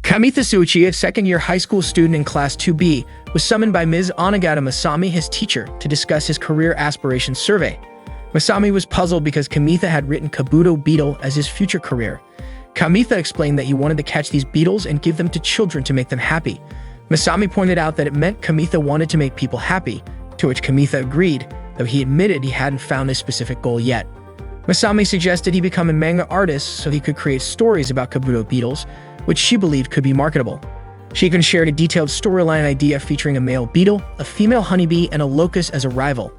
Kamitha Suchi, a second-year high school student in Class 2B, was summoned by Ms. Onagata Masami, his teacher, to discuss his career aspirations survey. Masami was puzzled because Kamitha had written Kabuto beetle as his future career. Kamitha explained that he wanted to catch these beetles and give them to children to make them happy. Masami pointed out that it meant Kamitha wanted to make people happy, to which Kamitha agreed, though he admitted he hadn't found his specific goal yet. Masami suggested he become a manga artist so he could create stories about Kabuto beetles, which she believed could be marketable. She even shared a detailed storyline idea featuring a male beetle, a female honeybee, and a locust as a rival.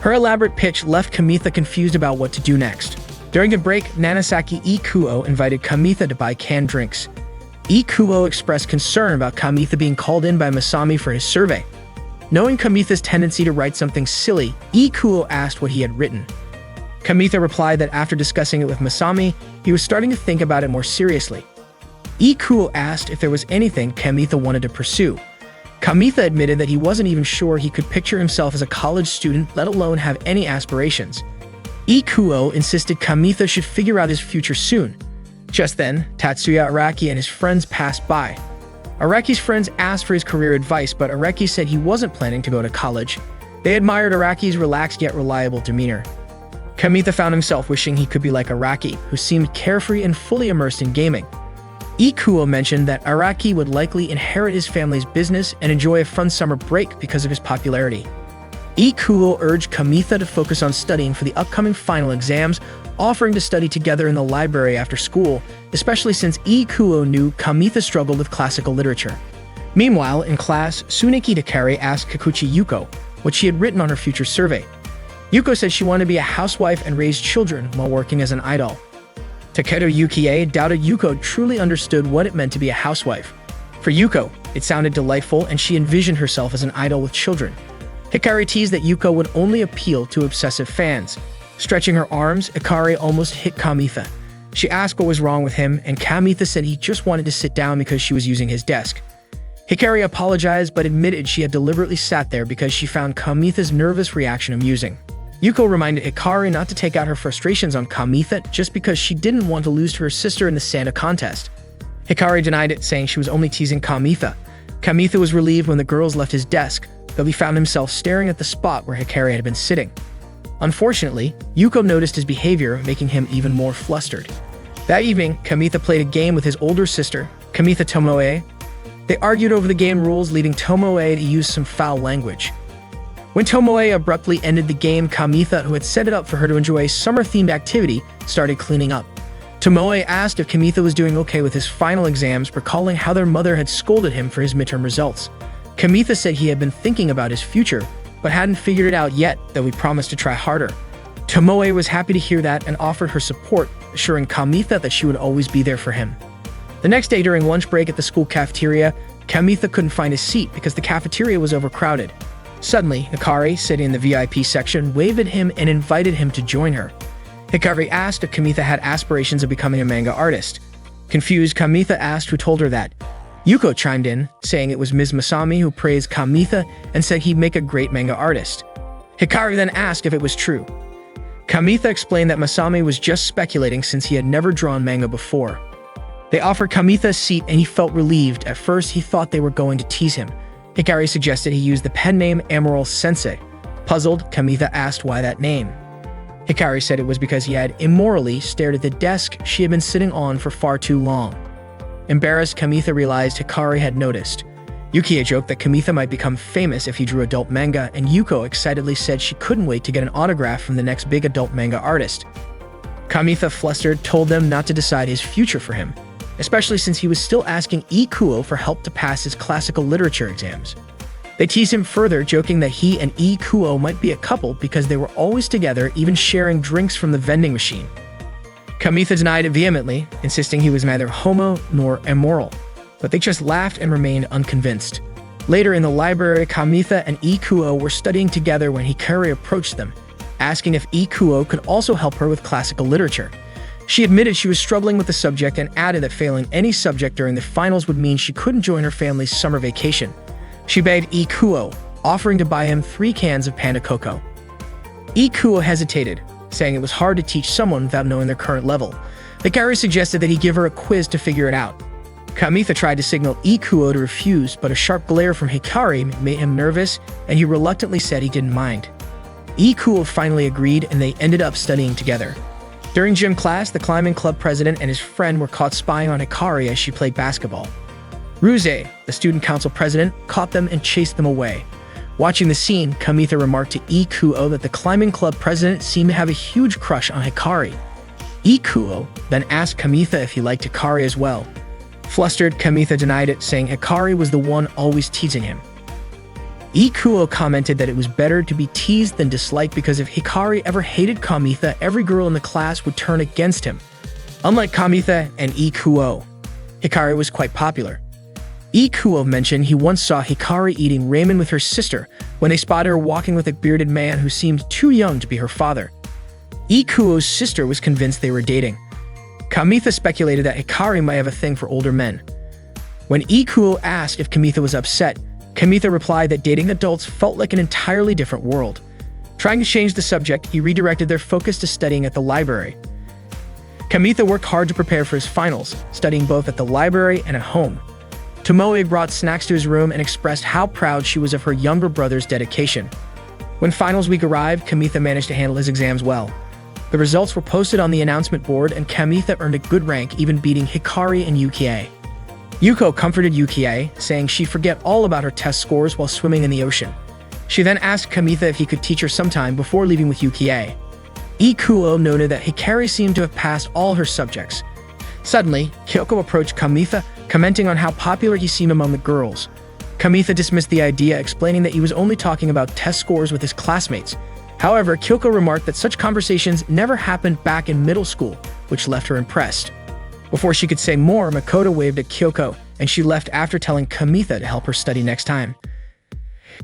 Her elaborate pitch left Kamitha confused about what to do next. During a break, Nanasaki Ikuo invited Kamitha to buy canned drinks. Ikuo expressed concern about Kamitha being called in by Masami for his survey. Knowing Kamitha's tendency to write something silly, Ikuo asked what he had written. Kamitha replied that after discussing it with Masami, he was starting to think about it more seriously. Ikuo asked if there was anything Kamitha wanted to pursue. Kamitha admitted that he wasn't even sure he could picture himself as a college student, let alone have any aspirations. Ikuo insisted Kamitha should figure out his future soon. Just then, Tatsuya Araki and his friends passed by. Araki's friends asked for his career advice, but Araki said he wasn't planning to go to college. They admired Araki's relaxed yet reliable demeanor. Kamitha found himself wishing he could be like Araki, who seemed carefree and fully immersed in gaming. Ikuo mentioned that Araki would likely inherit his family's business and enjoy a fun summer break because of his popularity. Ikuo urged Kamitha to focus on studying for the upcoming final exams, offering to study together in the library after school, especially since Ikuo knew Kamitha struggled with classical literature. Meanwhile, in class, Tsuneki Takari asked Kikuchi Yuko what she had written on her future survey. Yuko said she wanted to be a housewife and raise children while working as an idol. Takedo Yukie doubted Yuko truly understood what it meant to be a housewife. For Yuko, it sounded delightful and she envisioned herself as an idol with children. Hikari teased that Yuko would only appeal to obsessive fans. Stretching her arms, Hikari almost hit Kamitha. She asked what was wrong with him, and Kamitha said he just wanted to sit down because she was using his desk. Hikari apologized but admitted she had deliberately sat there because she found Kamitha's nervous reaction amusing. Yuko reminded Hikari not to take out her frustrations on Kamitha just because she didn't want to lose to her sister in the Santa contest. Hikari denied it, saying she was only teasing Kamitha. Kamitha was relieved when the girls left his desk, though he found himself staring at the spot where Hikari had been sitting. Unfortunately, Yuko noticed his behavior, making him even more flustered. That evening, Kamitha played a game with his older sister, Kamitha Tomoe. They argued over the game rules, leading Tomoe to use some foul language. When Tomoe abruptly ended the game, Kamitha, who had set it up for her to enjoy a summer-themed activity, started cleaning up. Tomoe asked if Kamitha was doing okay with his final exams, recalling how their mother had scolded him for his midterm results. Kamitha said he had been thinking about his future, but hadn't figured it out yet, though he promised to try harder. Tomoe was happy to hear that and offered her support, assuring Kamitha that she would always be there for him. The next day during lunch break at the school cafeteria, Kamitha couldn't find a seat because the cafeteria was overcrowded. Suddenly, Hikari, sitting in the VIP section, waved at him and invited him to join her. Hikari asked if Kamitha had aspirations of becoming a manga artist. Confused, Kamitha asked who told her that. Yuko chimed in, saying it was Ms. Masami who praised Kamitha and said he'd make a great manga artist. Hikari then asked if it was true. Kamitha explained that Masami was just speculating since he had never drawn manga before. They offered Kamitha a seat and he felt relieved. At first, he thought they were going to tease him. Hikari suggested he use the pen name Emerald Sensei. Puzzled, Kamitha asked why that name. Hikari said it was because he had immorally stared at the desk she had been sitting on for far too long. Embarrassed, Kamitha realized Hikari had noticed. Yukie joked that Kamitha might become famous if he drew adult manga, and Yuko excitedly said she couldn't wait to get an autograph from the next big adult manga artist. Kamitha, flustered, told them not to decide his future for him, especially since he was still asking Ikuo for help to pass his classical literature exams. They teased him further, joking that he and Ikuo might be a couple because they were always together, even sharing drinks from the vending machine. Kamitha denied it vehemently, insisting he was neither homo nor immoral, but they just laughed and remained unconvinced. Later in the library, Kamitha and Ikuo were studying together when Hikari approached them, asking if Ikuo could also help her with classical literature. She admitted she was struggling with the subject and added that failing any subject during the finals would mean she couldn't join her family's summer vacation. She begged Ikuo, offering to buy him 3 cans of Panda Cocoa. Ikuo hesitated, saying it was hard to teach someone without knowing their current level. Hikari suggested that he give her a quiz to figure it out. Kamitha tried to signal Ikuo to refuse, but a sharp glare from Hikari made him nervous, and he reluctantly said he didn't mind. Ikuo finally agreed, and they ended up studying together. During gym class, the climbing club president and his friend were caught spying on Hikari as she played basketball. Ruse, the student council president, caught them and chased them away. Watching the scene, Kamitha remarked to Ikuo that the climbing club president seemed to have a huge crush on Hikari. Ikuo then asked Kamitha if he liked Hikari as well. Flustered, Kamitha denied it, saying Hikari was the one always teasing him. Ikuo commented that it was better to be teased than disliked because if Hikari ever hated Kamitha, every girl in the class would turn against him. Unlike Kamitha and Ikuo, Hikari was quite popular. Ikuo mentioned he once saw Hikari eating ramen with her sister when they spotted her walking with a bearded man who seemed too young to be her father. Ikuo's sister was convinced they were dating. Kamitha speculated that Hikari might have a thing for older men. When Ikuo asked if Kamitha was upset, Kamitha replied that dating adults felt like an entirely different world. Trying to change the subject, he redirected their focus to studying at the library. Kamitha worked hard to prepare for his finals, studying both at the library and at home. Tomoe brought snacks to his room and expressed how proud she was of her younger brother's dedication. When finals week arrived, Kamitha managed to handle his exams well. The results were posted on the announcement board, and Kamitha earned a good rank, even beating Hikari and Yukie. Yuko comforted Yukie, saying she'd forget all about her test scores while swimming in the ocean. She then asked Kamitha if he could teach her sometime before leaving with Yukie. Ikuo noted that Hikari seemed to have passed all her subjects. Suddenly, Kyoko approached Kamitha, commenting on how popular he seemed among the girls. Kamitha dismissed the idea, explaining that he was only talking about test scores with his classmates. However, Kyoko remarked that such conversations never happened back in middle school, which left her impressed. Before she could say more, Makoto waved at Kyoko, and she left after telling Kamitha to help her study next time.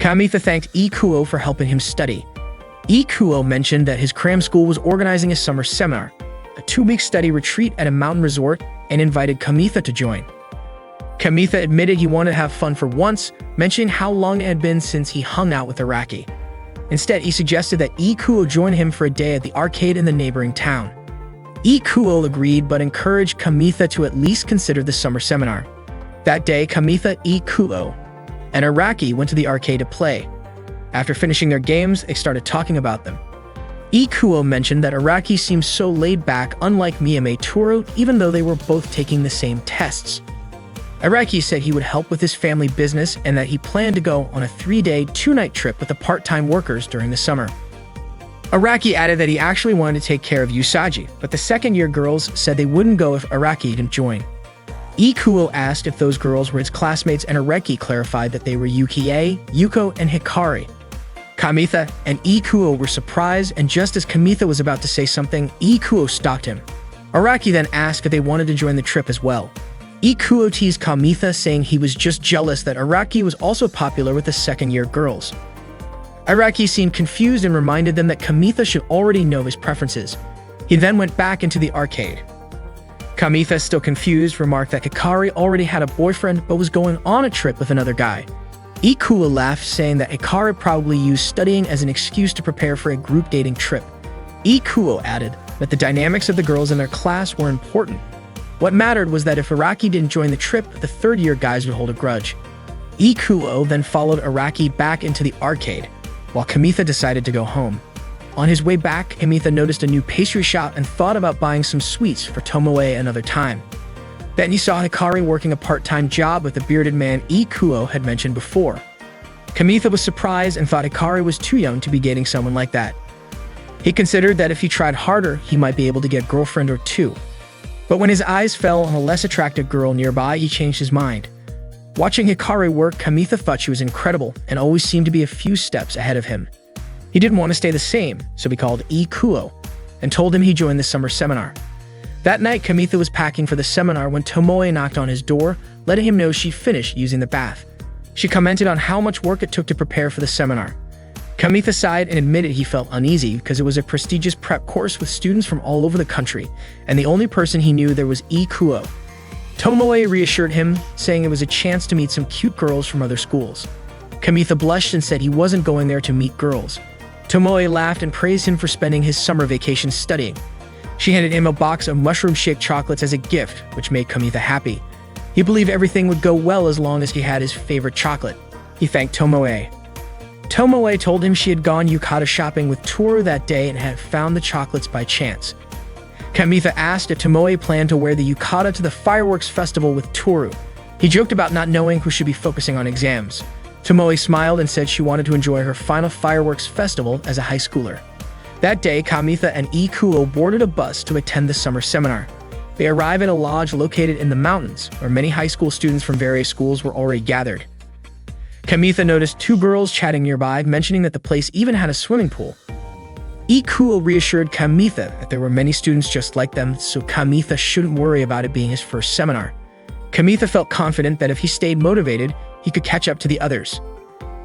Kamitha thanked Ikuo for helping him study. Ikuo mentioned that his cram school was organizing a summer seminar, a 2-week study retreat at a mountain resort, and invited Kamitha to join. Kamitha admitted he wanted to have fun for once, mentioning how long it had been since he hung out with Araki. Instead, he suggested that Ikuo join him for a day at the arcade in the neighboring town. Ikuo agreed, but encouraged Kamitha to at least consider the summer seminar. That day, Kamitha, Ikuo, and Araki went to the arcade to play. After finishing their games, they started talking about them. Ikuo mentioned that Araki seemed so laid back, unlike Miyame Toru, even though they were both taking the same tests. Araki said he would help with his family business and that he planned to go on a 3-day, 2-night trip with the part-time workers during the summer. Araki added that he actually wanted to take care of Usagi, but the second-year girls said they wouldn't go if Araki didn't join. Ikuo asked if those girls were his classmates, and Araki clarified that they were Yukie, Yuko, and Hikari. Kamitha and Ikuo were surprised, and just as Kamitha was about to say something, Ikuo stopped him. Araki then asked if they wanted to join the trip as well. Ikuo teased Kamitha, saying he was just jealous that Araki was also popular with the second-year girls. Araki seemed confused and reminded them that Kamitha should already know his preferences. He then went back into the arcade. Kamitha, still confused, remarked that Hikari already had a boyfriend but was going on a trip with another guy. Ikuo laughed, saying that Hikari probably used studying as an excuse to prepare for a group dating trip. Ikuo added that the dynamics of the girls in their class were important. What mattered was that if Araki didn't join the trip, the third-year guys would hold a grudge. Ikuo then followed Araki back into the arcade, while Kamitha decided to go home. On his way back, Kamitha noticed a new pastry shop and thought about buying some sweets for Tomoe another time. Then he saw Hikari working a part-time job with the bearded man Ikuo had mentioned before. Kamitha was surprised and thought Hikari was too young to be dating someone like that. He considered that if he tried harder, he might be able to get a girlfriend or two. But when his eyes fell on a less attractive girl nearby, he changed his mind. Watching Hikari work, Kamitha thought she was incredible and always seemed to be a few steps ahead of him. He didn't want to stay the same, so he called Ikuo and told him he'd join the summer seminar. That night, Kamitha was packing for the seminar when Tomoe knocked on his door, letting him know she finished using the bath. She commented on how much work it took to prepare for the seminar. Kamitha sighed and admitted he felt uneasy because it was a prestigious prep course with students from all over the country, and the only person he knew there was Ikuo. Tomoe reassured him, saying it was a chance to meet some cute girls from other schools. Kamitha blushed and said he wasn't going there to meet girls. Tomoe laughed and praised him for spending his summer vacation studying. She handed him a box of mushroom-shaped chocolates as a gift, which made Kamitha happy. He believed everything would go well as long as he had his favorite chocolate. He thanked Tomoe. Tomoe told him she had gone yukata shopping with Toru that day and had found the chocolates by chance. Kamitha asked if Tomoe planned to wear the yukata to the fireworks festival with Toru. He joked about not knowing who should be focusing on exams. Tomoe smiled and said she wanted to enjoy her final fireworks festival as a high schooler. That day, Kamitha and Ikuo boarded a bus to attend the summer seminar. They arrived at a lodge located in the mountains, where many high school students from various schools were already gathered. Kamitha noticed two girls chatting nearby, mentioning that the place even had a swimming pool. Ikuo reassured Kamitha that there were many students just like them, so Kamitha shouldn't worry about it being his first seminar. Kamitha felt confident that if he stayed motivated, he could catch up to the others.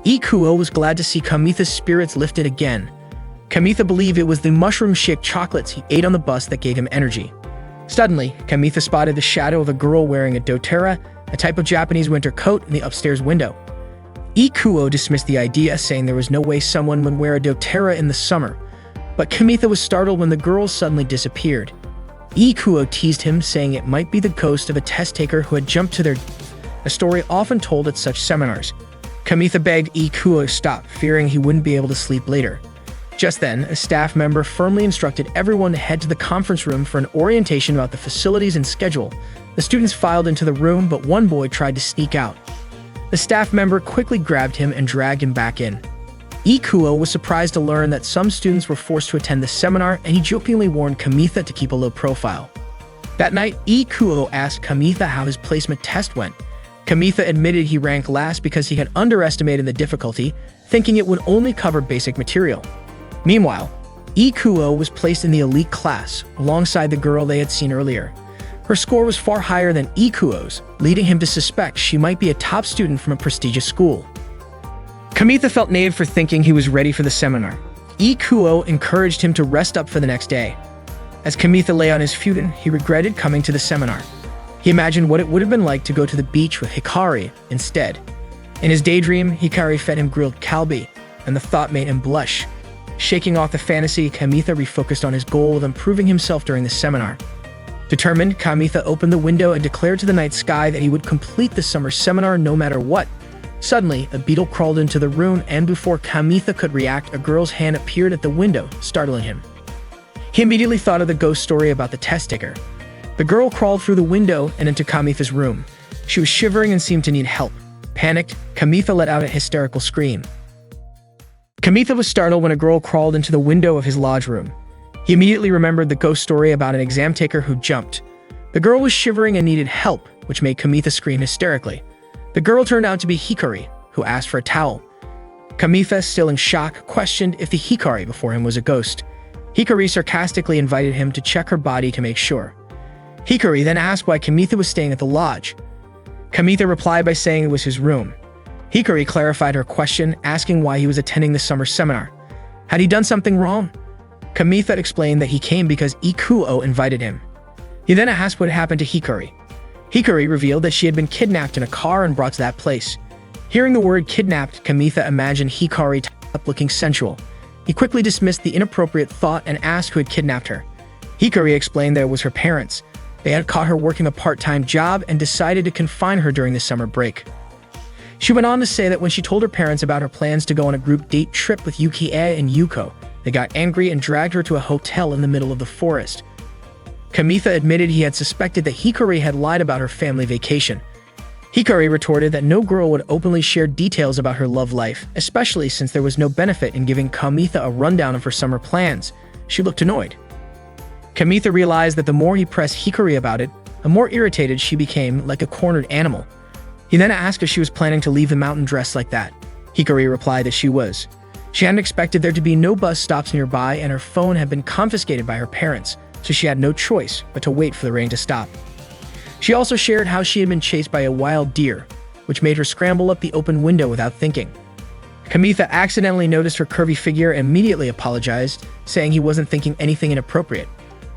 Ikuo was glad to see Kamitha's spirits lifted again. Kamitha believed it was the mushroom shake chocolates he ate on the bus that gave him energy. Suddenly, Kamitha spotted the shadow of a girl wearing a doTERRA, a type of Japanese winter coat, in the upstairs window. Ikuo dismissed the idea, saying there was no way someone would wear a doTERRA in the summer, but Kamitha was startled when the girl suddenly disappeared. Ikuo teased him, saying it might be the ghost of a test taker who had jumped to their death, a story often told at such seminars. Kamitha begged Ikuo to stop, fearing he wouldn't be able to sleep later. Just then, a staff member firmly instructed everyone to head to the conference room for an orientation about the facilities and schedule. The students filed into the room, but one boy tried to sneak out. The staff member quickly grabbed him and dragged him back in. Ikuo was surprised to learn that some students were forced to attend the seminar, and he jokingly warned Kamitha to keep a low profile. That night, Ikuo asked Kamitha how his placement test went. Kamitha admitted he ranked last because he had underestimated the difficulty, thinking it would only cover basic material. Meanwhile, Ikuo was placed in the elite class, alongside the girl they had seen earlier. Her score was far higher than Ikuo's, leading him to suspect she might be a top student from a prestigious school. Kamitha felt naive for thinking he was ready for the seminar. Ikuo encouraged him to rest up for the next day. As Kamitha lay on his futon, he regretted coming to the seminar. He imagined what it would have been like to go to the beach with Hikari instead. In his daydream, Hikari fed him grilled kalbi, and the thought made him blush. Shaking off the fantasy, Kamitha refocused on his goal of improving himself during the seminar. Determined, Kamitha opened the window and declared to the night sky that he would complete the summer seminar no matter what. Suddenly, a beetle crawled into the room, and before Kamitha could react, a girl's hand appeared at the window, startling him. He immediately thought of the ghost story about the test taker. The girl crawled through the window and into Kamitha's room. She was shivering and seemed to need help. Panicked, Kamitha let out a hysterical scream. Kamitha was startled when a girl crawled into the window of his lodge room. He immediately remembered the ghost story about an exam taker who jumped. The girl was shivering and needed help, which made Kamitha scream hysterically. The girl turned out to be Hikari, who asked for a towel. Kamitha, still in shock, questioned if the Hikari before him was a ghost. Hikari sarcastically invited him to check her body to make sure. Hikari then asked why Kamitha was staying at the lodge. Kamitha replied by saying it was his room. Hikari clarified her question, asking why he was attending the summer seminar. Had he done something wrong? Kamitha explained that he came because Ikuo invited him. He then asked what happened to Hikari. Hikari revealed that she had been kidnapped in a car and brought to that place. Hearing the word kidnapped, Kamitha imagined Hikari tied up looking sensual. He quickly dismissed the inappropriate thought and asked who had kidnapped her. Hikari explained that it was her parents. They had caught her working a part-time job and decided to confine her during the summer break. She went on to say that when she told her parents about her plans to go on a group date trip with Yukie and Yuko, they got angry and dragged her to a hotel in the middle of the forest. Kamitha admitted he had suspected that Hikari had lied about her family vacation. Hikari retorted that no girl would openly share details about her love life, especially since there was no benefit in giving Kamitha a rundown of her summer plans. She looked annoyed. Kamitha realized that the more he pressed Hikari about it, the more irritated she became, like a cornered animal. He then asked if she was planning to leave the mountain dressed like that. Hikari replied that she was. She hadn't expected there to be no bus stops nearby, and her phone had been confiscated by her parents, so she had no choice but to wait for the rain to stop. She also shared how she had been chased by a wild deer, which made her scramble up the open window without thinking. Kamitha accidentally noticed her curvy figure and immediately apologized, saying he wasn't thinking anything inappropriate.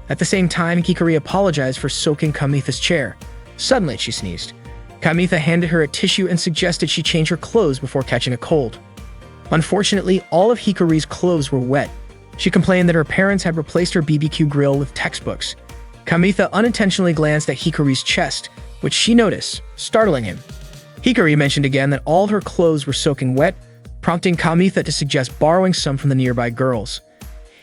At the same time, Hikari apologized for soaking Kamitha's chair. Suddenly, she sneezed. Kamitha handed her a tissue and suggested she change her clothes before catching a cold. Unfortunately, all of Hikari's clothes were wet. She complained that her parents had replaced her BBQ grill with textbooks. Kamitha unintentionally glanced at Hikari's chest, which she noticed, startling him. Hikari mentioned again that all her clothes were soaking wet, prompting Kamitha to suggest borrowing some from the nearby girls.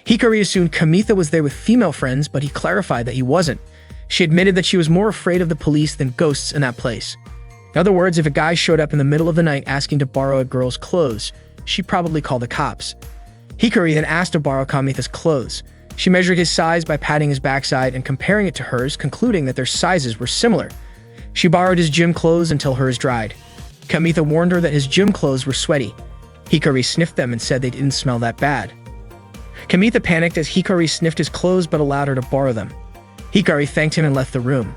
Hikari assumed Kamitha was there with female friends, but he clarified that he wasn't. She admitted that she was more afraid of the police than ghosts in that place. In other words, if a guy showed up in the middle of the night asking to borrow a girl's clothes, she'd probably call the cops. Hikari then asked to borrow Kamitha's clothes. She measured his size by patting his backside and comparing it to hers, concluding that their sizes were similar. She borrowed his gym clothes until hers dried. Kamitha warned her that his gym clothes were sweaty. Hikari sniffed them and said they didn't smell that bad. Kamitha panicked as Hikari sniffed his clothes but allowed her to borrow them. Hikari thanked him and left the room.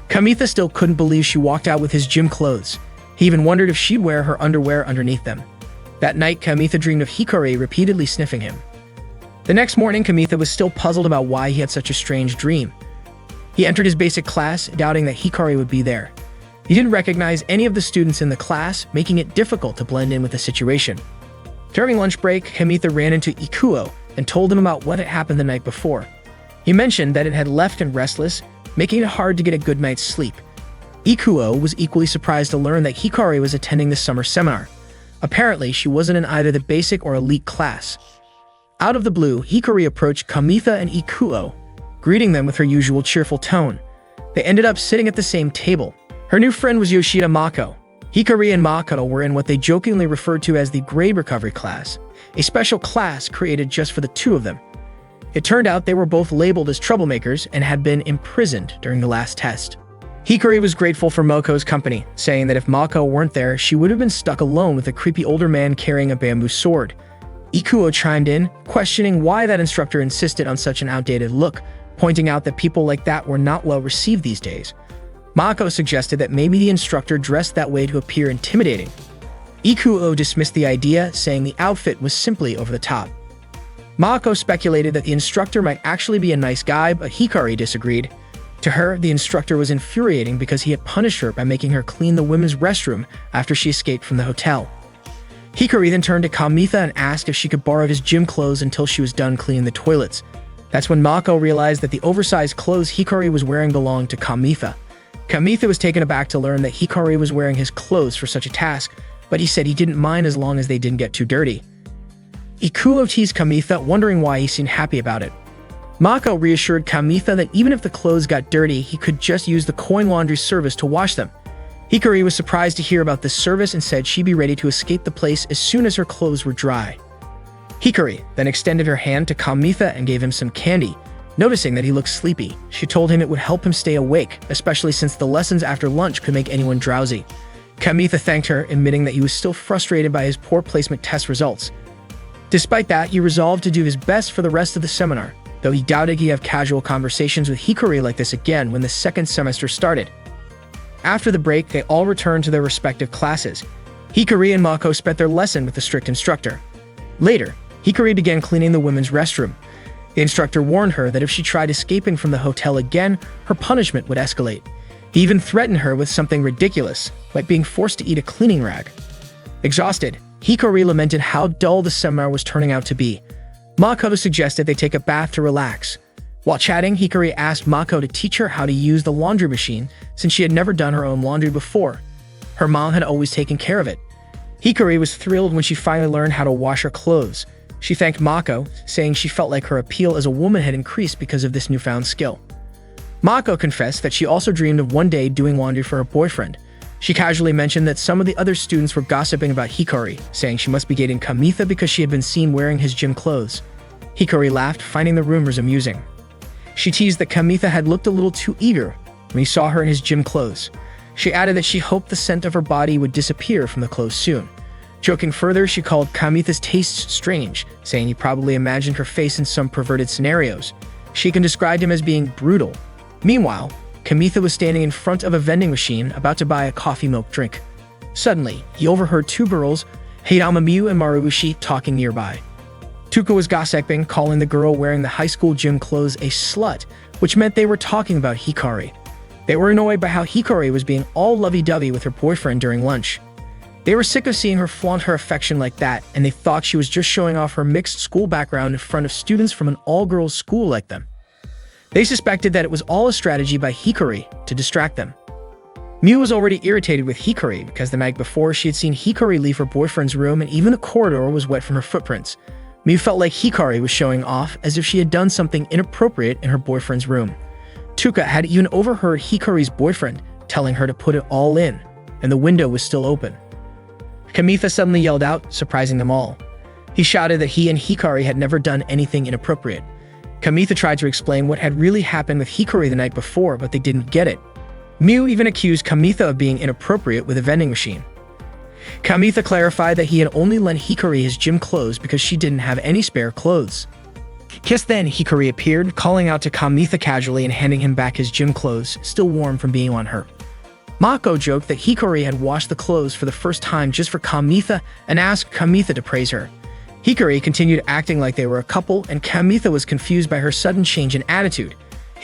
Kamitha still couldn't believe she walked out with his gym clothes. He even wondered if she'd wear her underwear underneath them. That night, Kamitha dreamed of Hikari repeatedly sniffing him. The next morning, Kamitha was still puzzled about why he had such a strange dream. He entered his basic class, doubting that Hikari would be there. He didn't recognize any of the students in the class, making it difficult to blend in with the situation. During lunch break, Kamitha ran into Ikuo and told him about what had happened the night before. He mentioned that it had left him restless, making it hard to get a good night's sleep. Ikuo was equally surprised to learn that Hikari was attending the summer seminar. Apparently, she wasn't in either the basic or elite class. Out of the blue, Hikari approached Kamitha and Ikuo, greeting them with her usual cheerful tone. They ended up sitting at the same table. Her new friend was Yoshida Mako. Hikari and Makoto were in what they jokingly referred to as the grade recovery class, a special class created just for the two of them. It turned out they were both labeled as troublemakers and had been imprisoned during the last test. Hikari was grateful for Moko's company, saying that if Mako weren't there, she would have been stuck alone with a creepy older man carrying a bamboo sword. Ikuo chimed in, questioning why that instructor insisted on such an outdated look, pointing out that people like that were not well received these days. Mako suggested that maybe the instructor dressed that way to appear intimidating. Ikuo dismissed the idea, saying the outfit was simply over the top. Mako speculated that the instructor might actually be a nice guy, but Hikari disagreed. To her, the instructor was infuriating because he had punished her by making her clean the women's restroom after she escaped from the hotel. Hikari then turned to Kamitha and asked if she could borrow his gym clothes until she was done cleaning the toilets. That's when Mako realized that the oversized clothes Hikari was wearing belonged to Kamitha. Kamitha was taken aback to learn that Hikari was wearing his clothes for such a task, but he said he didn't mind as long as they didn't get too dirty. Ikuo teased Kamitha, wondering why he seemed happy about it. Mako reassured Kamitha that even if the clothes got dirty, he could just use the coin laundry service to wash them. Hikari was surprised to hear about this service and said she'd be ready to escape the place as soon as her clothes were dry. Hikari then extended her hand to Kamitha and gave him some candy. Noticing that he looked sleepy, she told him it would help him stay awake, especially since the lessons after lunch could make anyone drowsy. Kamitha thanked her, admitting that he was still frustrated by his poor placement test results. Despite that, he resolved to do his best for the rest of the seminar, though he doubted he'd have casual conversations with Hikari like this again when the second semester started. After the break, they all returned to their respective classes. Hikari and Mako spent their lesson with the strict instructor. Later, Hikari began cleaning the women's restroom. The instructor warned her that if she tried escaping from the hotel again, her punishment would escalate. He even threatened her with something ridiculous, like being forced to eat a cleaning rag. Exhausted, Hikari lamented how dull the seminar was turning out to be. Mako suggested they take a bath to relax. While chatting, Hikari asked Mako to teach her how to use the laundry machine since she had never done her own laundry before. Her mom had always taken care of it. Hikari was thrilled when she finally learned how to wash her clothes. She thanked Mako, saying she felt like her appeal as a woman had increased because of this newfound skill. Mako confessed that she also dreamed of one day doing laundry for her boyfriend. She casually mentioned that some of the other students were gossiping about Hikari, saying she must be dating Kamitha because she had been seen wearing his gym clothes. Hikari laughed, finding the rumors amusing. She teased that Kamitha had looked a little too eager when he saw her in his gym clothes. She added that she hoped the scent of her body would disappear from the clothes soon. Joking further, she called Kamitha's tastes strange, saying he probably imagined her face in some perverted scenarios. Shiken described him as being brutal. Meanwhile, Kamitha was standing in front of a vending machine about to buy a coffee milk drink. Suddenly, he overheard two girls, Hirama and Marubushi, talking nearby. Tuka was gossiping, calling the girl wearing the high school gym clothes a slut, which meant they were talking about Hikari. They were annoyed by how Hikari was being all lovey-dovey with her boyfriend during lunch. They were sick of seeing her flaunt her affection like that, and they thought she was just showing off her mixed school background in front of students from an all-girls school like them. They suspected that it was all a strategy by Hikari to distract them. Miu was already irritated with Hikari because the night before she had seen Hikari leave her boyfriend's room and even the corridor was wet from her footprints. Miu felt like Hikari was showing off as if she had done something inappropriate in her boyfriend's room. Tuka had even overheard Hikari's boyfriend telling her to put it all in, and the window was still open. Kamitha suddenly yelled out, surprising them all. He shouted that he and Hikari had never done anything inappropriate. Kamitha tried to explain what had really happened with Hikari the night before, but they didn't get it. Miu even accused Kamitha of being inappropriate with a vending machine. Kamitha clarified that he had only lent Hikari his gym clothes because she didn't have any spare clothes. Just then, Hikari appeared, calling out to Kamitha casually and handing him back his gym clothes, still warm from being on her. Mako joked that Hikari had washed the clothes for the first time just for Kamitha and asked Kamitha to praise her. Hikari continued acting like they were a couple, and Kamitha was confused by her sudden change in attitude.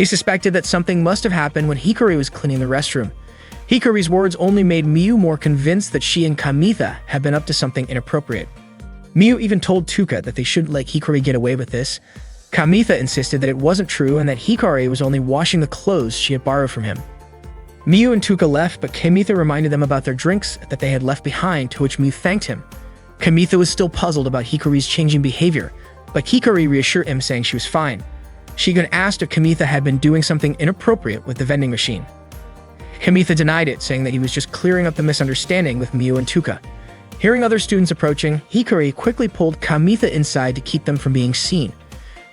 He suspected that something must have happened when Hikari was cleaning the restroom. Hikari's words only made Miu more convinced that she and Kamitha had been up to something inappropriate. Miu even told Tuka that they shouldn't let Hikari get away with this. Kamitha insisted that it wasn't true and that Hikari was only washing the clothes she had borrowed from him. Miu and Tuka left, but Kamitha reminded them about their drinks that they had left behind, to which Miu thanked him. Kamitha was still puzzled about Hikari's changing behavior, but Hikari reassured him, saying she was fine. She even asked if Kamitha had been doing something inappropriate with the vending machine. Kamitha denied it, saying that he was just clearing up the misunderstanding with Miu and Tuka. Hearing other students approaching, Hikari quickly pulled Kamitha inside to keep them from being seen.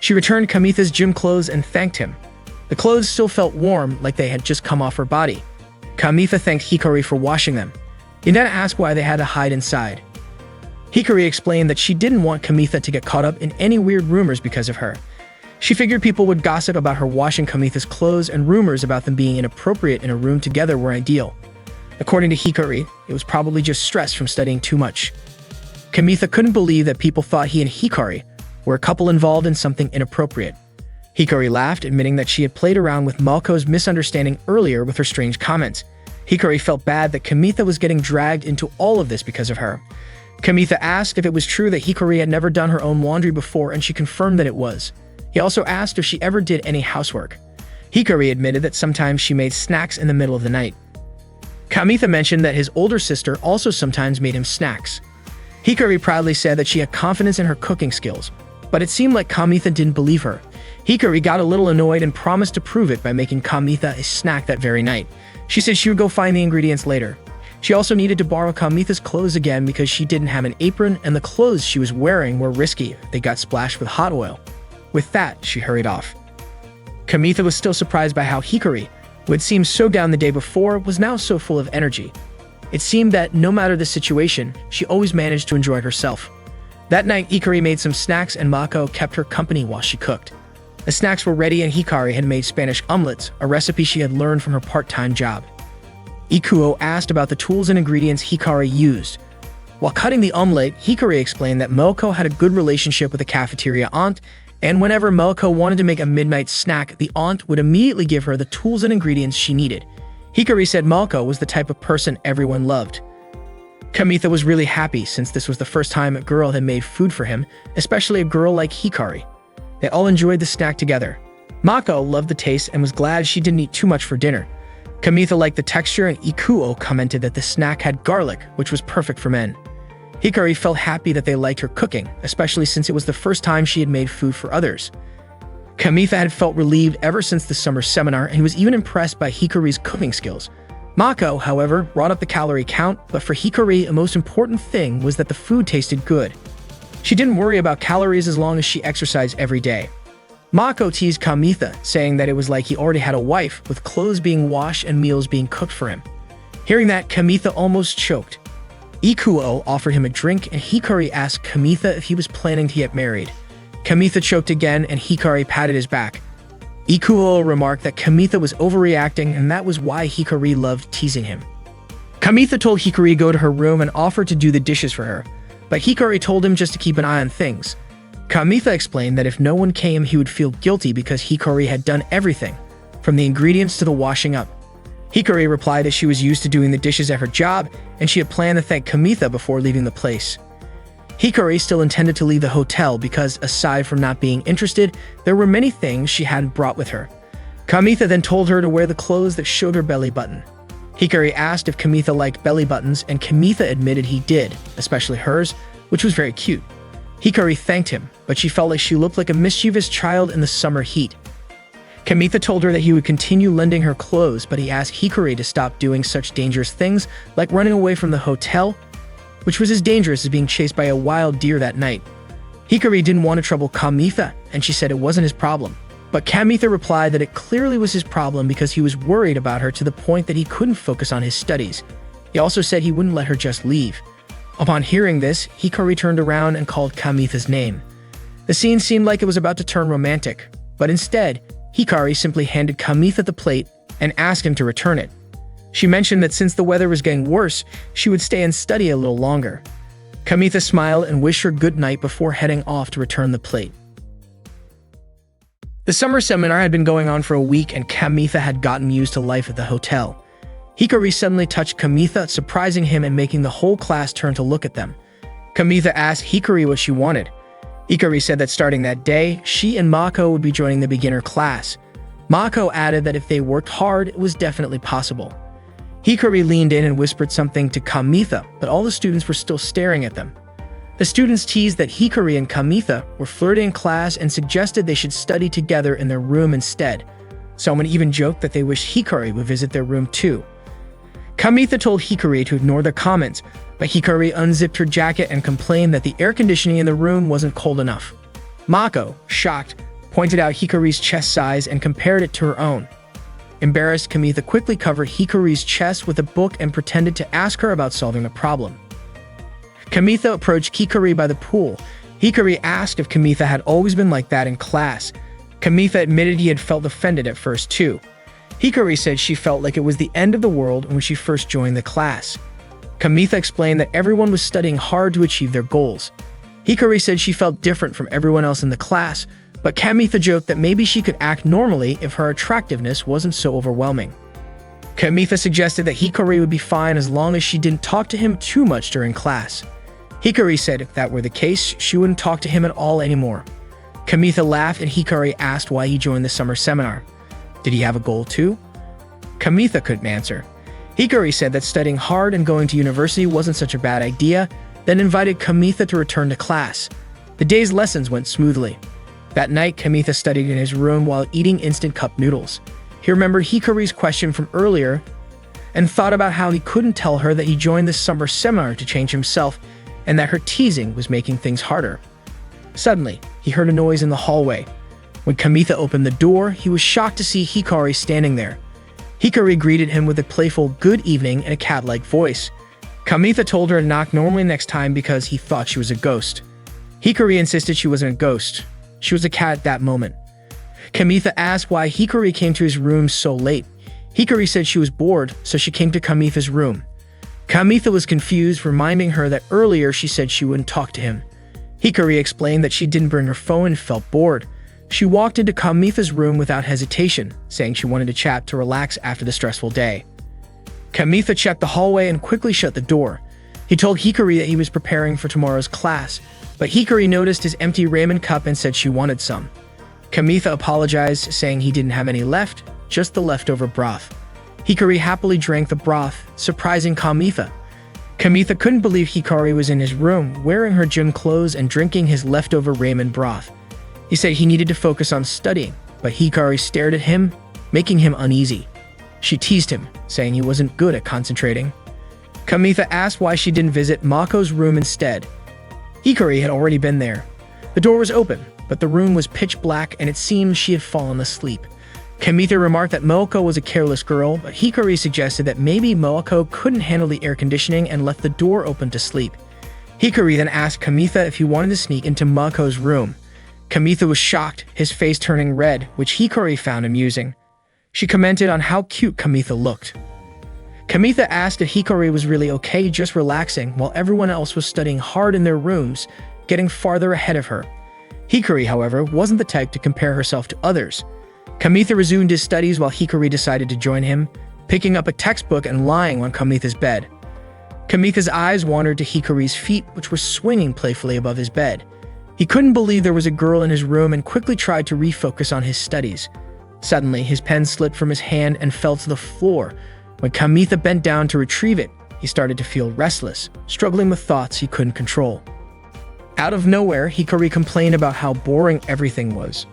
She returned Kamitha's gym clothes and thanked him. The clothes still felt warm, like they had just come off her body. Kamitha thanked Hikari for washing them. He then asked why they had to hide inside. Hikari explained that she didn't want Kamitha to get caught up in any weird rumors because of her. She figured people would gossip about her washing Kamitha's clothes, and rumors about them being inappropriate in a room together were ideal. According to Hikari, it was probably just stress from studying too much. Kamitha couldn't believe that people thought he and Hikari were a couple involved in something inappropriate. Hikari laughed, admitting that she had played around with Malko's misunderstanding earlier with her strange comments. Hikari felt bad that Kamitha was getting dragged into all of this because of her. Kamitha asked if it was true that Hikari had never done her own laundry before, and she confirmed that it was. He also asked if she ever did any housework. Hikari admitted that sometimes she made snacks in the middle of the night. Kamitha mentioned that his older sister also sometimes made him snacks. Hikari proudly said that she had confidence in her cooking skills, but it seemed like Kamitha didn't believe her. Hikari got a little annoyed and promised to prove it by making Kamitha a snack that very night. She said she would go find the ingredients later. She also needed to borrow Kamitha's clothes again because she didn't have an apron, and the clothes she was wearing were risky. They got splashed with hot oil. With that, she hurried off. Kamitha was still surprised by how Hikari, who had seemed so down the day before, was now so full of energy. It seemed that no matter the situation, she always managed to enjoy herself. That night, Hikari made some snacks and Mako kept her company while she cooked. The snacks were ready and Hikari had made Spanish omelets, a recipe she had learned from her part-time job. Ikuo asked about the tools and ingredients Hikari used. While cutting the omelet, Hikari explained that Melko had a good relationship with the cafeteria aunt, and whenever Melko wanted to make a midnight snack, the aunt would immediately give her the tools and ingredients she needed. Hikari said Melko was the type of person everyone loved. Kamitha was really happy since this was the first time a girl had made food for him, especially a girl like Hikari. They all enjoyed the snack together. Mako loved the taste and was glad she didn't eat too much for dinner. Kamitha liked the texture, and Ikuo commented that the snack had garlic, which was perfect for men. Hikari felt happy that they liked her cooking, especially since it was the first time she had made food for others. Kamitha had felt relieved ever since the summer seminar and was even impressed by Hikari's cooking skills. Mako, however, brought up the calorie count, but for Hikari, a most important thing was that the food tasted good. She didn't worry about calories as long as she exercised every day. Mako teased Kamitha, saying that it was like he already had a wife, with clothes being washed and meals being cooked for him. Hearing that, Kamitha almost choked. Ikuo offered him a drink, and Hikari asked Kamitha if he was planning to get married. Kamitha choked again, and Hikari patted his back. Ikuo remarked that Kamitha was overreacting, and that was why Hikari loved teasing him. Kamitha told Hikari to go to her room and offered to do the dishes for her, but Hikari told him just to keep an eye on things. Kamitha explained that if no one came, he would feel guilty because Hikari had done everything, from the ingredients to the washing up. Hikari replied that she was used to doing the dishes at her job, and she had planned to thank Kamitha before leaving the place. Hikari still intended to leave the hotel because, aside from not being interested, there were many things she hadn't brought with her. Kamitha then told her to wear the clothes that showed her belly button. Hikari asked if Kamitha liked belly buttons, and Kamitha admitted he did, especially hers, which was very cute. Hikari thanked him, but she felt like she looked like a mischievous child in the summer heat. Kamitha told her that he would continue lending her clothes, but he asked Hikari to stop doing such dangerous things like running away from the hotel, which was as dangerous as being chased by a wild deer that night. Hikari didn't want to trouble Kamitha, and she said it wasn't his problem. But Kamitha replied that it clearly was his problem because he was worried about her to the point that he couldn't focus on his studies. He also said he wouldn't let her just leave. Upon hearing this, Hikari turned around and called Kamitha's name. The scene seemed like it was about to turn romantic, but instead, Hikari simply handed Kamitha the plate and asked him to return it. She mentioned that since the weather was getting worse, she would stay and study a little longer. Kamitha smiled and wished her good night before heading off to return the plate. The summer seminar had been going on for a week, and Kamitha had gotten used to life at the hotel. Hikari suddenly touched Kamitha, surprising him and making the whole class turn to look at them. Kamitha asked Hikari what she wanted. Hikari said that starting that day, she and Mako would be joining the beginner class. Mako added that if they worked hard, it was definitely possible. Hikari leaned in and whispered something to Kamitha, but all the students were still staring at them. The students teased that Hikari and Kamitha were flirting in class and suggested they should study together in their room instead. Someone even joked that they wished Hikari would visit their room too. Kamitha told Hikari to ignore the comments, but Hikari unzipped her jacket and complained that the air conditioning in the room wasn't cold enough. Mako, shocked, pointed out Hikari's chest size and compared it to her own. Embarrassed, Kamitha quickly covered Hikari's chest with a book and pretended to ask her about solving the problem. Kamitha approached Hikari by the pool. Hikari asked if Kamitha had always been like that in class. Kamitha admitted he had felt offended at first too. Hikari said she felt like it was the end of the world when she first joined the class. Kamitha explained that everyone was studying hard to achieve their goals. Hikari said she felt different from everyone else in the class, but Kamitha joked that maybe she could act normally if her attractiveness wasn't so overwhelming. Kamitha suggested that Hikari would be fine as long as she didn't talk to him too much during class. Hikari said if that were the case, she wouldn't talk to him at all anymore. Kamitha laughed and Hikari asked why he joined the summer seminar. Did he have a goal too? Kamitha couldn't answer. Hikari said that studying hard and going to university wasn't such a bad idea, then invited Kamitha to return to class. The day's lessons went smoothly. That night, Kamitha studied in his room while eating instant cup noodles. He remembered Hikari's question from earlier and thought about how he couldn't tell her that he joined the summer seminar to change himself and that her teasing was making things harder. Suddenly, he heard a noise in the hallway. When Kamitha opened the door, he was shocked to see Hikari standing there. Hikari greeted him with a playful good evening in a cat-like voice. Kamitha told her to knock normally next time because he thought she was a ghost. Hikari insisted she wasn't a ghost. She was a cat at that moment. Kamitha asked why Hikari came to his room so late. Hikari said she was bored, so she came to Kamitha's room. Kamitha was confused, reminding her that earlier she said she wouldn't talk to him. Hikari explained that she didn't bring her phone and felt bored. She walked into Kamitha's room without hesitation, saying she wanted to chat to relax after the stressful day. Kamitha checked the hallway and quickly shut the door. He told Hikari that he was preparing for tomorrow's class, but Hikari noticed his empty ramen cup and said she wanted some. Kamitha apologized, saying he didn't have any left, just the leftover broth. Hikari happily drank the broth, surprising Kamitha. Kamitha couldn't believe Hikari was in his room, wearing her gym clothes and drinking his leftover ramen broth. He said he needed to focus on studying, but Hikari stared at him, making him uneasy. She teased him, saying he wasn't good at concentrating. Kamitha asked why she didn't visit Mako's room instead. Hikari had already been there. The door was open, but the room was pitch black and it seemed she had fallen asleep. Kamitha remarked that Moako was a careless girl, but Hikari suggested that maybe Moako couldn't handle the air conditioning and left the door open to sleep. Hikari then asked Kamitha if he wanted to sneak into Mako's room. Kamitha was shocked, his face turning red, which Hikari found amusing. She commented on how cute Kamitha looked. Kamitha asked if Hikari was really okay just relaxing while everyone else was studying hard in their rooms, getting farther ahead of her. Hikari, however, wasn't the type to compare herself to others. Kamitha resumed his studies while Hikari decided to join him, picking up a textbook and lying on Kamitha's bed. Kamitha's eyes wandered to Hikari's feet, which were swinging playfully above his bed. He couldn't believe there was a girl in his room and quickly tried to refocus on his studies. Suddenly, his pen slipped from his hand and fell to the floor. When Kamitha bent down to retrieve it, he started to feel restless, struggling with thoughts he couldn't control. Out of nowhere, Hikari complained about how boring everything was.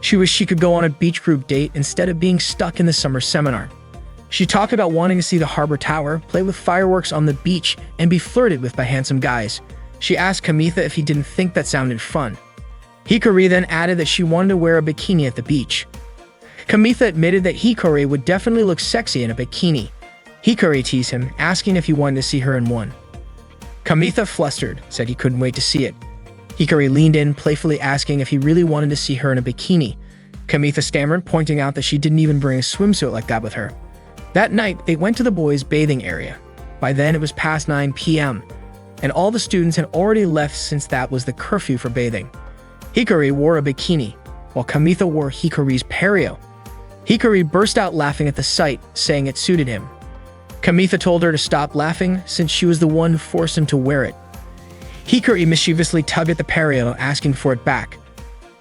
She wished she could go on a beach group date instead of being stuck in the summer seminar. She talked about wanting to see the harbor tower, play with fireworks on the beach, and be flirted with by handsome guys. She asked Kamitha if he didn't think that sounded fun. Hikari then added that she wanted to wear a bikini at the beach. Kamitha admitted that Hikari would definitely look sexy in a bikini. Hikari teased him, asking if he wanted to see her in one. Kamitha, flustered, said he couldn't wait to see it. Hikari leaned in, playfully asking if he really wanted to see her in a bikini. Kamitha stammered, pointing out that she didn't even bring a swimsuit like that with her. That night, they went to the boys' bathing area. By then, it was past 9 p.m., and all the students had already left since that was the curfew for bathing. Hikari wore a bikini, while Kamitha wore Hikari's pareo. Hikari burst out laughing at the sight, saying it suited him. Kamitha told her to stop laughing since she was the one who forced him to wear it. Hikari mischievously tugged at the pareo, asking for it back.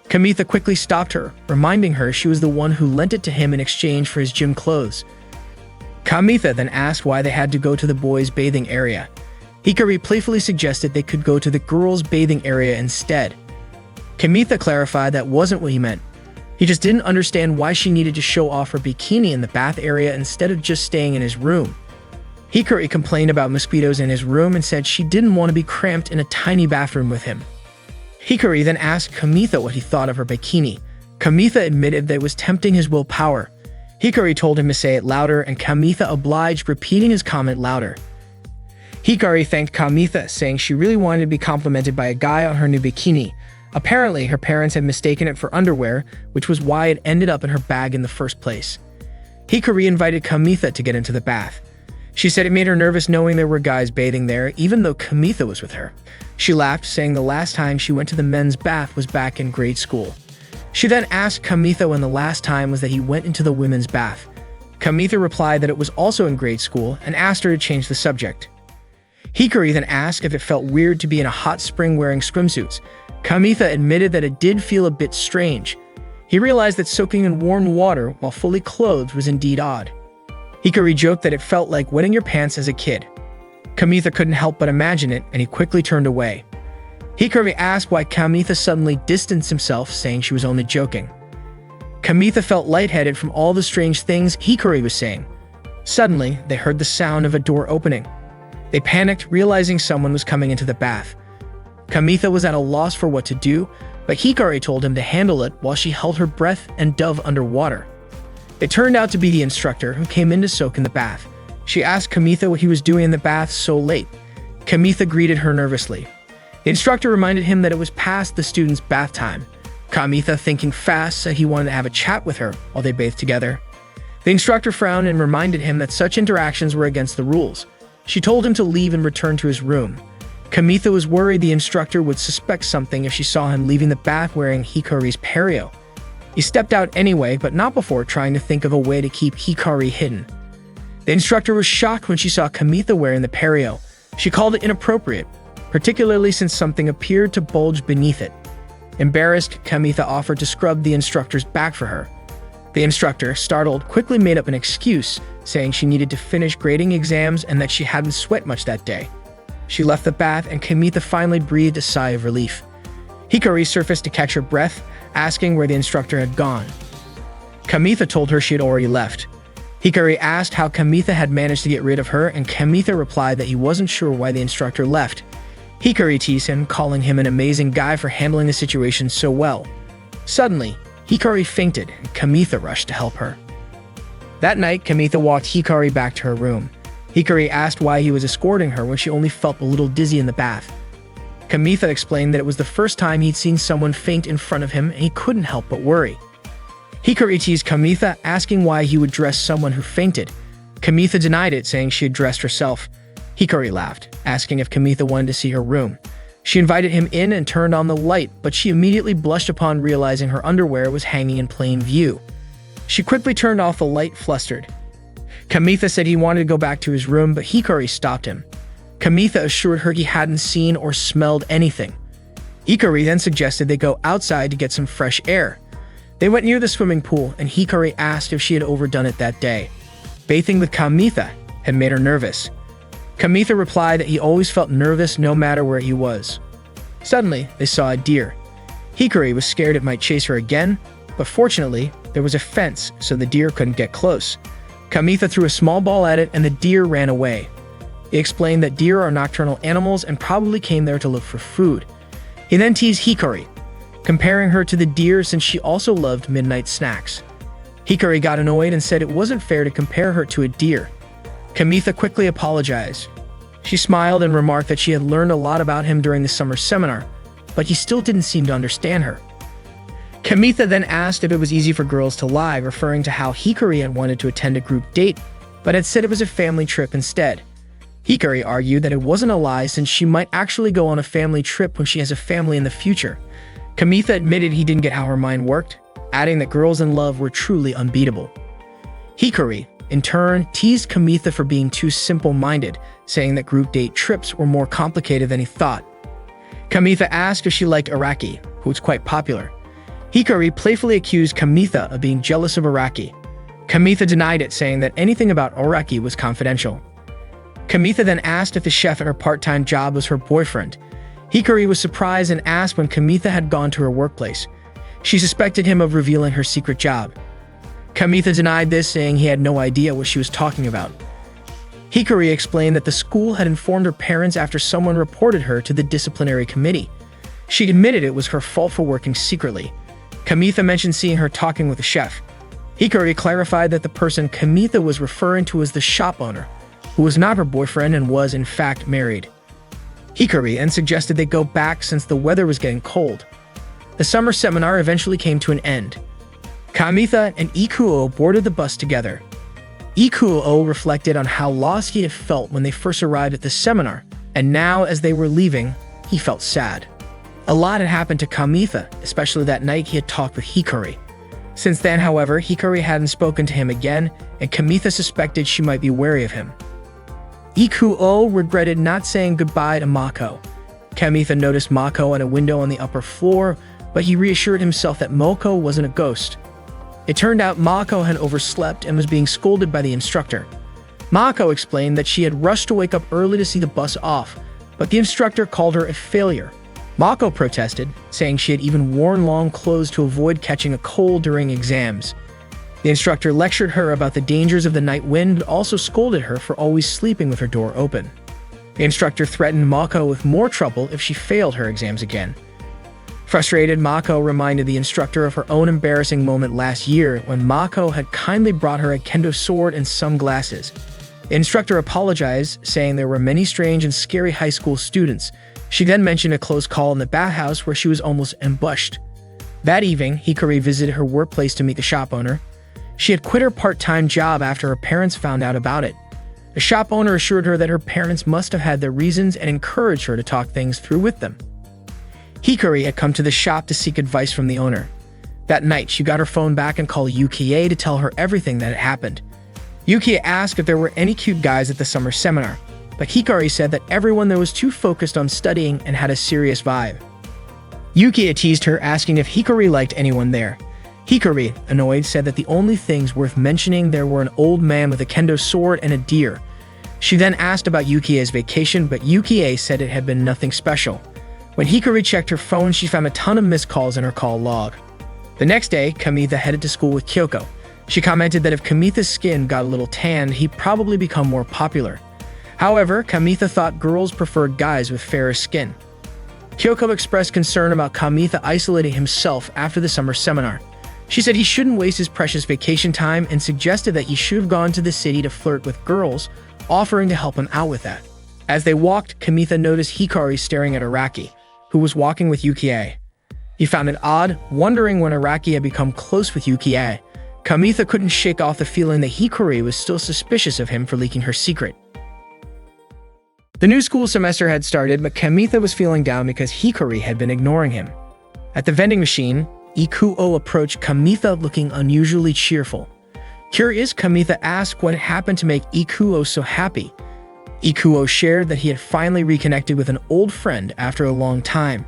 Kamitha quickly stopped her, reminding her she was the one who lent it to him in exchange for his gym clothes. Kamitha then asked why they had to go to the boys' bathing area. Hikari playfully suggested they could go to the girls' bathing area instead. Kamitha clarified that wasn't what he meant. He just didn't understand why she needed to show off her bikini in the bath area instead of just staying in his room. Hikari complained about mosquitoes in his room and said she didn't want to be cramped in a tiny bathroom with him. Hikari then asked Kamitha what he thought of her bikini. Kamitha admitted that it was tempting his willpower. Hikari told him to say it louder, and Kamitha obliged, repeating his comment louder. Hikari thanked Kamitha, saying she really wanted to be complimented by a guy on her new bikini. Apparently, her parents had mistaken it for underwear, which was why it ended up in her bag in the first place. Hikari invited Kamitha to get into the bath. She said it made her nervous knowing there were guys bathing there, even though Kamitha was with her. She laughed, saying the last time she went to the men's bath was back in grade school. She then asked Kamitha when the last time was that he went into the women's bath. Kamitha replied that it was also in grade school and asked her to change the subject. Hikari then asked if it felt weird to be in a hot spring wearing swimsuits. Kamitha admitted that it did feel a bit strange. He realized that soaking in warm water while fully clothed was indeed odd. Hikari joked that it felt like wetting your pants as a kid. Kamitha couldn't help but imagine it, and he quickly turned away. Hikari asked why Kamitha suddenly distanced himself, saying she was only joking. Kamitha felt lightheaded from all the strange things Hikari was saying. Suddenly, they heard the sound of a door opening. They panicked, realizing someone was coming into the bath. Kamitha was at a loss for what to do, but Hikari told him to handle it while she held her breath and dove underwater. It turned out to be the instructor who came in to soak in the bath. She asked Kamitha what he was doing in the bath so late. Kamitha greeted her nervously. The instructor reminded him that it was past the students' bath time. Kamitha, thinking fast, said he wanted to have a chat with her while they bathed together. The instructor frowned and reminded him that such interactions were against the rules. She told him to leave and return to his room. Kamitha was worried the instructor would suspect something if she saw him leaving the bath wearing Hikari's pareo. He stepped out anyway, but not before trying to think of a way to keep Hikari hidden. The instructor was shocked when she saw Kamitha wearing the pareo. She called it inappropriate, particularly since something appeared to bulge beneath it. Embarrassed, Kamitha offered to scrub the instructor's back for her. The instructor, startled, quickly made up an excuse, saying she needed to finish grading exams and that she hadn't sweat much that day. She left the bath, and Kamitha finally breathed a sigh of relief. Hikari surfaced to catch her breath, asking where the instructor had gone. Kamitha told her she had already left. Hikari asked how Kamitha had managed to get rid of her, and Kamitha replied that he wasn't sure why the instructor left. Hikari teased him, calling him an amazing guy for handling the situation so well. Suddenly, Hikari fainted, and Kamitha rushed to help her. That night, Kamitha walked Hikari back to her room. Hikari asked why he was escorting her when she only felt a little dizzy in the bath. Kamitha explained that it was the first time he'd seen someone faint in front of him, and he couldn't help but worry. Hikari teased Kamitha, asking why he would dress someone who fainted. Kamitha denied it, saying she had dressed herself. Hikari laughed, asking if Kamitha wanted to see her room. She invited him in and turned on the light, but she immediately blushed upon realizing her underwear was hanging in plain view. She quickly turned off the light, flustered. Kamitha said he wanted to go back to his room, but Hikari stopped him. Kamitha assured her he hadn't seen or smelled anything. Hikari then suggested they go outside to get some fresh air. They went near the swimming pool, and Hikari asked if she had overdone it that day. Bathing with Kamitha had made her nervous. Kamitha replied that he always felt nervous no matter where he was. Suddenly, they saw a deer. Hikari was scared it might chase her again, but fortunately, there was a fence so the deer couldn't get close. Kamitha threw a small ball at it and the deer ran away. He explained that deer are nocturnal animals and probably came there to look for food. He then teased Hikari, comparing her to the deer since she also loved midnight snacks. Hikari got annoyed and said it wasn't fair to compare her to a deer. Kamitha quickly apologized. She smiled and remarked that she had learned a lot about him during the summer seminar, but he still didn't seem to understand her. Kamitha then asked if it was easy for girls to lie, referring to how Hikari had wanted to attend a group date, but had said it was a family trip instead. Hikari argued that it wasn't a lie since she might actually go on a family trip when she has a family in the future. Kamitha admitted he didn't get how her mind worked, adding that girls in love were truly unbeatable. Hikari, in turn, teased Kamitha for being too simple-minded, saying that group date trips were more complicated than he thought. Kamitha asked if she liked Araki, who was quite popular. Hikari playfully accused Kamitha of being jealous of Araki. Kamitha denied it, saying that anything about Araki was confidential. Kamitha then asked if the chef at her part-time job was her boyfriend. Hikari was surprised and asked when Kamitha had gone to her workplace. She suspected him of revealing her secret job. Kamitha denied this, saying he had no idea what she was talking about. Hikari explained that the school had informed her parents after someone reported her to the disciplinary committee. She admitted it was her fault for working secretly. Kamitha mentioned seeing her talking with the chef. Hikari clarified that the person Kamitha was referring to was the shop owner, who was not her boyfriend and was in fact married. Hikari then suggested they go back since the weather was getting cold. The summer seminar eventually came to an end. Kamitha and Ikuo boarded the bus together. Ikuo reflected on how lost he had felt when they first arrived at the seminar, and now as they were leaving, he felt sad. A lot had happened to Kamitha, especially that night he had talked with Hikari. Since then, however, Hikari hadn't spoken to him again, and Kamitha suspected she might be wary of him. Ikuo regretted not saying goodbye to Mako. Kamitha noticed Mako at a window on the upper floor, but he reassured himself that Mako wasn't a ghost. It turned out Mako had overslept and was being scolded by the instructor. Mako explained that she had rushed to wake up early to see the bus off, but the instructor called her a failure. Mako protested, saying she had even worn long clothes to avoid catching a cold during exams. The instructor lectured her about the dangers of the night wind and also scolded her for always sleeping with her door open. The instructor threatened Mako with more trouble if she failed her exams again. Frustrated, Mako reminded the instructor of her own embarrassing moment last year when Mako had kindly brought her a kendo sword and sunglasses. The instructor apologized, saying there were many strange and scary high school students. She then mentioned a close call in the bathhouse where she was almost ambushed. That evening, Hikari visited her workplace to meet the shop owner. She had quit her part-time job after her parents found out about it. The shop owner assured her that her parents must have had their reasons and encouraged her to talk things through with them. Hikari had come to the shop to seek advice from the owner. That night, she got her phone back and called Yukie to tell her everything that had happened. Yukie asked if there were any cute guys at the summer seminar, but Hikari said that everyone there was too focused on studying and had a serious vibe. Yukie teased her, asking if Hikari liked anyone there. Hikari, annoyed, said that the only things worth mentioning there were an old man with a kendo sword and a deer. She then asked about Yukie's vacation, but Yukie said it had been nothing special. When Hikari checked her phone, she found a ton of missed calls in her call log. The next day, Kamitha headed to school with Kyoko. She commented that if Kamitha's skin got a little tanned, he'd probably become more popular. However, Kamitha thought girls preferred guys with fairer skin. Kyoko expressed concern about Kamitha isolating himself after the summer seminar. She said he shouldn't waste his precious vacation time and suggested that he should have gone to the city to flirt with girls, offering to help him out with that. As they walked, Kamitha noticed Hikari staring at Araki, who was walking with Yukie. He found it odd, wondering when Araki had become close with Yukie. Kamitha couldn't shake off the feeling that Hikari was still suspicious of him for leaking her secret. The new school semester had started, but Kamitha was feeling down because Hikari had been ignoring him. At the vending machine, Ikuo approached Kamitha looking unusually cheerful. Curious, Kamitha asked what happened to make Ikuo so happy. Ikuo shared that he had finally reconnected with an old friend after a long time.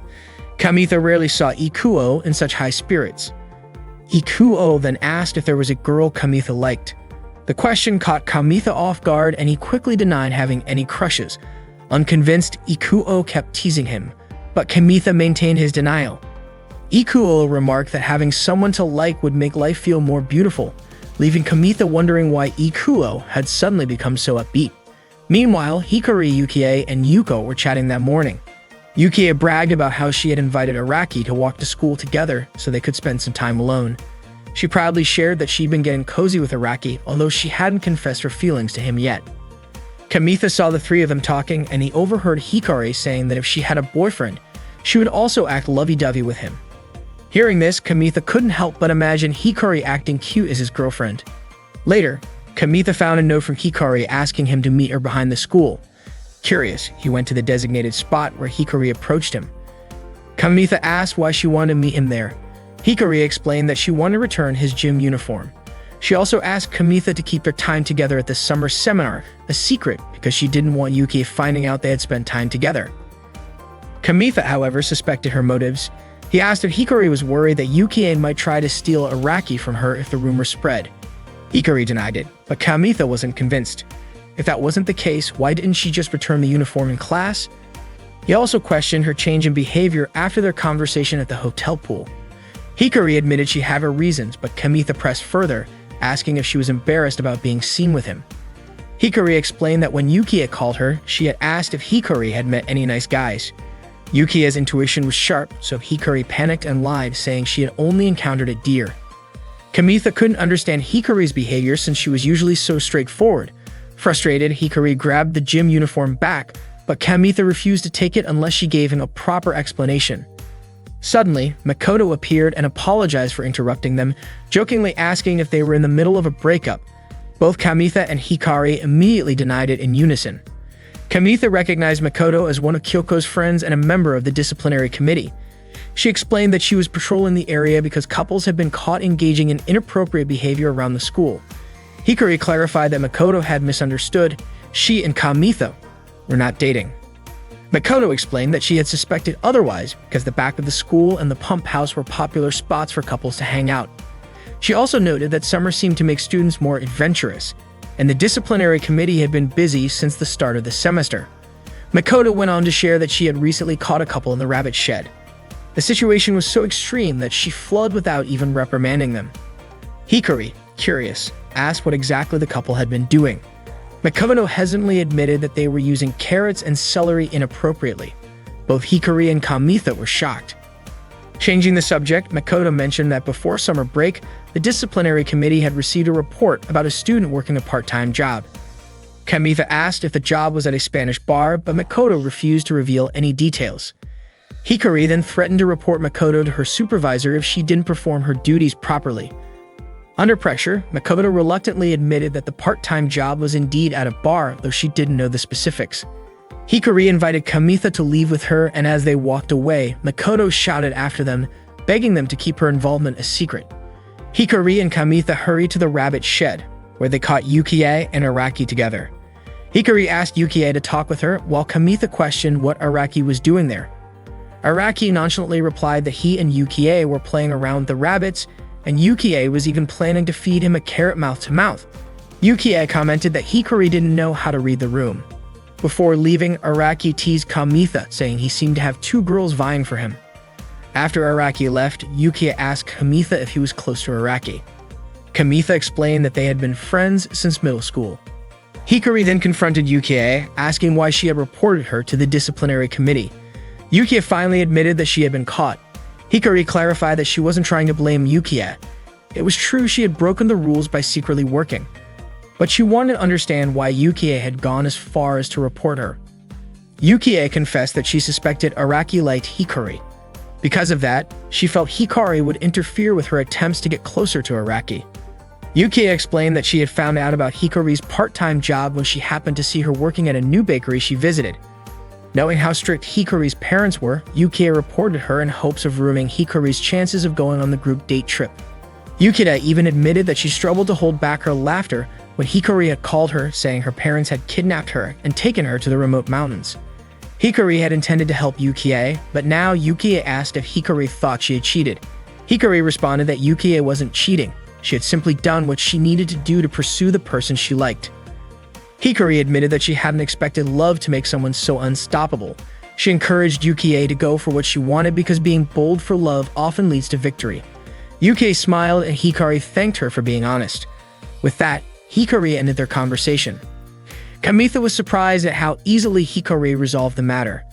Kamitha rarely saw Ikuo in such high spirits. Ikuo then asked if there was a girl Kamitha liked. The question caught Kamitha off guard and he quickly denied having any crushes. Unconvinced, Ikuo kept teasing him, but Kamitha maintained his denial. Ikuo remarked that having someone to like would make life feel more beautiful, leaving Kamitha wondering why Ikuo had suddenly become so upbeat. Meanwhile, Hikari, Yukie, and Yuko were chatting that morning. Yukie bragged about how she had invited Araki to walk to school together so they could spend some time alone. She proudly shared that she'd been getting cozy with Araki, although she hadn't confessed her feelings to him yet. Kamitha saw the three of them talking, and he overheard Hikari saying that if she had a boyfriend, she would also act lovey-dovey with him. Hearing this, Kamitha couldn't help but imagine Hikari acting cute as his girlfriend. Later, Kamitha found a note from Hikari asking him to meet her behind the school. Curious, he went to the designated spot where Hikari approached him. Kamitha asked why she wanted to meet him there. Hikari explained that she wanted to return his gym uniform. She also asked Kamitha to keep their time together at the summer seminar a secret because she didn't want Yuki finding out they had spent time together. Kamitha, however, suspected her motives. He asked if Hikari was worried that Yukie might try to steal Araki from her if the rumor spread. Hikari denied it, but Kamitha wasn't convinced. If that wasn't the case, why didn't she just return the uniform in class? He also questioned her change in behavior after their conversation at the hotel pool. Hikari admitted she had her reasons, but Kamitha pressed further, asking if she was embarrassed about being seen with him. Hikari explained that when Yukie called her, she had asked if Hikari had met any nice guys. Yukie's intuition was sharp, so Hikari panicked and lied, saying she had only encountered a deer. Kamitha couldn't understand Hikari's behavior since she was usually so straightforward. Frustrated, Hikari grabbed the gym uniform back, but Kamitha refused to take it unless she gave him a proper explanation. Suddenly, Makoto appeared and apologized for interrupting them, jokingly asking if they were in the middle of a breakup. Both Kamitha and Hikari immediately denied it in unison. Kamitha recognized Makoto as one of Kyoko's friends and a member of the disciplinary committee. She explained that she was patrolling the area because couples had been caught engaging in inappropriate behavior around the school. Hikari clarified that Makoto had misunderstood. She and Kamitha were not dating. Makoto explained that she had suspected otherwise because the back of the school and the pump house were popular spots for couples to hang out. She also noted that summer seemed to make students more adventurous, and the disciplinary committee had been busy since the start of the semester. Makoto went on to share that she had recently caught a couple in the rabbit shed. The situation was so extreme that she fled without even reprimanding them. Hikari, curious, asked what exactly the couple had been doing. Makoto hesitantly admitted that they were using carrots and celery inappropriately. Both Hikari and Kamitha were shocked. Changing the subject, Makoto mentioned that before summer break, the disciplinary committee had received a report about a student working a part-time job. Kamitha asked if the job was at a Spanish bar, but Makoto refused to reveal any details. Hikari then threatened to report Makoto to her supervisor if she didn't perform her duties properly. Under pressure, Makoto reluctantly admitted that the part-time job was indeed at a bar, though she didn't know the specifics. Hikari invited Kamitha to leave with her, and as they walked away, Makoto shouted after them, begging them to keep her involvement a secret. Hikari and Kamitha hurried to the rabbit shed, where they caught Yukie and Araki together. Hikari asked Yukie to talk with her, while Kamitha questioned what Araki was doing there. Araki nonchalantly replied that he and Yukie were playing around with the rabbits, and Yukie was even planning to feed him a carrot mouth-to-mouth. Yukie commented that Hikari didn't know how to read the room. Before leaving, Araki teased Kamitha, saying he seemed to have two girls vying for him. After Araki left, Yukie asked Kamitha if he was close to Araki. Kamitha explained that they had been friends since middle school. Hikari then confronted Yukie, asking why she had reported her to the disciplinary committee. Yukie finally admitted that she had been caught. Hikari clarified that she wasn't trying to blame Yukie. It was true she had broken the rules by secretly working, but she wanted to understand why Yukie had gone as far as to report her. Yukie confessed that she suspected Araki liked Hikari. Because of that, she felt Hikari would interfere with her attempts to get closer to Araki. Yukie explained that she had found out about Hikari's part-time job when she happened to see her working at a new bakery she visited. Knowing how strict Hikari's parents were, Yukie reported her in hopes of ruining Hikari's chances of going on the group date trip. Yukida even admitted that she struggled to hold back her laughter when Hikari had called her, saying her parents had kidnapped her and taken her to the remote mountains. Hikari had intended to help Yukie, but now Yukie asked if Hikari thought she had cheated. Hikari responded that Yukie wasn't cheating. She had simply done what she needed to do to pursue the person she liked. Hikari admitted that she hadn't expected love to make someone so unstoppable. She encouraged Yukie to go for what she wanted because being bold for love often leads to victory. Yukie smiled and Hikari thanked her for being honest. With that, Hikari ended their conversation. Kamitha was surprised at how easily Hikari resolved the matter.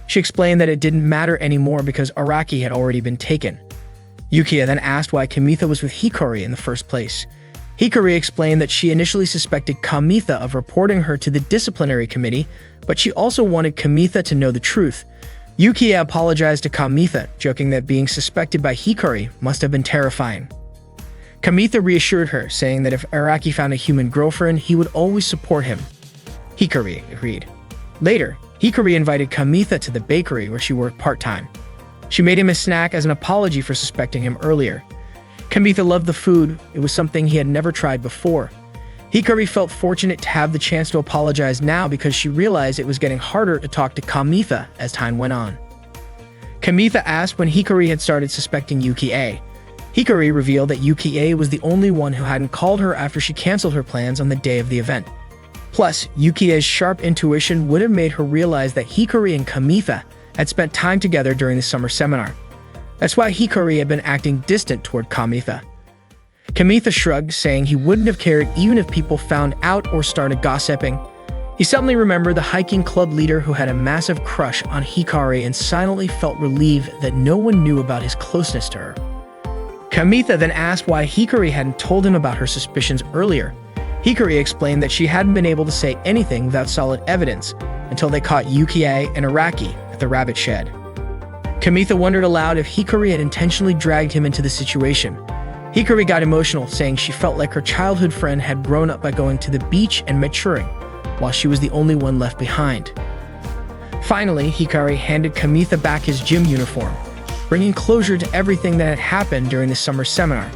She explained that it didn't matter anymore because Araki had already been taken. Yukie then asked why Kamitha was with Hikari in the first place. Hikari explained that she initially suspected Kamitha of reporting her to the disciplinary committee, but she also wanted Kamitha to know the truth. Yukie apologized to Kamitha, joking that being suspected by Hikari must have been terrifying. Kamitha reassured her, saying that if Araki found a human girlfriend, he would always support him. Hikari agreed. Later, Hikari invited Kamitha to the bakery where she worked part-time. She made him a snack as an apology for suspecting him earlier. Kamitha loved the food. It was something he had never tried before. Hikari felt fortunate to have the chance to apologize now because she realized it was getting harder to talk to Kamitha as time went on. Kamitha asked when Hikari had started suspecting Yukie. Hikari revealed that Yukie was the only one who hadn't called her after she canceled her plans on the day of the event. Plus, Yukie's sharp intuition would have made her realize that Hikari and Kamitha had spent time together during the summer seminar. That's why Hikari had been acting distant toward Kamitha. Kamitha shrugged, saying he wouldn't have cared even if people found out or started gossiping. He suddenly remembered the hiking club leader who had a massive crush on Hikari and silently felt relieved that no one knew about his closeness to her. Kamitha then asked why Hikari hadn't told him about her suspicions earlier. Hikari explained that she hadn't been able to say anything without solid evidence until they caught Yukie and Araki at the rabbit shed. Kamitha wondered aloud if Hikari had intentionally dragged him into the situation. Hikari got emotional, saying she felt like her childhood friend had grown up by going to the beach and maturing, while she was the only one left behind. Finally, Hikari handed Kamitha back his gym uniform, bringing closure to everything that had happened during the summer seminar.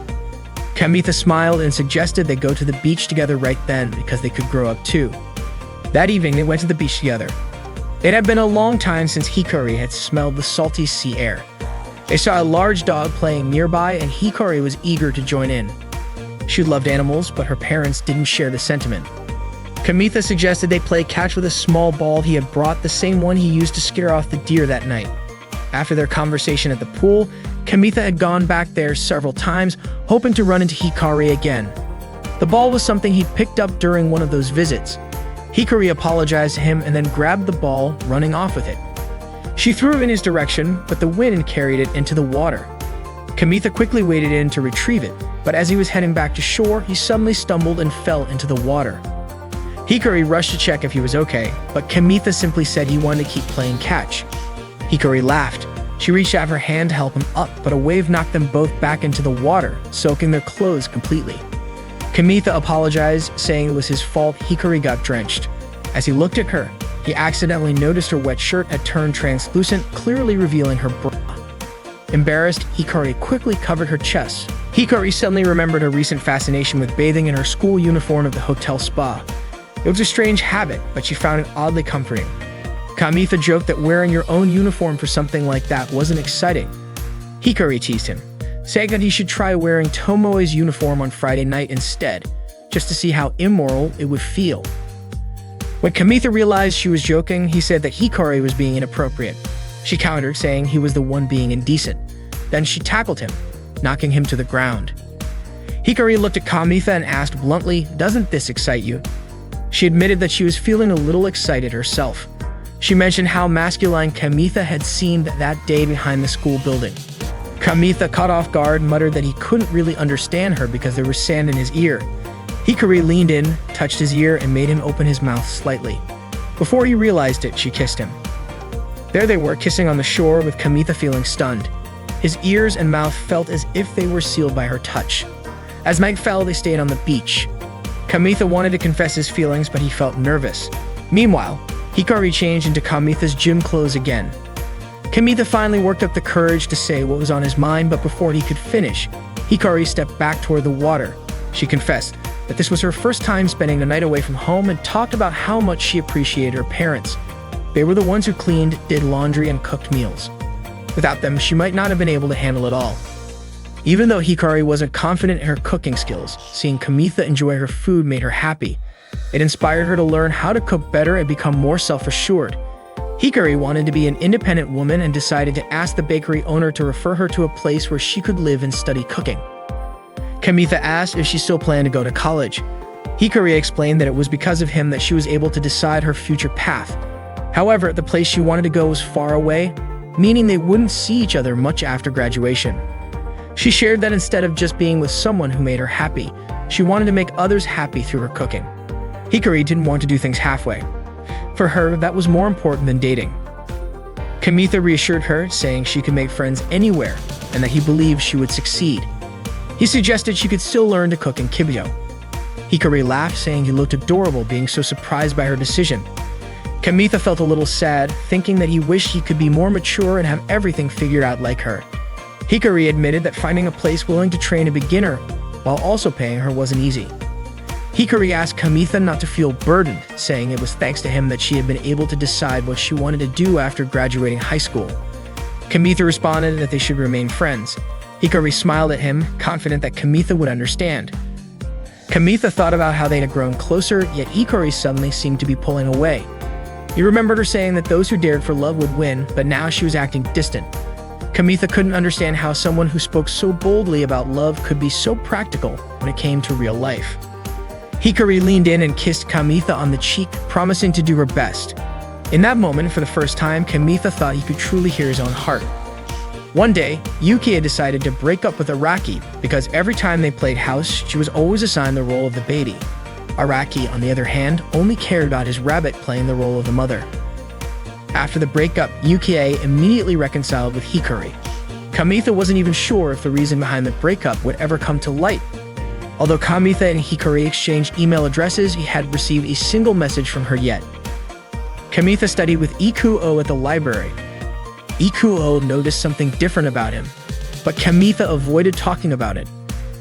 Kamitha smiled and suggested they go to the beach together right then because they could grow up too. That evening, they went to the beach together. It had been a long time since Hikari had smelled the salty sea air. They saw a large dog playing nearby and Hikari was eager to join in. She loved animals, but her parents didn't share the sentiment. Kamitha suggested they play catch with a small ball he had brought, the same one he used to scare off the deer that night. After their conversation at the pool, Kamitha had gone back there several times, hoping to run into Hikari again. The ball was something he'd picked up during one of those visits. Hikari apologized to him and then grabbed the ball, running off with it. She threw it in his direction, but the wind carried it into the water. Kamitha quickly waded in to retrieve it, but as he was heading back to shore, he suddenly stumbled and fell into the water. Hikari rushed to check if he was okay, but Kamitha simply said he wanted to keep playing catch. Hikari laughed. She reached out her hand to help him up, but a wave knocked them both back into the water, soaking their clothes completely. Kamitha apologized, saying it was his fault Hikari got drenched. As he looked at her, he accidentally noticed her wet shirt had turned translucent, clearly revealing her bra. Embarrassed, Hikari quickly covered her chest. Hikari suddenly remembered her recent fascination with bathing in her school uniform at the hotel spa. It was a strange habit, but she found it oddly comforting. Kamitha joked that wearing your own uniform for something like that wasn't exciting. Hikari teased him, saying that he should try wearing Tomoe's uniform on Friday night instead, just to see how immoral it would feel. When Kamitha realized she was joking, he said that Hikari was being inappropriate. She countered, saying he was the one being indecent. Then she tackled him, knocking him to the ground. Hikari looked at Kamitha and asked bluntly, "Doesn't this excite you?" She admitted that she was feeling a little excited herself. She mentioned how masculine Kamitha had seemed that day behind the school building. Kamitha, caught off guard, muttered that he couldn't really understand her because there was sand in his ear. Hikari leaned in, touched his ear, and made him open his mouth slightly. Before he realized it, she kissed him. There they were, kissing on the shore, with Kamitha feeling stunned. His ears and mouth felt as if they were sealed by her touch. As night fell, they stayed on the beach. Kamitha wanted to confess his feelings, but he felt nervous. Meanwhile, Hikari changed into Kamitha's gym clothes again. Kamitha finally worked up the courage to say what was on his mind, but before he could finish, Hikari stepped back toward the water. She confessed that this was her first time spending the night away from home and talked about how much she appreciated her parents. They were the ones who cleaned, did laundry, and cooked meals. Without them, she might not have been able to handle it all. Even though Hikari wasn't confident in her cooking skills, seeing Kamitha enjoy her food made her happy. It inspired her to learn how to cook better and become more self-assured. Hikari wanted to be an independent woman and decided to ask the bakery owner to refer her to a place where she could live and study cooking. Kamitha asked if she still planned to go to college. Hikari explained that it was because of him that she was able to decide her future path. However, the place she wanted to go was far away, meaning they wouldn't see each other much after graduation. She shared that instead of just being with someone who made her happy, she wanted to make others happy through her cooking. Hikari didn't want to do things halfway. For her, that was more important than dating. Kamitha reassured her, saying she could make friends anywhere and that he believed she would succeed. He suggested she could still learn to cook in Kibyo. Hikari laughed, saying he looked adorable, being so surprised by her decision. Kamitha felt a little sad, thinking that he wished he could be more mature and have everything figured out like her. Hikari admitted that finding a place willing to train a beginner while also paying her wasn't easy. Hikari asked Kamitha not to feel burdened, saying it was thanks to him that she had been able to decide what she wanted to do after graduating high school. Kamitha responded that they should remain friends. Hikari smiled at him, confident that Kamitha would understand. Kamitha thought about how they had grown closer, yet Hikari suddenly seemed to be pulling away. He remembered her saying that those who dared for love would win, but now she was acting distant. Kamitha couldn't understand how someone who spoke so boldly about love could be so practical when it came to real life. Hikari leaned in and kissed Kamitha on the cheek, promising to do her best. In that moment, for the first time, Kamitha thought he could truly hear his own heart. One day, Yuki decided to break up with Araki because every time they played house, she was always assigned the role of the baby. Araki, on the other hand, only cared about his rabbit playing the role of the mother. After the breakup, Yuki immediately reconciled with Hikari. Kamitha wasn't even sure if the reason behind the breakup would ever come to light. Although Kamitha and Hikari exchanged email addresses, he hadn't received a single message from her yet. Kamitha studied with Ikuo at the library. Ikuo noticed something different about him, but Kamitha avoided talking about it.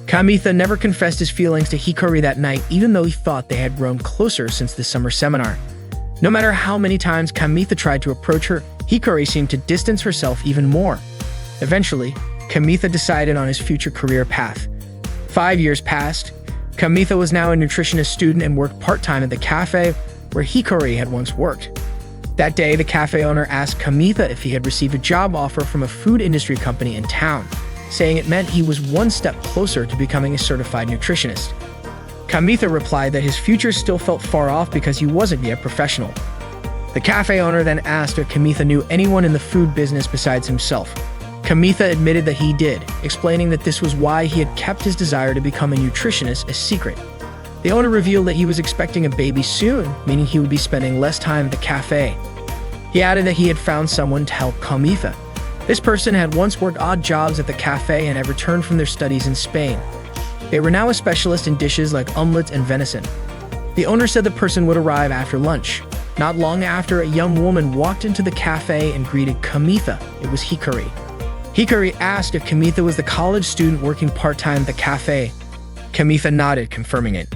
Kamitha never confessed his feelings to Hikari that night, even though he thought they had grown closer since the summer seminar. No matter how many times Kamitha tried to approach her, Hikari seemed to distance herself even more. Eventually, Kamitha decided on his future career path. 5 years passed. Kamitha was now a nutritionist student and worked part-time at the cafe where Hikari had once worked. That day, the cafe owner asked Kamitha if he had received a job offer from a food industry company in town, saying it meant he was one step closer to becoming a certified nutritionist. Kamitha replied that his future still felt far off because he wasn't yet professional. The cafe owner then asked if Kamitha knew anyone in the food business besides himself. Kamitha admitted that he did, explaining that this was why he had kept his desire to become a nutritionist a secret. The owner revealed that he was expecting a baby soon, meaning he would be spending less time at the cafe. He added that he had found someone to help Kamitha. This person had once worked odd jobs at the cafe and had returned from their studies in Spain. They were now a specialist in dishes like omelets and venison. The owner said the person would arrive after lunch. Not long after, a young woman walked into the cafe and greeted Kamitha. It was Hikari. Hikari asked if Kamitha was the college student working part-time at the cafe. Kamitha nodded, confirming it.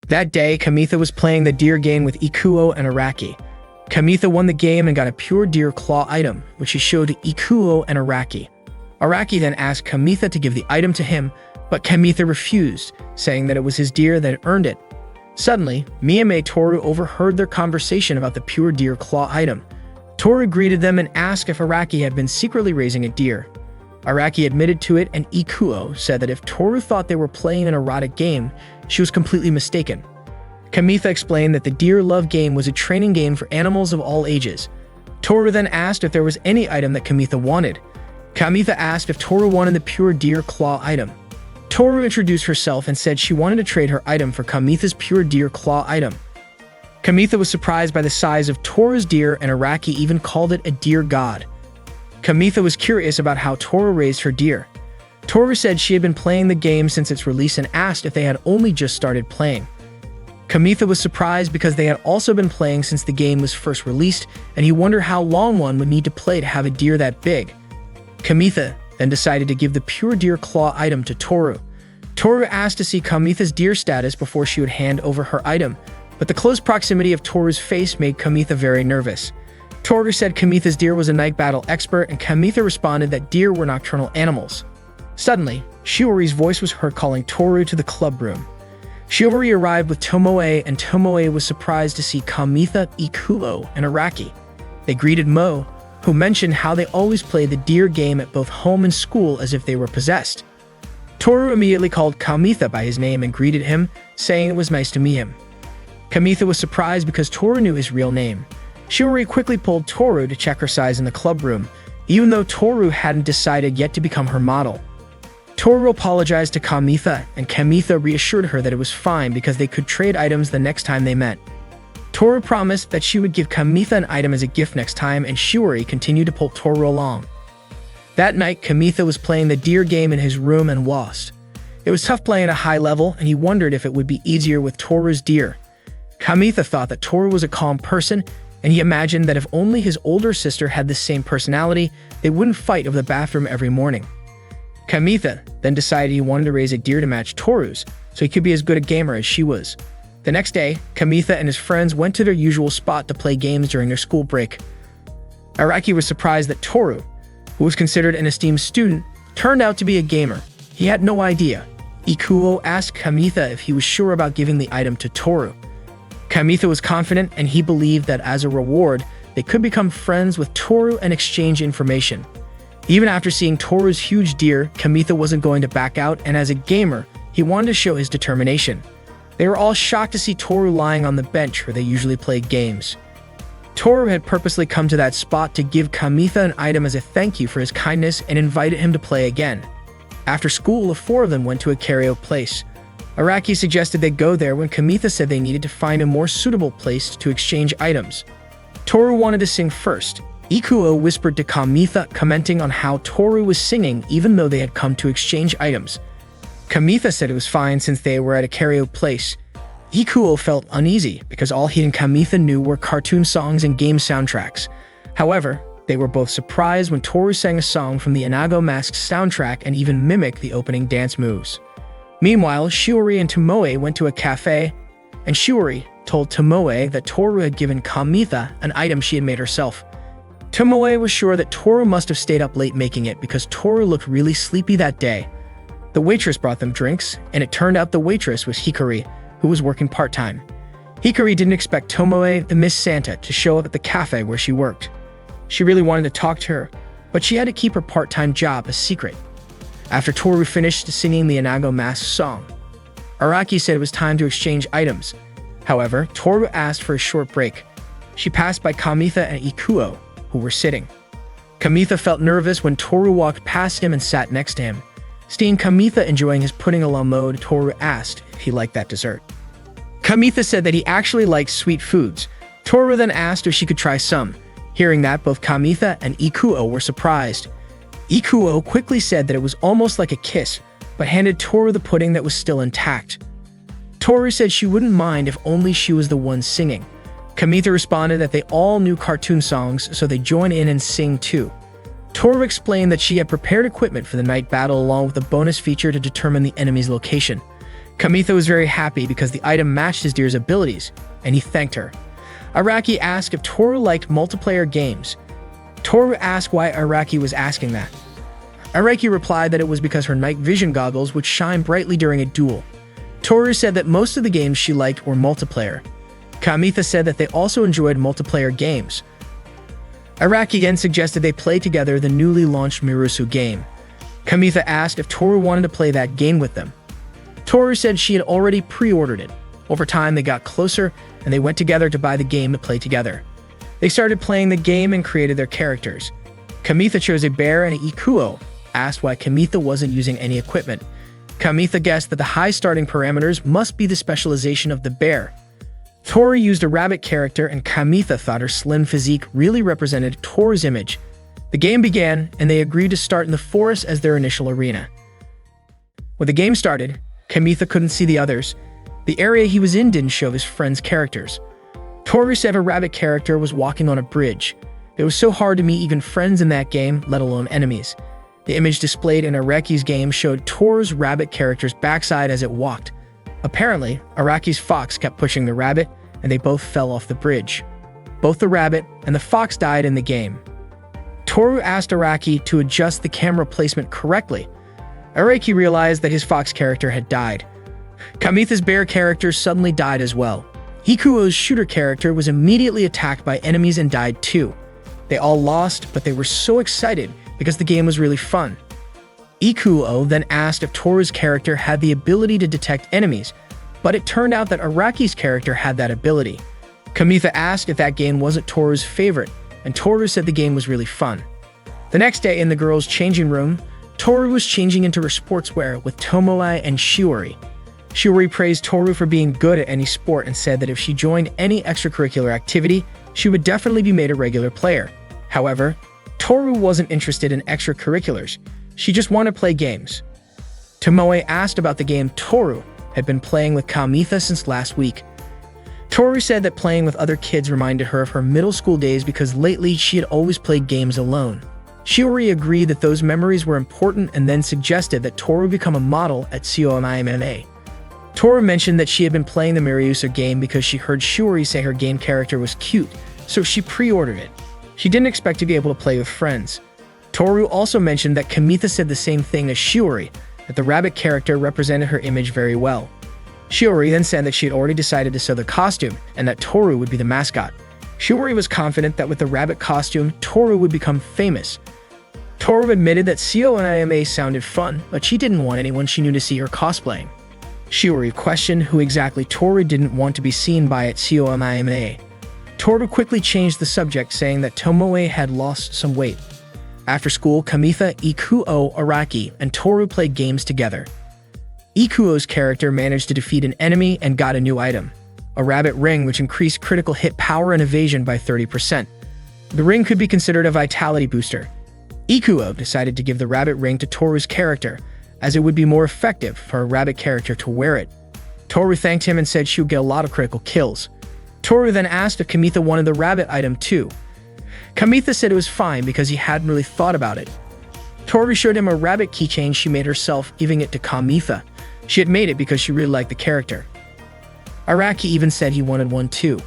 That day, Kamitha was playing the deer game with Ikuo and Araki. Kamitha won the game and got a pure deer claw item, which he showed to Ikuo and Araki. Araki then asked Kamitha to give the item to him, but Kamitha refused, saying that it was his deer that earned it. Suddenly, Miyame Toru overheard their conversation about the pure deer claw item. Toru greeted them and asked if Araki had been secretly raising a deer. Araki admitted to it, and Ikuo said that if Toru thought they were playing an erotic game, she was completely mistaken. Kamitha explained that the Deer Love game was a training game for animals of all ages. Toru then asked if there was any item that Kamitha wanted. Kamitha asked if Toru wanted the pure deer claw item. Toru introduced herself and said she wanted to trade her item for Kamitha's pure deer claw item. Kamitha was surprised by the size of Toru's deer, and Araki even called it a deer god. Kamitha was curious about how Toru raised her deer. Toru said she had been playing the game since its release and asked if they had only just started playing. Kamitha was surprised because they had also been playing since the game was first released, and he wondered how long one would need to play to have a deer that big. Kamitha then decided to give the pure deer claw item to Toru. Toru asked to see Kamitha's deer status before she would hand over her item, but the close proximity of Toru's face made Kamitha very nervous. Toru said Kamitha's deer was a night battle expert, and Kamitha responded that deer were nocturnal animals. Suddenly, Shiori's voice was heard calling Toru to the club room. Shiori arrived with Tomoe, and Tomoe was surprised to see Kamitha, Ikuo, and Araki. They greeted Mo, who mentioned how they always play the deer game at both home and school as if they were possessed. Toru immediately called Kamitha by his name and greeted him, saying it was nice to meet him. Kamitha was surprised because Toru knew his real name. Shiori quickly pulled Toru to check her size in the club room, even though Toru hadn't decided yet to become her model. Toru apologized to Kamitha, and Kamitha reassured her that it was fine because they could trade items the next time they met. Toru promised that she would give Kamitha an item as a gift next time, and Shiori continued to pull Toru along. That night, Kamitha was playing the deer game in his room and lost. It was tough playing at a high level, and he wondered if it would be easier with Toru's deer. Kamitha thought that Toru was a calm person, and he imagined that if only his older sister had the same personality, they wouldn't fight over the bathroom every morning. Kamitha then decided he wanted to raise a deer to match Toru's, so he could be as good a gamer as she was. The next day, Kamitha and his friends went to their usual spot to play games during their school break. Araki was surprised that Toru, who was considered an esteemed student, turned out to be a gamer. He had no idea. Ikuo asked Kamitha if he was sure about giving the item to Toru. Kamitha was confident, and he believed that as a reward, they could become friends with Toru and exchange information. Even after seeing Toru's huge deer, Kamitha wasn't going to back out, and as a gamer, he wanted to show his determination. They were all shocked to see Toru lying on the bench where they usually played games. Toru had purposely come to that spot to give Kamitha an item as a thank you for his kindness and invited him to play again. After school, the four of them went to a karaoke place. Araki suggested they go there when Kamitha said they needed to find a more suitable place to exchange items. Toru wanted to sing first. Ikuo whispered to Kamitha, commenting on how Toru was singing even though they had come to exchange items. Kamitha said it was fine since they were at a karaoke place. Ikuo felt uneasy because all he and Kamitha knew were cartoon songs and game soundtracks. However, they were both surprised when Toru sang a song from the Inago Mask soundtrack and even mimicked the opening dance moves. Meanwhile, Shiori and Tomoe went to a cafe, and Shiori told Tomoe that Toru had given Kamitha an item she had made herself. Tomoe was sure that Toru must have stayed up late making it because Toru looked really sleepy that day. The waitress brought them drinks, and it turned out the waitress was Hikari, who was working part-time. Hikari didn't expect Tomoe, the Miss Santa, to show up at the cafe where she worked. She really wanted to talk to her, but she had to keep her part-time job a secret. After Toru finished singing the Inago Mask song, Araki said it was time to exchange items. However, Toru asked for a short break. She passed by Kamitha and Ikuo, who were sitting. Kamitha felt nervous when Toru walked past him and sat next to him. Seeing Kamitha enjoying his pudding a la mode, Toru asked if he liked that dessert. Kamitha said that he actually liked sweet foods. Toru then asked if she could try some. Hearing that, both Kamitha and Ikuo were surprised. Ikuo quickly said that it was almost like a kiss, but handed Toru the pudding that was still intact. Toru said she wouldn't mind if only she was the one singing. Kamitha responded that they all knew cartoon songs, so they joined in and sing too. Toru explained that she had prepared equipment for the night battle along with a bonus feature to determine the enemy's location. Kamitha was very happy because the item matched his deer's abilities, and he thanked her. Araki asked if Toru liked multiplayer games. Toru asked why Araki was asking that. Araki replied that it was because her night vision goggles would shine brightly during a duel. Toru said that most of the games she liked were multiplayer. Kamitha said that they also enjoyed multiplayer games. Araki again suggested they play together the newly launched Mirusu game. Kamitha asked if Toru wanted to play that game with them. Toru said she had already pre-ordered it. Over time, they got closer, and they went together to buy the game to play together. They started playing the game and created their characters. Kamitha chose a bear, and Ikuo asked why Kamitha wasn't using any equipment. Kamitha guessed that the high starting parameters must be the specialization of the bear. Toru used a rabbit character, and Kamitha thought her slim physique really represented Toru's image. The game began, and they agreed to start in the forest as their initial arena. When the game started, Kamitha couldn't see the others. The area he was in didn't show his friends' characters. Toru said a rabbit character was walking on a bridge. It was so hard to meet even friends in that game, let alone enemies. The image displayed in Araki's game showed Toru's rabbit character's backside as it walked. Apparently, Araki's fox kept pushing the rabbit, and they both fell off the bridge. Both the rabbit and the fox died in the game. Toru asked Araki to adjust the camera placement correctly. Araki realized that his fox character had died. Kamitha's bear character suddenly died as well. Ikuo's shooter character was immediately attacked by enemies and died too. They all lost, but they were so excited because the game was really fun. Ikuo then asked if Toru's character had the ability to detect enemies, but it turned out that Araki's character had that ability. Kamitha asked if that game wasn't Toru's favorite, and Toru said the game was really fun. The next day in the girls' changing room, Toru was changing into her sportswear with Tomoe and Shiori. Shiori praised Toru for being good at any sport and said that if she joined any extracurricular activity, she would definitely be made a regular player. However, Toru wasn't interested in extracurriculars. She just wanted to play games. Tomoe asked about the game Toru had been playing with Kamitha since last week. Toru said that playing with other kids reminded her of her middle school days because lately she had always played games alone. Shiori agreed that those memories were important and then suggested that Toru become a model at COMIMA. Toru mentioned that she had been playing the Mariusa game because she heard Shiori say her game character was cute, so she pre-ordered it. She didn't expect to be able to play with friends. Toru also mentioned that Kamitha said the same thing as Shiori, that the rabbit character represented her image very well. Shiori then said that she had already decided to sew the costume and that Toru would be the mascot. Shiori was confident that with the rabbit costume, Toru would become famous. Toru admitted that COMIMA sounded fun, but she didn't want anyone she knew to see her cosplaying. Shiori questioned who exactly Toru didn't want to be seen by at COMIMA. Toru quickly changed the subject, saying that Tomoe had lost some weight. After school, Kamitha, Ikuo, Araki, and Toru played games together. Ikuo's character managed to defeat an enemy and got a new item, a rabbit ring which increased critical hit power and evasion by 30%. The ring could be considered a vitality booster. Ikuo decided to give the rabbit ring to Toru's character, as it would be more effective for a rabbit character to wear it. Toru thanked him and said she would get a lot of critical kills. Toru then asked if Kamitha wanted the rabbit item too. Kamitha said it was fine because he hadn't really thought about it. Toru showed him a rabbit keychain she made herself, giving it to Kamitha. She had made it because she really liked the character. Araki even said he wanted one too.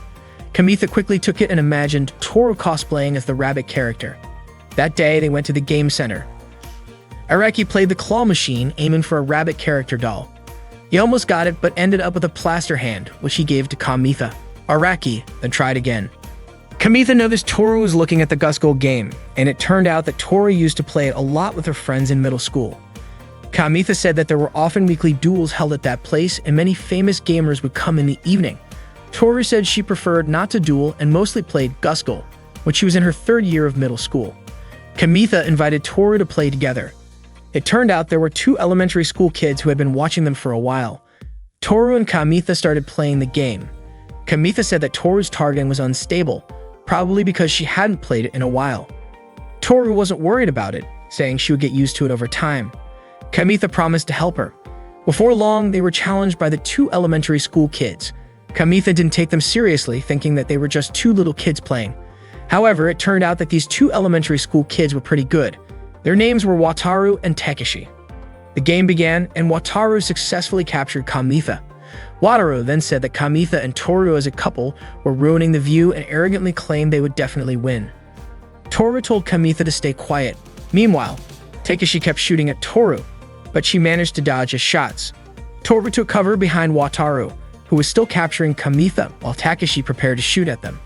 Kamitha quickly took it and imagined Toru cosplaying as the rabbit character. That day, they went to the game center. Araki played the claw machine, aiming for a rabbit character doll. He almost got it, but ended up with a plaster hand, which he gave to Kamitha. Araki then tried again. Kamitha noticed Toru was looking at the Gusgold game, and it turned out that Toru used to play it a lot with her friends in middle school. Kamitha said that there were often weekly duels held at that place, and many famous gamers would come in the evening. Toru said she preferred not to duel and mostly played Gusgold when she was in her third year of middle school. Kamitha invited Toru to play together. It turned out there were two elementary school kids who had been watching them for a while. Toru and Kamitha started playing the game. Kamitha said that Toru's targeting was unstable, probably because she hadn't played it in a while. Toru wasn't worried about it, saying she would get used to it over time. Kamitha promised to help her. Before long, they were challenged by the two elementary school kids. Kamitha didn't take them seriously, thinking that they were just two little kids playing. However, it turned out that these two elementary school kids were pretty good. Their names were Wataru and Takeshi. The game began, and Wataru successfully captured Kamitha. Wataru then said that Kamitha and Toru as a couple were ruining the view and arrogantly claimed they would definitely win. Toru told Kamitha to stay quiet. Meanwhile, Takeshi kept shooting at Toru, but she managed to dodge his shots. Toru took cover behind Wataru, who was still capturing Kamitha while Takeshi prepared to shoot at them.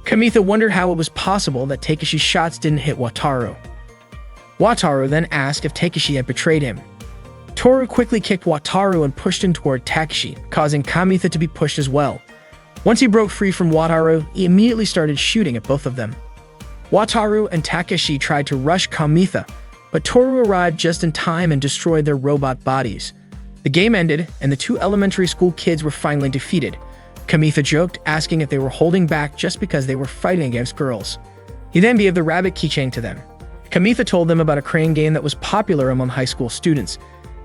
Kamitha wondered how it was possible that Takeshi's shots didn't hit Wataru. Wataru then asked if Takeshi had betrayed him. Toru quickly kicked Wataru and pushed him toward Takeshi, causing Kamitha to be pushed as well. Once he broke free from Wataru, he immediately started shooting at both of them. Wataru and Takeshi tried to rush Kamitha, but Toru arrived just in time and destroyed their robot bodies. The game ended, and the two elementary school kids were finally defeated. Kamitha joked, asking if they were holding back just because they were fighting against girls. He then gave the rabbit keychain to them. Kamitha told them about a crane game that was popular among high school students.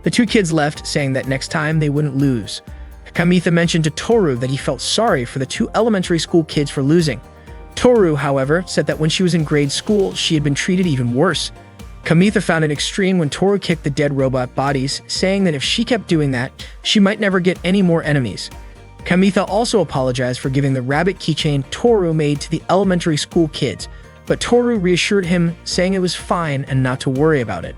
The two kids left, saying that next time they wouldn't lose. Kamitha mentioned to Toru that he felt sorry for the two elementary school kids for losing. Toru, however, said that when she was in grade school, she had been treated even worse. Kamitha found it extreme when Toru kicked the dead robot bodies, saying that if she kept doing that, she might never get any more enemies. Kamitha also apologized for giving the rabbit keychain Toru made to the elementary school kids, but Toru reassured him, saying it was fine and not to worry about it.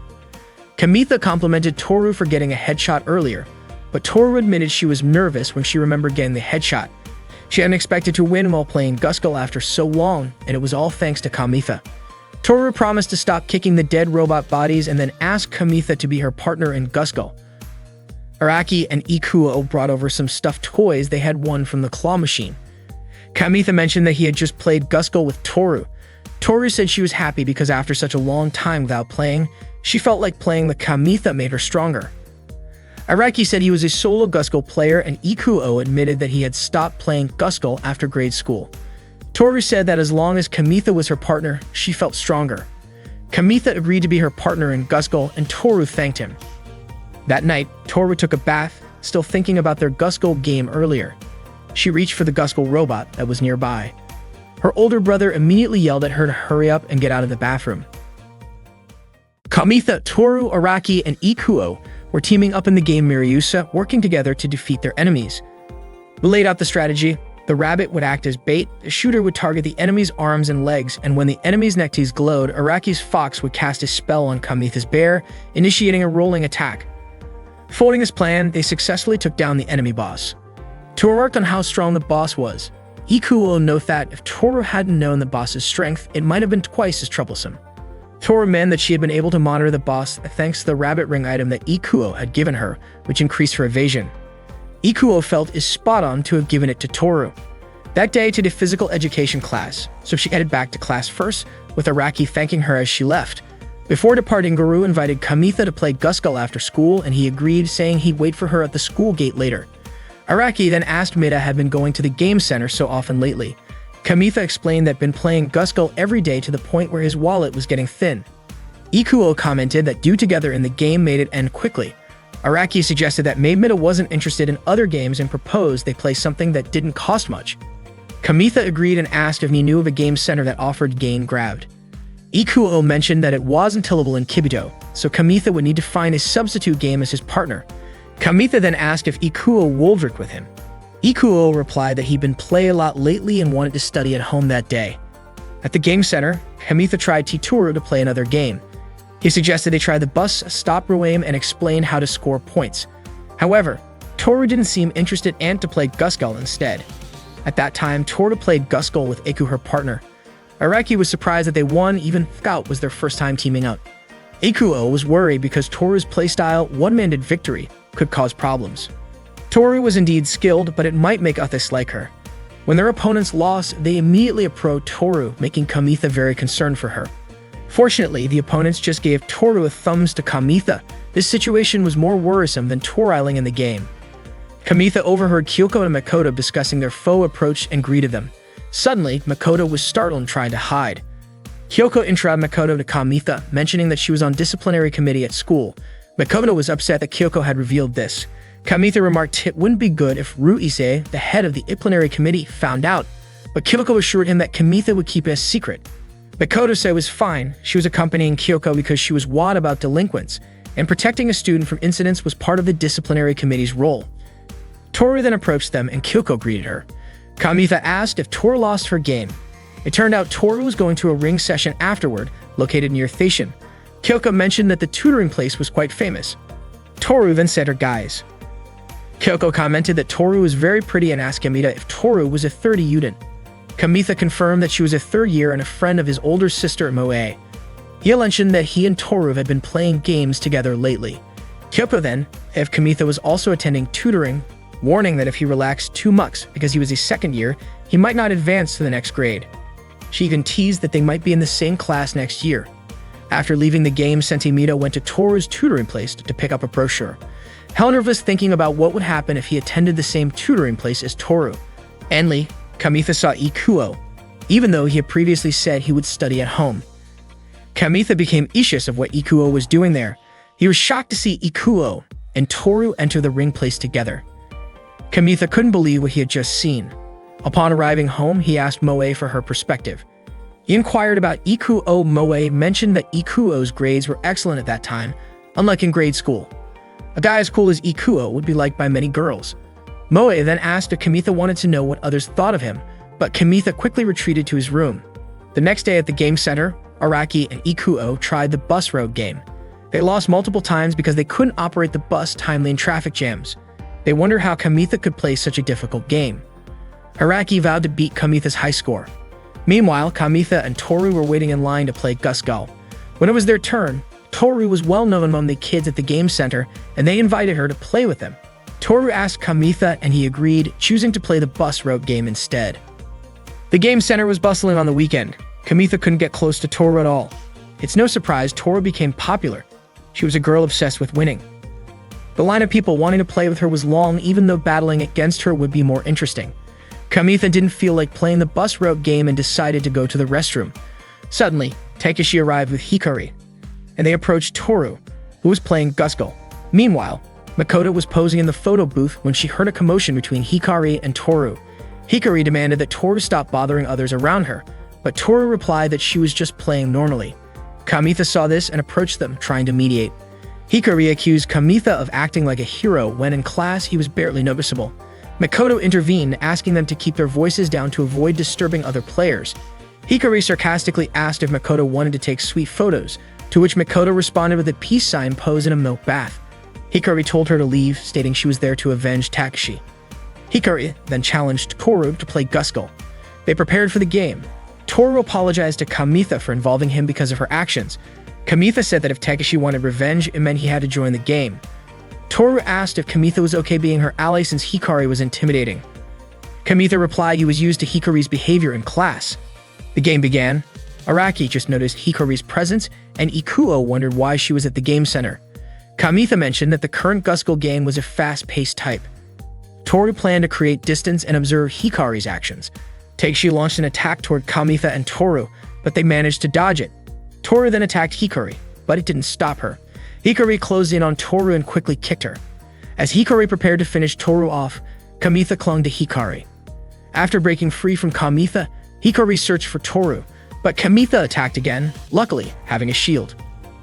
Kamitha complimented Toru for getting a headshot earlier, but Toru admitted she was nervous when she remembered getting the headshot. She hadn't expected to win while playing Guskull after so long, and it was all thanks to Kamitha. Toru promised to stop kicking the dead robot bodies and then asked Kamitha to be her partner in Guskull. Araki and Ikuo brought over some stuffed toys they had won from the claw machine. Kamitha mentioned that he had just played Guskull with Toru. Toru said she was happy because after such a long time without playing, she felt like playing with Kamitha made her stronger. Araki said he was a solo Guskull player, and Ikuo admitted that he had stopped playing Guskull after grade school. Toru said that as long as Kamitha was her partner, she felt stronger. Kamitha agreed to be her partner in Guskull, and Toru thanked him. That night, Toru took a bath, still thinking about their Guskull game earlier. She reached for the Guskull robot that was nearby. Her older brother immediately yelled at her to hurry up and get out of the bathroom. Kamitha, Toru, Araki, and Ikuo were teaming up in the game Miryusa, working together to defeat their enemies. We laid out the strategy. The rabbit would act as bait, the shooter would target the enemy's arms and legs, and when the enemy's neckties glowed, Araki's fox would cast a spell on Kamitha's bear, initiating a rolling attack. Following this plan, they successfully took down the enemy boss. Toru worked on how strong the boss was. Ikuo noted that if Toru hadn't known the boss's strength, it might have been twice as troublesome. Toru meant that she had been able to monitor the boss thanks to the rabbit ring item that Ikuo had given her, which increased her evasion. Ikuo felt is spot on to have given it to Toru. That day to the physical education class, so she headed back to class first, with Araki thanking her as she left. Before departing, Guru invited Kamitha to play Guskull after school, and he agreed, saying he'd wait for her at the school gate later. Araki then asked Mida had been going to the game center so often lately. Kamitha explained that been playing Guskull every day to the point where his wallet was getting thin. Ikuo commented that due together in the game made it end quickly. Araki suggested that maybe Mida wasn't interested in other games and proposed they play something that didn't cost much. Kamitha agreed and asked if he knew of a game center that offered Game Grabbed. Ikuo mentioned that it wasn't tillable in Kibito, so Kamitha would need to find a substitute game as his partner. Kamitha then asked if Ikuo would with him. Ikuo replied that he'd been playing a lot lately and wanted to study at home that day. At the game center, Kamitha tried Toru to play another game. He suggested they try the bus stop game and explain how to score points. However, Toru didn't seem interested and to play Guskull instead. At that time, Toru played Guskull with Iku, her partner. Araki was surprised that they won, even though it was their first time teaming up. Ikuo was worried because Toru's playstyle, one-handed victory, could cause problems. Toru was indeed skilled, but it might make others like her. When their opponents lost, they immediately approached Toru, making Kamitha very concerned for her. Fortunately, the opponents just gave Toru a thumbs to Kamitha. This situation was more worrisome than Toru in the game. Kamitha overheard Kyoko and Makoto discussing their foe approach and greeted them. Suddenly, Makoto was startled and tried to hide. Kyoko introduced Makoto to Kamitha, mentioning that she was on disciplinary committee at school. Makoto was upset that Kyoko had revealed this. Kamitha remarked it wouldn't be good if Ruise, the head of the disciplinary committee, found out, but Kyoko assured him that Kamitha would keep it a secret. Makoto said it was fine. She was accompanying Kyoko because she was worried about delinquents, and protecting a student from incidents was part of the disciplinary committee's role. Toru then approached them and Kyoko greeted her. Kamitha asked if Toru lost her game. It turned out Toru was going to a ring session afterward, located near Thacian. Kyoko mentioned that the tutoring place was quite famous. Toru then said her guys. Kyoko commented that Toru was very pretty and asked Kamitha if Toru was a 30 student. Kamitha confirmed that she was a third year and a friend of his older sister Moe. He mentioned that he and Toru had been playing games together lately. Kyoko then, if Kamitha was also attending tutoring, warning that if he relaxed too much because he was a second year, he might not advance to the next grade. She even teased that they might be in the same class next year. After leaving the game, Sentimito went to Toru's tutoring place to pick up a brochure. Helner was thinking about what would happen if he attended the same tutoring place as Toru. Endly, Kamitha saw Ikuo, even though he had previously said he would study at home. Kamitha became anxious of what Ikuo was doing there. He was shocked to see Ikuo and Toru enter the ring place together. Kamitha couldn't believe what he had just seen. Upon arriving home, he asked Moe for her perspective. He inquired about Ikuo. Moe mentioned that Ikuo's grades were excellent at that time, unlike in grade school. A guy as cool as Ikuo would be liked by many girls. Moe then asked if Kamitha wanted to know what others thought of him, but Kamitha quickly retreated to his room. The next day at the game center, Araki and Ikuo tried the bus road game. They lost multiple times because they couldn't operate the bus timely in traffic jams. They wondered how Kamitha could play such a difficult game. Araki vowed to beat Kamitha's high score. Meanwhile, Kamitha and Toru were waiting in line to play Gusgul. When it was their turn, Toru was well known among the kids at the game center, and they invited her to play with them. Toru asked Kamitha and he agreed, choosing to play the bus road game instead. The game center was bustling on the weekend. Kamitha couldn't get close to Toru at all. It's no surprise Toru became popular. She was a girl obsessed with winning. The line of people wanting to play with her was long, even though battling against her would be more interesting. Kamitha didn't feel like playing the bus road game and decided to go to the restroom. Suddenly, Takeshi arrived with Hikari, and they approached Toru, who was playing Gusgul. Meanwhile, Makoto was posing in the photo booth when she heard a commotion between Hikari and Toru. Hikari demanded that Toru stop bothering others around her, but Toru replied that she was just playing normally. Kamitha saw this and approached them, trying to mediate. Hikari accused Kamitha of acting like a hero when in class he was barely noticeable. Makoto intervened, asking them to keep their voices down to avoid disturbing other players. Hikari sarcastically asked if Makoto wanted to take sweet photos, to which Makoto responded with a peace sign posed in a milk bath. Hikari told her to leave, stating she was there to avenge Takeshi. Hikari then challenged Toru to play Gusgul. They prepared for the game. Toru apologized to Kamitha for involving him because of her actions. Kamitha said that if Takeshi wanted revenge, it meant he had to join the game. Toru asked if Kamitha was okay being her ally since Hikari was intimidating. Kamitha replied he was used to Hikari's behavior in class. The game began. Araki just noticed Hikari's presence, and Ikuo wondered why she was at the game center. Kamitha mentioned that the current Gusgul game was a fast-paced type. Toru planned to create distance and observe Hikari's actions. Takeshi launched an attack toward Kamitha and Toru, but they managed to dodge it. Toru then attacked Hikari, but it didn't stop her. Hikari closed in on Toru and quickly kicked her. As Hikari prepared to finish Toru off, Kamitha clung to Hikari. After breaking free from Kamitha, Hikari searched for Toru, but Kamitha attacked again, luckily having a shield.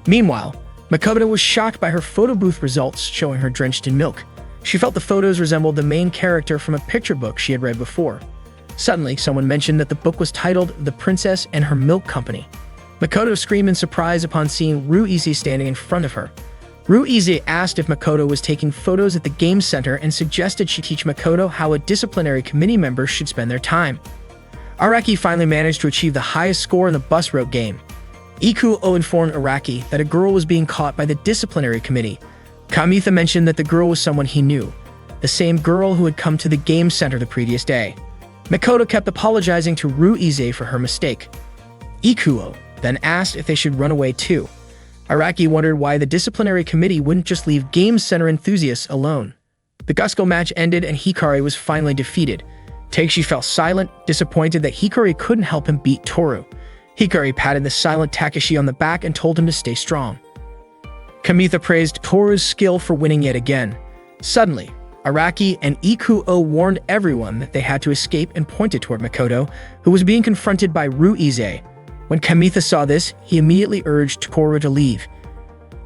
Meanwhile, Makoto was shocked by her photo booth results showing her drenched in milk. She felt the photos resembled the main character from a picture book she had read before. Suddenly, someone mentioned that the book was titled The Princess and Her Milk Company. Makoto screamed in surprise upon seeing Ruize standing in front of her. Ruize asked if Makoto was taking photos at the game center and suggested she teach Makoto how a disciplinary committee member should spend their time. Araki finally managed to achieve the highest score in the bus road game. Ikuo informed Araki that a girl was being caught by the disciplinary committee. Kamitha mentioned that the girl was someone he knew, the same girl who had come to the game center the previous day. Makoto kept apologizing to Ruize for her mistake. Ikuo then asked if they should run away too. Araki wondered why the disciplinary committee wouldn't just leave game center enthusiasts alone. The Gusgul match ended and Hikari was finally defeated. Takeshi fell silent, disappointed that Hikari couldn't help him beat Toru. Hikari patted the silent Takeshi on the back and told him to stay strong. Kamitha praised Toru's skill for winning yet again. Suddenly, Araki and Ikuo warned everyone that they had to escape and pointed toward Makoto, who was being confronted by Ruize. When Kamitha saw this, he immediately urged Toru to leave.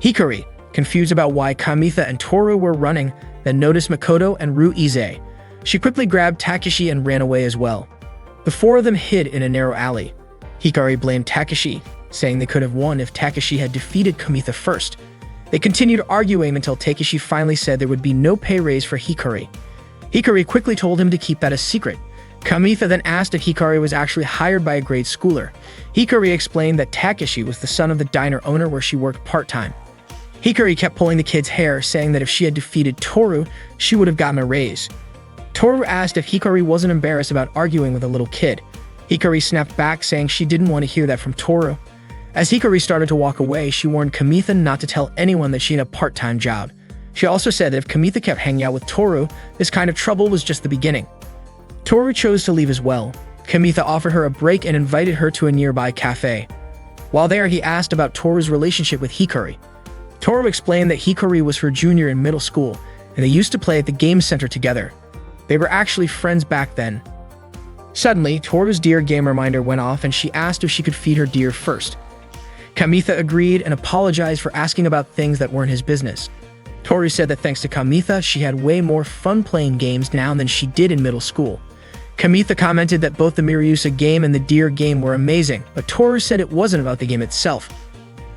Hikari, confused about why Kamitha and Toru were running, then noticed Makoto and Ruize. She quickly grabbed Takeshi and ran away as well. The four of them hid in a narrow alley. Hikari blamed Takeshi, saying they could have won if Takeshi had defeated Kamitha first. They continued arguing until Takeshi finally said there would be no pay raise for Hikari. Hikari quickly told him to keep that a secret. Kamitha then asked if Hikari was actually hired by a grade schooler. Hikari explained that Takeshi was the son of the diner owner where she worked part-time. Hikari kept pulling the kid's hair, saying that if she had defeated Toru, she would have gotten a raise. Toru asked if Hikari wasn't embarrassed about arguing with a little kid. Hikari snapped back, saying she didn't want to hear that from Toru. As Hikari started to walk away, she warned Kamitha not to tell anyone that she had a part-time job. She also said that if Kamitha kept hanging out with Toru, this kind of trouble was just the beginning. Toru chose to leave as well. Kamitha offered her a break and invited her to a nearby cafe. While there, he asked about Toru's relationship with Hikari. Toru explained that Hikari was her junior in middle school, and they used to play at the game center together. They were actually friends back then. Suddenly, Toru's deer game reminder went off and she asked if she could feed her deer first. Kamitha agreed and apologized for asking about things that weren't his business. Toru said that thanks to Kamitha, she had way more fun playing games now than she did in middle school. Kamitha commented that both the Miryusa game and the deer game were amazing, but Toru said it wasn't about the game itself.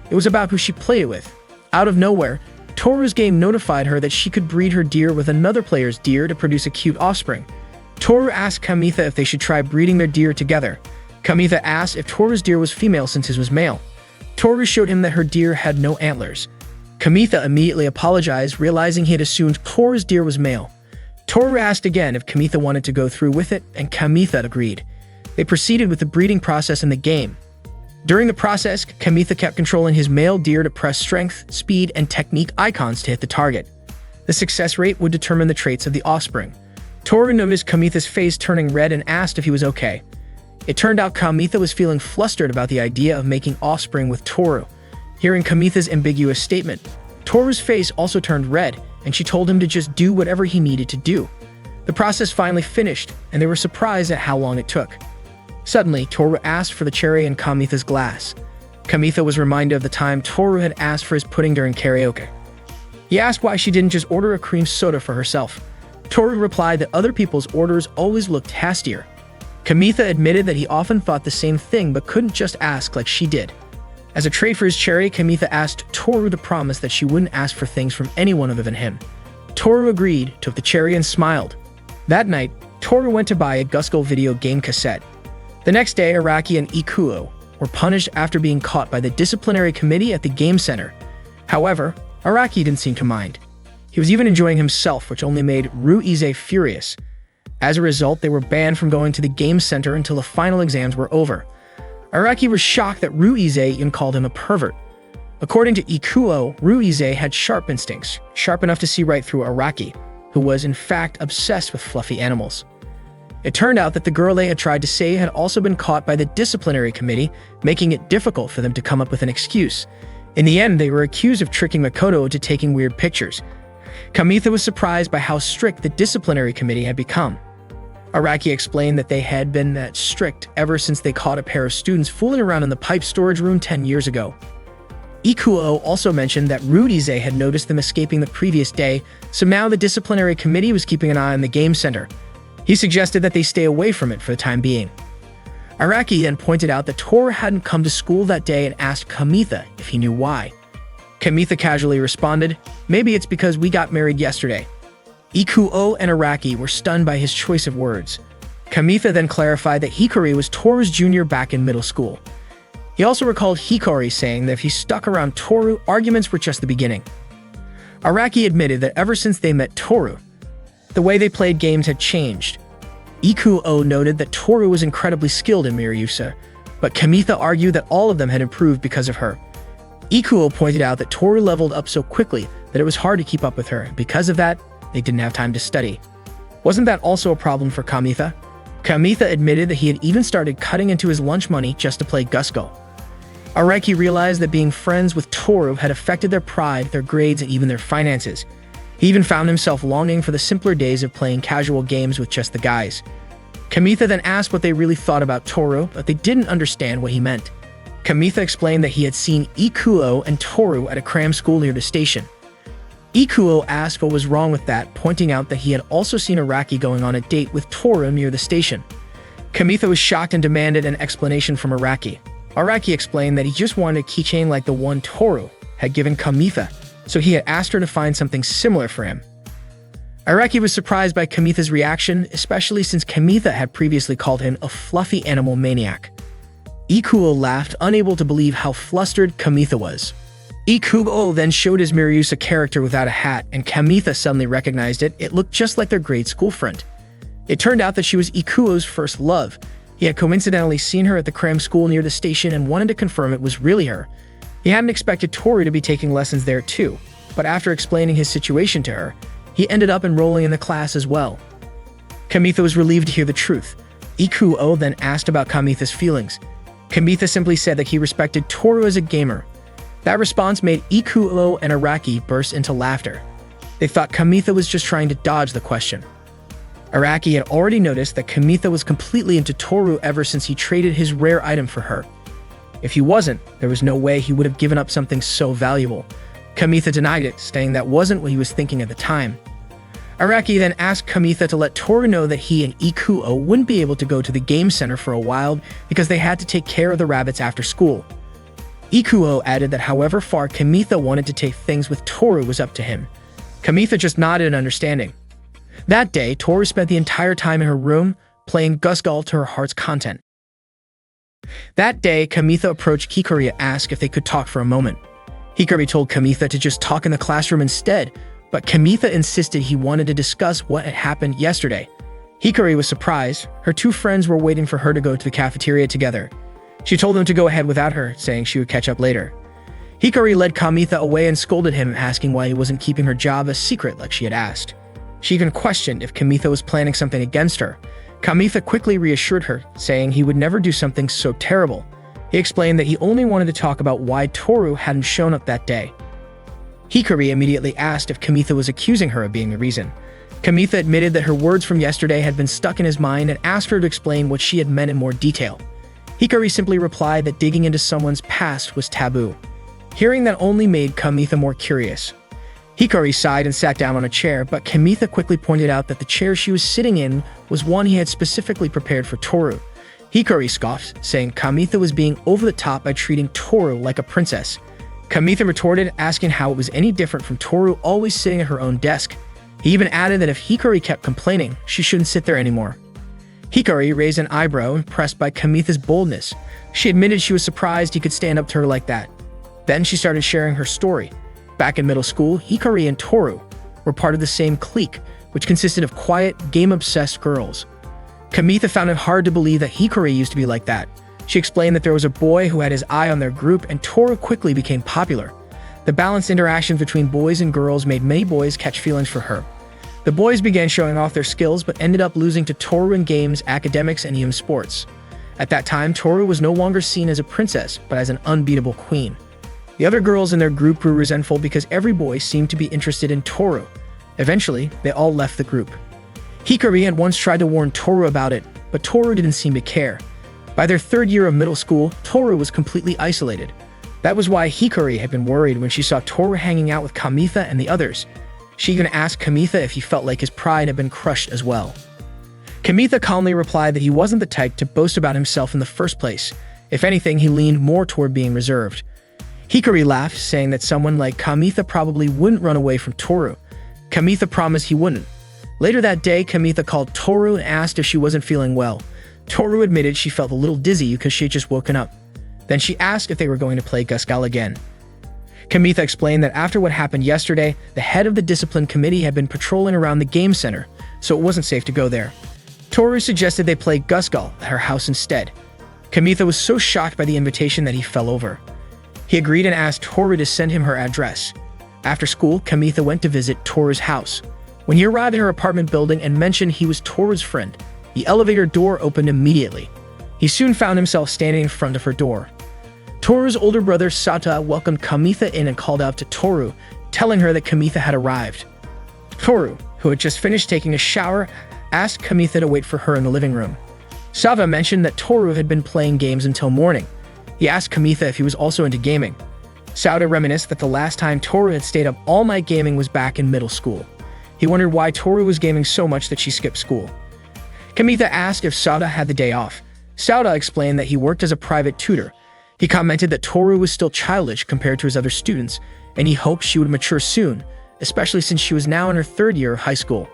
It was about who she played it with. Out of nowhere, Toru's game notified her that she could breed her deer with another player's deer to produce a cute offspring. Toru asked Kamitha if they should try breeding their deer together. Kamitha asked if Toru's deer was female since his was male. Toru showed him that her deer had no antlers. Kamitha immediately apologized, realizing he had assumed Toru's deer was male. Toru asked again if Kamitha wanted to go through with it, and Kamitha agreed. They proceeded with the breeding process in the game. During the process, Kamitha kept controlling his male deer to press strength, speed, and technique icons to hit the target. The success rate would determine the traits of the offspring. Toru noticed Kamitha's face turning red and asked if he was okay. It turned out Kamitha was feeling flustered about the idea of making offspring with Toru. Hearing Kamitha's ambiguous statement, Toru's face also turned red, and she told him to just do whatever he needed to do. The process finally finished, and they were surprised at how long it took. Suddenly, Toru asked for the cherry in Kamitha's glass. Kamitha was reminded of the time Toru had asked for his pudding during karaoke. He asked why she didn't just order a cream soda for herself. Toru replied that other people's orders always looked tastier. Kamitha admitted that he often thought the same thing but couldn't just ask like she did. As a trade for his cherry, Kamitha asked Toru to promise that she wouldn't ask for things from anyone other than him. Toru agreed, took the cherry, and smiled. That night, Toru went to buy a Guskull video game cassette. The next day, Araki and Ikuo were punished after being caught by the disciplinary committee at the game center. However, Araki didn't seem to mind. He was even enjoying himself, which only made Ruize furious. As a result, they were banned from going to the game center until the final exams were over. Araki was shocked that Ruize even called him a pervert. According to Ikuo, Ruize had sharp instincts, sharp enough to see right through Araki, who was in fact obsessed with fluffy animals. It turned out that the girl they had tried to save had also been caught by the disciplinary committee, making it difficult for them to come up with an excuse. In the end, they were accused of tricking Makoto into taking weird pictures. Kamitha was surprised by how strict the disciplinary committee had become. Araki explained that they had been that strict ever since they caught a pair of students fooling around in the pipe storage room 10 years ago. Ikuo also mentioned that Ruize had noticed them escaping the previous day, so now the disciplinary committee was keeping an eye on the game center. He suggested that they stay away from it for the time being. Araki then pointed out that Toru hadn't come to school that day and asked Kamitha if he knew why. Kamitha casually responded, "Maybe it's because we got married yesterday." Ikuo and Araki were stunned by his choice of words. Kamitha then clarified that Hikari was Toru's junior back in middle school. He also recalled Hikari saying that if he stuck around Toru, arguments were just the beginning. Araki admitted that ever since they met Toru, the way they played games had changed. Ikuo noted that Toru was incredibly skilled in Miryusa, but Kamitha argued that all of them had improved because of her. Ikuo pointed out that Toru leveled up so quickly that it was hard to keep up with her, and because of that, they didn't have time to study. Wasn't that also a problem for Kamitha? Kamitha admitted that he had even started cutting into his lunch money just to play Guskull. Araki realized that being friends with Toru had affected their pride, their grades, and even their finances. He even found himself longing for the simpler days of playing casual games with just the guys. Kamitha then asked what they really thought about Toru, but they didn't understand what he meant. Kamitha explained that he had seen Ikuo and Toru at a cram school near the station. Ikuo asked what was wrong with that, pointing out that he had also seen Araki going on a date with Toru near the station. Kamitha was shocked and demanded an explanation from Araki. Araki explained that he just wanted a keychain like the one Toru had given Kamitha, so he had asked her to find something similar for him. Araki was surprised by Kamitha's reaction, especially since Kamitha had previously called him a fluffy animal maniac. Ikuo laughed, unable to believe how flustered Kamitha was. Ikuo then showed his Miryusa character without a hat, and Kamitha suddenly recognized it. It looked just like their grade school friend. It turned out that she was Ikuo's first love. He had coincidentally seen her at the cram school near the station and wanted to confirm it was really her. He hadn't expected Toru to be taking lessons there too, but after explaining his situation to her, he ended up enrolling in the class as well. Kamitha was relieved to hear the truth. Ikuo then asked about Kamitha's feelings. Kamitha simply said that he respected Toru as a gamer. That response made Ikuo and Araki burst into laughter. They thought Kamitha was just trying to dodge the question. Araki had already noticed that Kamitha was completely into Toru ever since he traded his rare item for her. If he wasn't, there was no way he would have given up something so valuable. Kamitha denied it, saying that wasn't what he was thinking at the time. Araki then asked Kamitha to let Toru know that he and Ikuo wouldn't be able to go to the game center for a while because they had to take care of the rabbits after school. Ikuo added that however far Kamitha wanted to take things with Toru was up to him. Kamitha just nodded in understanding. That day, Toru spent the entire time in her room, playing Gusgal to her heart's content. That day, Kamitha approached Hikari and asked if they could talk for a moment. Hikari told Kamitha to just talk in the classroom instead, but Kamitha insisted he wanted to discuss what had happened yesterday. Hikari was surprised. Her two friends were waiting for her to go to the cafeteria together. She told them to go ahead without her, saying she would catch up later. Hikari led Kamitha away and scolded him, asking why he wasn't keeping her job a secret like she had asked. She even questioned if Kamitha was planning something against her. Kamitha quickly reassured her, saying he would never do something so terrible. He explained that he only wanted to talk about why Toru hadn't shown up that day. Hikari immediately asked if Kamitha was accusing her of being the reason. Kamitha admitted that her words from yesterday had been stuck in his mind and asked her to explain what she had meant in more detail. Hikari simply replied that digging into someone's past was taboo. Hearing that only made Kamitha more curious. Hikari sighed and sat down on a chair, but Kamitha quickly pointed out that the chair she was sitting in was one he had specifically prepared for Toru. Hikari scoffed, saying Kamitha was being over the top by treating Toru like a princess. Kamitha retorted, asking how it was any different from Toru always sitting at her own desk. He even added that if Hikari kept complaining, she shouldn't sit there anymore. Hikari raised an eyebrow, impressed by Kamitha's boldness. She admitted she was surprised he could stand up to her like that. Then she started sharing her story. Back in middle school, Hikari and Toru were part of the same clique, which consisted of quiet, game-obsessed girls. Kamitha found it hard to believe that Hikari used to be like that. She explained that there was a boy who had his eye on their group, and Toru quickly became popular. The balanced interactions between boys and girls made many boys catch feelings for her. The boys began showing off their skills, but ended up losing to Toru in games, academics, and even sports. At that time, Toru was no longer seen as a princess, but as an unbeatable queen. The other girls in their group grew resentful because every boy seemed to be interested in Toru. Eventually, they all left the group. Hikari had once tried to warn Toru about it, but Toru didn't seem to care. By their third year of middle school, Toru was completely isolated. That was why Hikari had been worried when she saw Toru hanging out with Kamitha and the others. She even asked Kamitha if he felt like his pride had been crushed as well. Kamitha calmly replied that he wasn't the type to boast about himself in the first place. If anything, he leaned more toward being reserved. Hikari laughed, saying that someone like Kamitha probably wouldn't run away from Toru. Kamitha promised he wouldn't. Later that day, Kamitha called Toru and asked if she wasn't feeling well. Toru admitted she felt a little dizzy because she had just woken up. Then she asked if they were going to play Gusgal again. Kamitha explained that after what happened yesterday, the head of the discipline committee had been patrolling around the game center, so it wasn't safe to go there. Toru suggested they play Gusgal at her house instead. Kamitha was so shocked by the invitation that he fell over. He agreed and asked Toru to send him her address. After school, Kamitha went to visit Toru's house. When he arrived at her apartment building and mentioned he was Toru's friend, the elevator door opened immediately. He soon found himself standing in front of her door. Toru's older brother Sata welcomed Kamitha in and called out to Toru, telling her that Kamitha had arrived. Toru, who had just finished taking a shower, asked Kamitha to wait for her in the living room. Sava mentioned that Toru had been playing games until morning. He asked Kamitha if he was also into gaming. Sauda reminisced that the last time Toru had stayed up all night gaming was back in middle school. He wondered why Toru was gaming so much that she skipped school. Kamitha asked if Sauda had the day off. Sauda explained that he worked as a private tutor. He commented that Toru was still childish compared to his other students, and he hoped she would mature soon, especially since she was now in her third year of high school.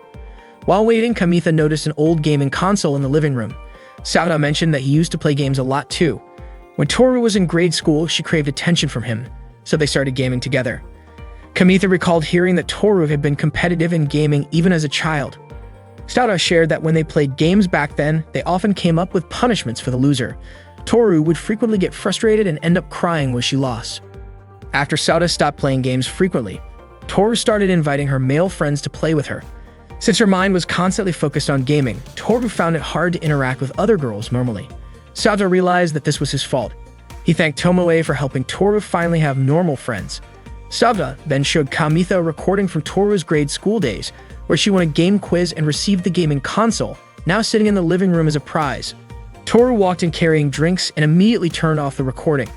While waiting, Kamitha noticed an old gaming console in the living room. Sauda mentioned that he used to play games a lot too. When Toru was in grade school, she craved attention from him, so they started gaming together. Kamitha recalled hearing that Toru had been competitive in gaming even as a child. Sauda shared that when they played games back then, they often came up with punishments for the loser. Toru would frequently get frustrated and end up crying when she lost. After Sauda stopped playing games frequently, Toru started inviting her male friends to play with her. Since her mind was constantly focused on gaming, Toru found it hard to interact with other girls normally. Sauda realized that this was his fault. He thanked Tomoe for helping Toru finally have normal friends. Sauda then showed Kamitha a recording from Toru's grade school days, where she won a game quiz and received the gaming console, now sitting in the living room as a prize. Toru walked in carrying drinks and immediately turned off the recording.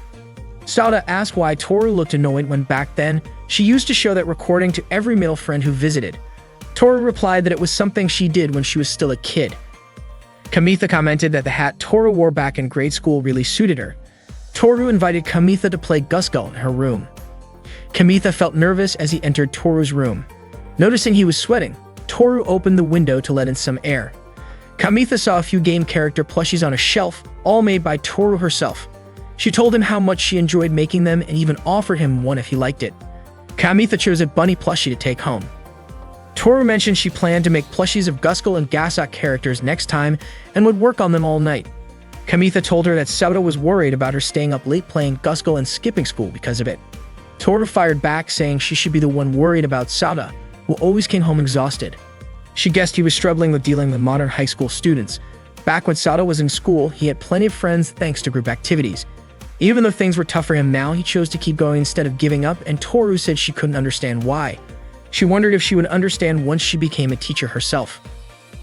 Sauda asked why Toru looked annoyed when back then she used to show that recording to every male friend who visited. Toru replied that it was something she did when she was still a kid. Kamitha commented that the hat Toru wore back in grade school really suited her. Toru invited Kamitha to play Gusgul in her room. Kamitha felt nervous as he entered Toru's room. Noticing he was sweating, Toru opened the window to let in some air. Kamitha saw a few game character plushies on a shelf, all made by Toru herself. She told him how much she enjoyed making them and even offered him one if he liked it. Kamitha chose a bunny plushie to take home. Toru mentioned she planned to make plushies of Gusgul and Gasok characters next time and would work on them all night. Kamitha told her that Sauda was worried about her staying up late playing Gusgul and skipping school because of it. Toru fired back, saying she should be the one worried about Sauda, who always came home exhausted. She guessed he was struggling with dealing with modern high school students. Back when Sauda was in school, he had plenty of friends thanks to group activities. Even though things were tough for him now, he chose to keep going instead of giving up, and Toru said she couldn't understand why. She wondered if she would understand once she became a teacher herself.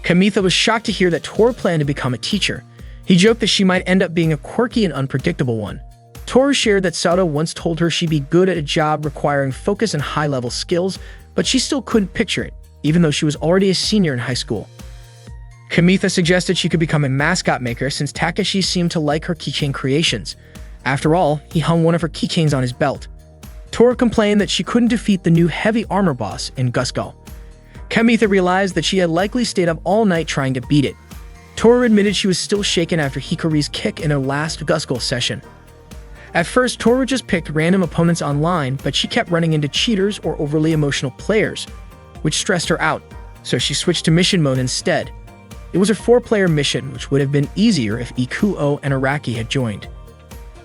Kamitha was shocked to hear that Toru planned to become a teacher. He joked that she might end up being a quirky and unpredictable one. Toru shared that Sauda once told her she'd be good at a job requiring focus and high-level skills, but she still couldn't picture it, even though she was already a senior in high school. Kamitha suggested she could become a mascot maker since Takeshi seemed to like her keychain creations. After all, he hung one of her keychains on his belt. Toru complained that she couldn't defeat the new heavy armor boss in Gusgul. Kamitha realized that she had likely stayed up all night trying to beat it. Toru admitted she was still shaken after Hikari's kick in her last Gusgul session. At first, Toru just picked random opponents online, but she kept running into cheaters or overly emotional players, which stressed her out, so she switched to mission mode instead. It was a 4-player mission, which would have been easier if Ikuo and Araki had joined.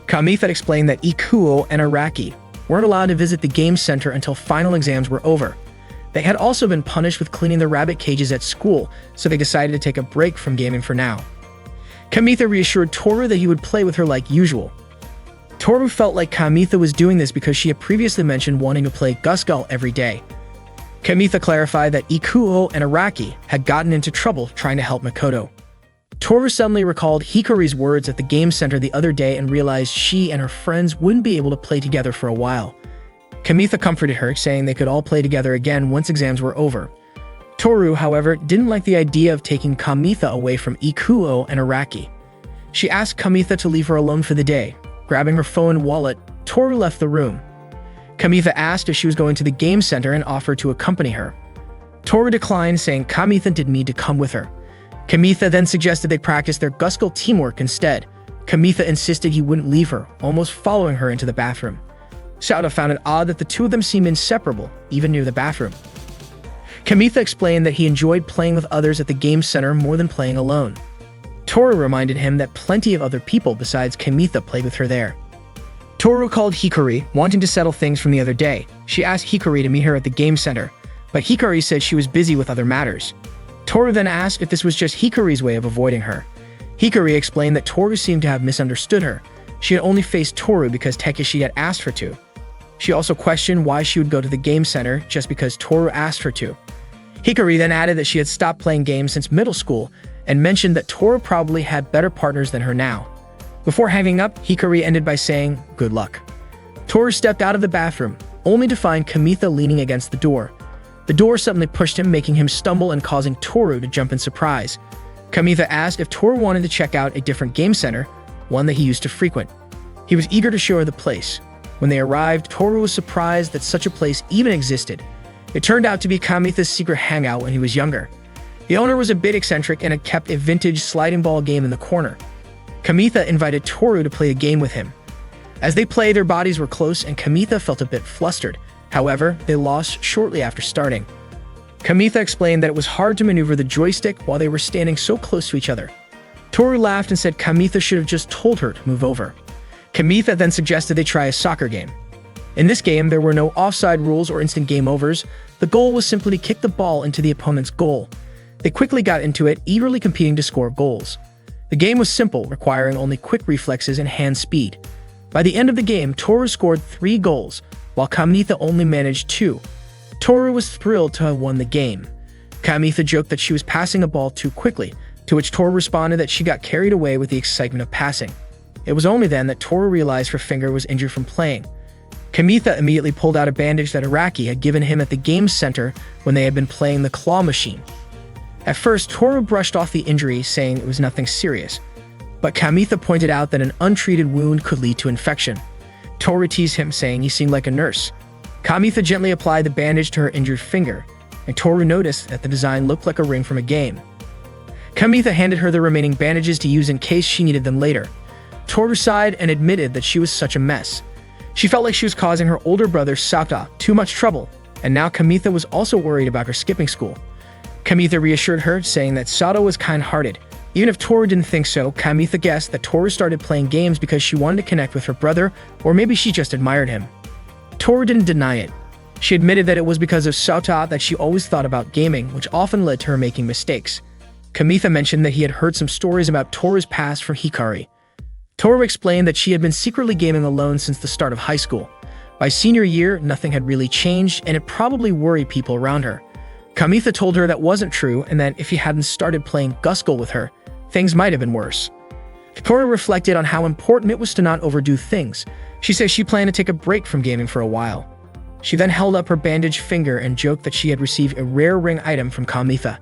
Kamitha explained that Ikuo and Araki weren't allowed to visit the game center until final exams were over. They had also been punished with cleaning the rabbit cages at school, so they decided to take a break from gaming for now. Kamitha reassured Toru that he would play with her like usual. Toru felt like Kamitha was doing this because she had previously mentioned wanting to play Gusgul every day. Kamitha clarified that Ikuo and Araki had gotten into trouble trying to help Makoto. Toru suddenly recalled Hikari's words at the game center the other day and realized she and her friends wouldn't be able to play together for a while. Kamitha comforted her, saying they could all play together again once exams were over. Toru, however, didn't like the idea of taking Kamitha away from Ikuo and Araki. She asked Kamitha to leave her alone for the day. Grabbing her phone and wallet, Toru left the room. Kamitha asked if she was going to the game center and offered to accompany her. Toru declined, saying Kamitha didn't need to come with her. Kamitha then suggested they practice their Gusgul teamwork instead. Kamitha insisted he wouldn't leave her, almost following her into the bathroom. Sauda found it odd that the two of them seemed inseparable, even near the bathroom. Kamitha explained that he enjoyed playing with others at the game center more than playing alone. Toru reminded him that plenty of other people besides Kamitha played with her there. Toru called Hikari, wanting to settle things from the other day. She asked Hikari to meet her at the game center, but Hikari said she was busy with other matters. Toru then asked if this was just Hikari's way of avoiding her. Hikari explained that Toru seemed to have misunderstood her. She had only faced Toru because Takeshi had asked her to. She also questioned why she would go to the game center just because Toru asked her to. Hikari then added that she had stopped playing games since middle school and mentioned that Toru probably had better partners than her now. Before hanging up, Hikari ended by saying, "Good luck." Toru stepped out of the bathroom, only to find Kamitha leaning against the door. The door suddenly pushed him, making him stumble and causing Toru to jump in surprise. Kamitha asked if Toru wanted to check out a different game center, one that he used to frequent. He was eager to show her the place. When they arrived, Toru was surprised that such a place even existed. It turned out to be Kamitha's secret hangout when he was younger. The owner was a bit eccentric and had kept a vintage sliding ball game in the corner. Kamitha invited Toru to play a game with him. As they played, their bodies were close and Kamitha felt a bit flustered. However, they lost shortly after starting. Kamitha explained that it was hard to maneuver the joystick while they were standing so close to each other. Toru laughed and said Kamitha should have just told her to move over. Kamitha then suggested they try a soccer game. In this game, there were no offside rules or instant game overs. The goal was simply to kick the ball into the opponent's goal. They quickly got into it, eagerly competing to score goals. The game was simple, requiring only quick reflexes and hand speed. By the end of the game, Toru scored 3 goals, while Kamitha only managed 2. Toru was thrilled to have won the game. Kamitha joked that she was passing a ball too quickly, to which Toru responded that she got carried away with the excitement of passing. It was only then that Toru realized her finger was injured from playing. Kamitha immediately pulled out a bandage that Araki had given him at the game center when they had been playing the claw machine. At first, Toru brushed off the injury, saying it was nothing serious, but Kamitha pointed out that an untreated wound could lead to infection. Toru teased him, saying he seemed like a nurse. Kamitha gently applied the bandage to her injured finger, and Toru noticed that the design looked like a ring from a game. Kamitha handed her the remaining bandages to use in case she needed them later. Toru sighed and admitted that she was such a mess. She felt like she was causing her older brother Sata too much trouble, and now Kamitha was also worried about her skipping school. Kamitha reassured her, saying that Sata was kind-hearted. Even if Toru didn't think so, Kamitha guessed that Toru started playing games because she wanted to connect with her brother, or maybe she just admired him. Toru didn't deny it. She admitted that it was because of Sata that she always thought about gaming, which often led to her making mistakes. Kamitha mentioned that he had heard some stories about Toru's past from Hikari. Toru explained that she had been secretly gaming alone since the start of high school. By senior year, nothing had really changed, and it probably worried people around her. Kamitha told her that wasn't true, and that if he hadn't started playing Guskull with her, things might have been worse. Toru reflected on how important it was to not overdo things. She said she planned to take a break from gaming for a while. She then held up her bandaged finger and joked that she had received a rare ring item from Kamitha.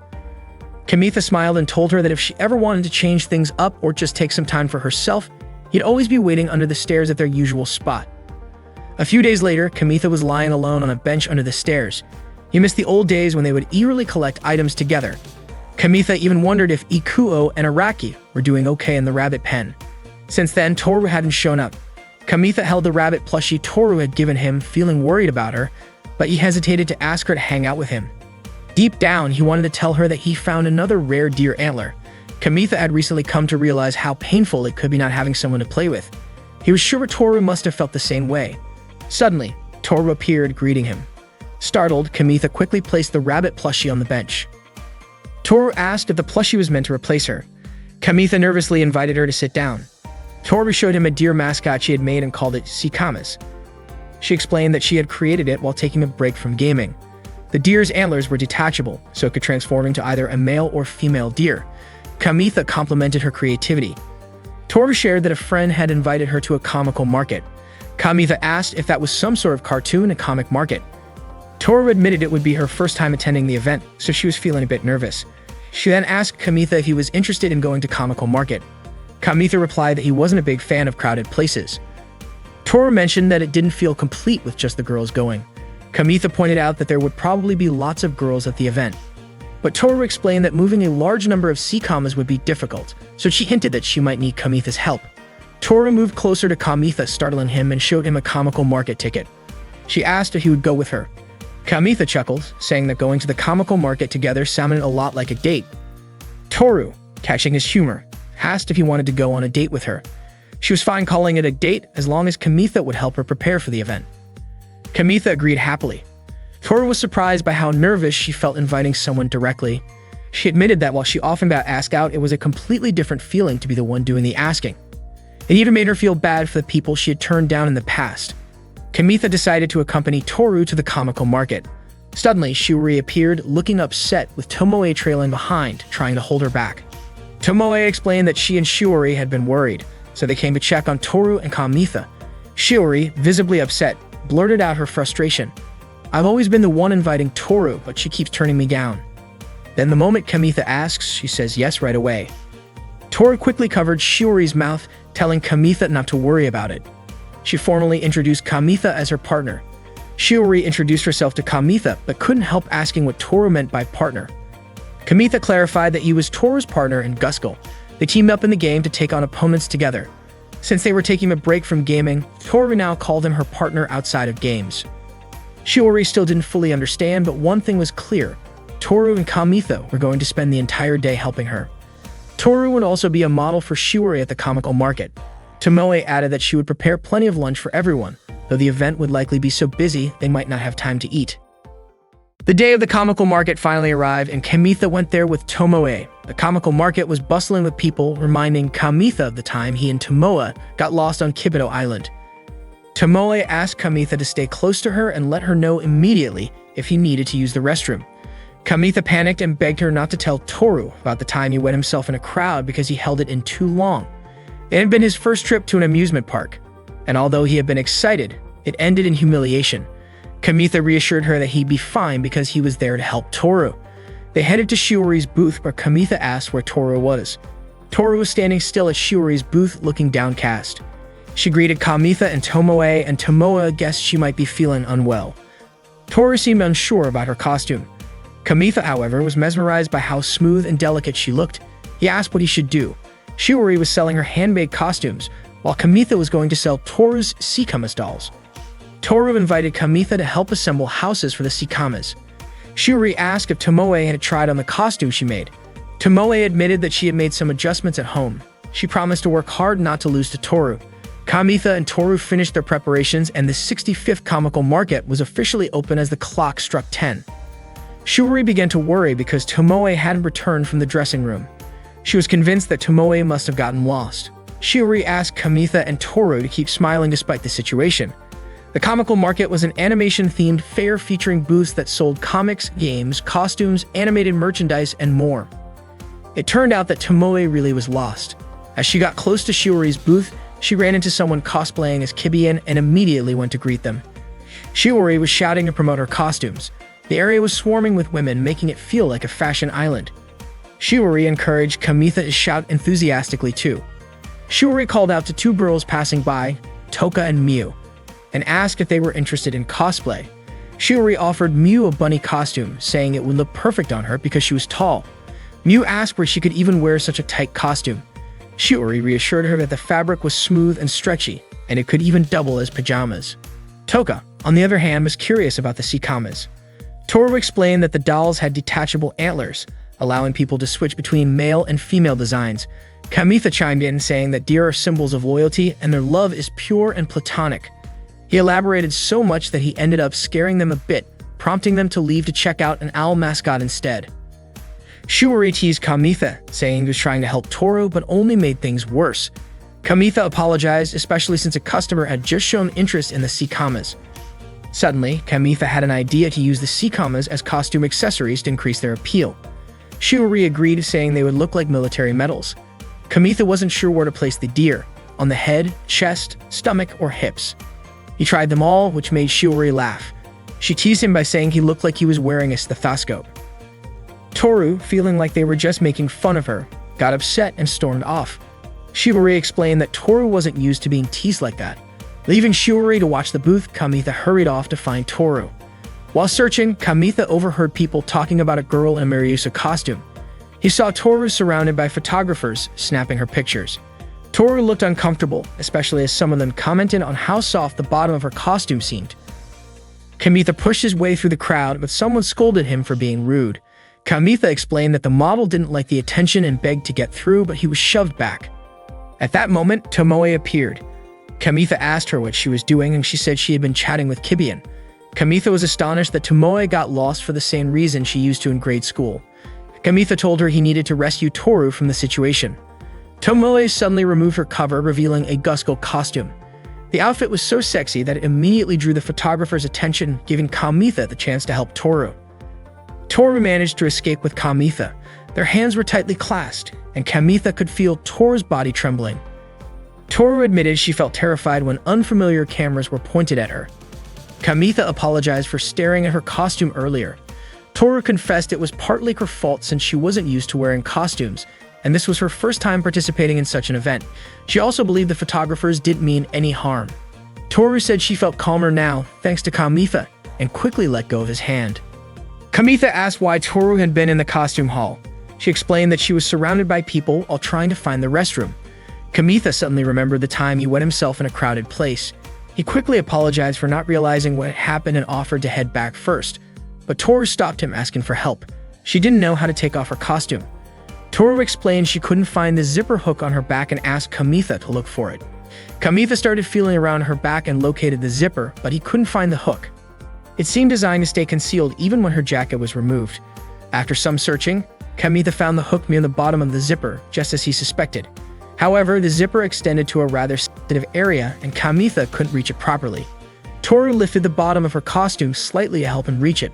Kamitha smiled and told her that if she ever wanted to change things up or just take some time for herself, he'd always be waiting under the stairs at their usual spot. A few days later, Kamitha was lying alone on a bench under the stairs. He missed the old days when they would eagerly collect items together. Kamitha even wondered if Ikuo and Araki were doing okay in the rabbit pen. Since then, Toru hadn't shown up. Kamitha held the rabbit plushie Toru had given him, feeling worried about her, but he hesitated to ask her to hang out with him. Deep down, he wanted to tell her that he found another rare deer antler. Kamitha had recently come to realize how painful it could be not having someone to play with. He was sure Toru must have felt the same way. Suddenly, Toru appeared, greeting him. Startled, Kamitha quickly placed the rabbit plushie on the bench. Toru asked if the plushie was meant to replace her. Kamitha nervously invited her to sit down. Toru showed him a deer mascot she had made and called it Sikamas. She explained that she had created it while taking a break from gaming. The deer's antlers were detachable, so it could transform into either a male or female deer. Kamitha complimented her creativity. Toru shared that a friend had invited her to a comical market. Kamitha asked if that was some sort of cartoon and comic market. Toru admitted it would be her first time attending the event, so she was feeling a bit nervous. She then asked Kamitha if he was interested in going to comical market. Kamitha replied that he wasn't a big fan of crowded places. Toru mentioned that it didn't feel complete with just the girls going. Kamitha pointed out that there would probably be lots of girls at the event. But Toru explained that moving a large number of Sikamas would be difficult, so she hinted that she might need Kamitha's help. Toru moved closer to Kamitha, startling him, and showed him a comical market ticket. She asked if he would go with her. Kamitha chuckled, saying that going to the comical market together sounded a lot like a date. Toru, catching his humor, asked if he wanted to go on a date with her. She was fine calling it a date as long as Kamitha would help her prepare for the event. Kamitha agreed happily. Toru was surprised by how nervous she felt inviting someone directly. She admitted that while she often got asked out, it was a completely different feeling to be the one doing the asking. It even made her feel bad for the people she had turned down in the past. Kamitha decided to accompany Toru to the comical market. Suddenly, Shiori appeared, looking upset, with Tomoe trailing behind, trying to hold her back. Tomoe explained that she and Shiori had been worried, so they came to check on Toru and Kamitha. Shiori, visibly upset, blurted out her frustration. "I've always been the one inviting Toru, but she keeps turning me down." Then the moment Kamitha asks, she says yes right away. Toru quickly covered Shiori's mouth, telling Kamitha not to worry about it. She formally introduced Kamitha as her partner. Shiori introduced herself to Kamitha, but couldn't help asking what Toru meant by partner. Kamitha clarified that he was Toru's partner in Guskull. They teamed up in the game to take on opponents together. Since they were taking a break from gaming, Toru now called him her partner outside of games. Shiori still didn't fully understand, but one thing was clear. Toru and Kamitha were going to spend the entire day helping her. Toru would also be a model for Shiori at the comical market. Tomoe added that she would prepare plenty of lunch for everyone, though the event would likely be so busy they might not have time to eat. The day of the comical market finally arrived, and Kamitha went there with Tomoe. The comical market was bustling with people, reminding Kamitha of the time he and Tomoe got lost on Kibito Island. Tomoe asked Kamitha to stay close to her and let her know immediately if he needed to use the restroom. Kamitha panicked and begged her not to tell Toru about the time he wet himself in a crowd because he held it in too long. It had been his first trip to an amusement park, and although he had been excited, it ended in humiliation. Kamitha reassured her that he'd be fine because he was there to help Toru. They headed to Shiori's booth where Kamitha asked where Toru was. Toru was standing still at Shiori's booth looking downcast. She greeted Kamitha and Tomoe, and Tomoe guessed she might be feeling unwell. Toru seemed unsure about her costume. Kamitha, however, was mesmerized by how smooth and delicate she looked. He asked what he should do. Shiori was selling her handmade costumes, while Kamitha was going to sell Toru's Sikamas dolls. Toru invited Kamitha to help assemble houses for the Sikamas. Shiori asked if Tomoe had tried on the costume she made. Tomoe admitted that she had made some adjustments at home. She promised to work hard not to lose to Toru. Kamitha and Toru finished their preparations, and the 65th Comical Market was officially open as the clock struck 10. Shiori began to worry because Tomoe hadn't returned from the dressing room. She was convinced that Tomoe must have gotten lost. Shiori asked Kamitha and Toru to keep smiling despite the situation. The Comical Market was an animation-themed fair featuring booths that sold comics, games, costumes, animated merchandise, and more. It turned out that Tomoe really was lost. As she got close to Shiori's booth, she ran into someone cosplaying as Kibian and immediately went to greet them. Shiori was shouting to promote her costumes. The area was swarming with women, making it feel like a fashion island. Shiori encouraged Kamitha to shout enthusiastically too. Shiori called out to two girls passing by, Toka and Miu, and asked if they were interested in cosplay. Shiori offered Miu a bunny costume, saying it would look perfect on her because she was tall. Miu asked where she could even wear such a tight costume. Shiori reassured her that the fabric was smooth and stretchy, and it could even double as pajamas. Toka, on the other hand, was curious about the Sikamas. Toru explained that the dolls had detachable antlers, allowing people to switch between male and female designs. Kamitha chimed in, saying that deer are symbols of loyalty and their love is pure and platonic. He elaborated so much that he ended up scaring them a bit, prompting them to leave to check out an owl mascot instead. Shiori teased Kamitha, saying he was trying to help Toru but only made things worse. Kamitha apologized, especially since a customer had just shown interest in the Sikamas. Suddenly, Kamitha had an idea to use the Sikamas as costume accessories to increase their appeal. Shiori agreed, saying they would look like military medals. Kamitha wasn't sure where to place the deer, on the head, chest, stomach, or hips. He tried them all, which made Shiori laugh. She teased him by saying he looked like he was wearing a stethoscope. Toru, feeling like they were just making fun of her, got upset and stormed off. Shiori explained that Toru wasn't used to being teased like that. Leaving Shiori to watch the booth, Kamitha hurried off to find Toru. While searching, Kamitha overheard people talking about a girl in a Mariusa costume. He saw Toru surrounded by photographers, snapping her pictures. Toru looked uncomfortable, especially as some of them commented on how soft the bottom of her costume seemed. Kamitha pushed his way through the crowd, but someone scolded him for being rude. Kamitha explained that the model didn't like the attention and begged to get through, but he was shoved back. At that moment, Tomoe appeared. Kamitha asked her what she was doing, and she said she had been chatting with Kibian. Kamitha was astonished that Tomoe got lost for the same reason she used to in grade school. Kamitha told her he needed to rescue Toru from the situation. Tomoe suddenly removed her cover, revealing a Gusco costume. The outfit was so sexy that it immediately drew the photographer's attention, giving Kamitha the chance to help Toru. Toru managed to escape with Kamitha. Their hands were tightly clasped, and Kamitha could feel Toru's body trembling. Toru admitted she felt terrified when unfamiliar cameras were pointed at her. Kamitha apologized for staring at her costume earlier. Toru confessed it was partly her fault since she wasn't used to wearing costumes, and this was her first time participating in such an event. She also believed the photographers didn't mean any harm. Toru said she felt calmer now, thanks to Kamitha, and quickly let go of his hand. Kamitha asked why Toru had been in the costume hall. She explained that she was surrounded by people while trying to find the restroom. Kamitha suddenly remembered the time he wet himself in a crowded place. He quickly apologized for not realizing what had happened and offered to head back first, but Toru stopped him, asking for help. She didn't know how to take off her costume. Toru explained she couldn't find the zipper hook on her back and asked Kamitha to look for it. Kamitha started feeling around her back and located the zipper, but he couldn't find the hook. It seemed designed to stay concealed even when her jacket was removed. After some searching, Kamitha found the hook near the bottom of the zipper, just as he suspected. However, the zipper extended to a rather sensitive area, and Kamitha couldn't reach it properly. Toru lifted the bottom of her costume slightly to help him reach it.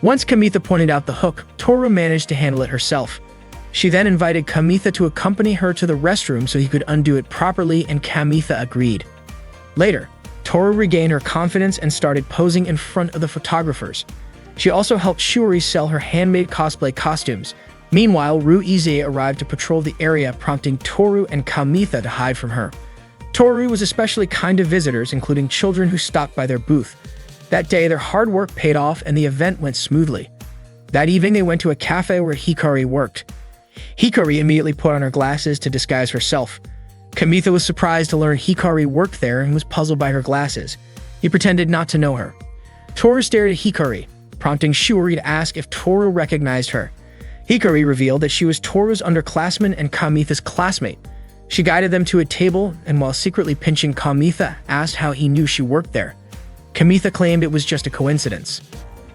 Once Kamitha pointed out the hook, Toru managed to handle it herself. She then invited Kamitha to accompany her to the restroom so he could undo it properly, and Kamitha agreed. Later, Toru regained her confidence and started posing in front of the photographers. She also helped Shiori sell her handmade cosplay costumes. Meanwhile, Ruize arrived to patrol the area, prompting Toru and Kamitha to hide from her. Toru was especially kind to visitors, including children who stopped by their booth. That day, their hard work paid off and the event went smoothly. That evening, they went to a cafe where Hikari worked. Hikari immediately put on her glasses to disguise herself. Kamitha was surprised to learn Hikari worked there and was puzzled by her glasses. He pretended not to know her. Toru stared at Hikari, prompting Shiori to ask if Toru recognized her. Hikari revealed that she was Toru's underclassman and Kamitha's classmate. She guided them to a table and, while secretly pinching Kamitha, asked how he knew she worked there. Kamitha claimed it was just a coincidence.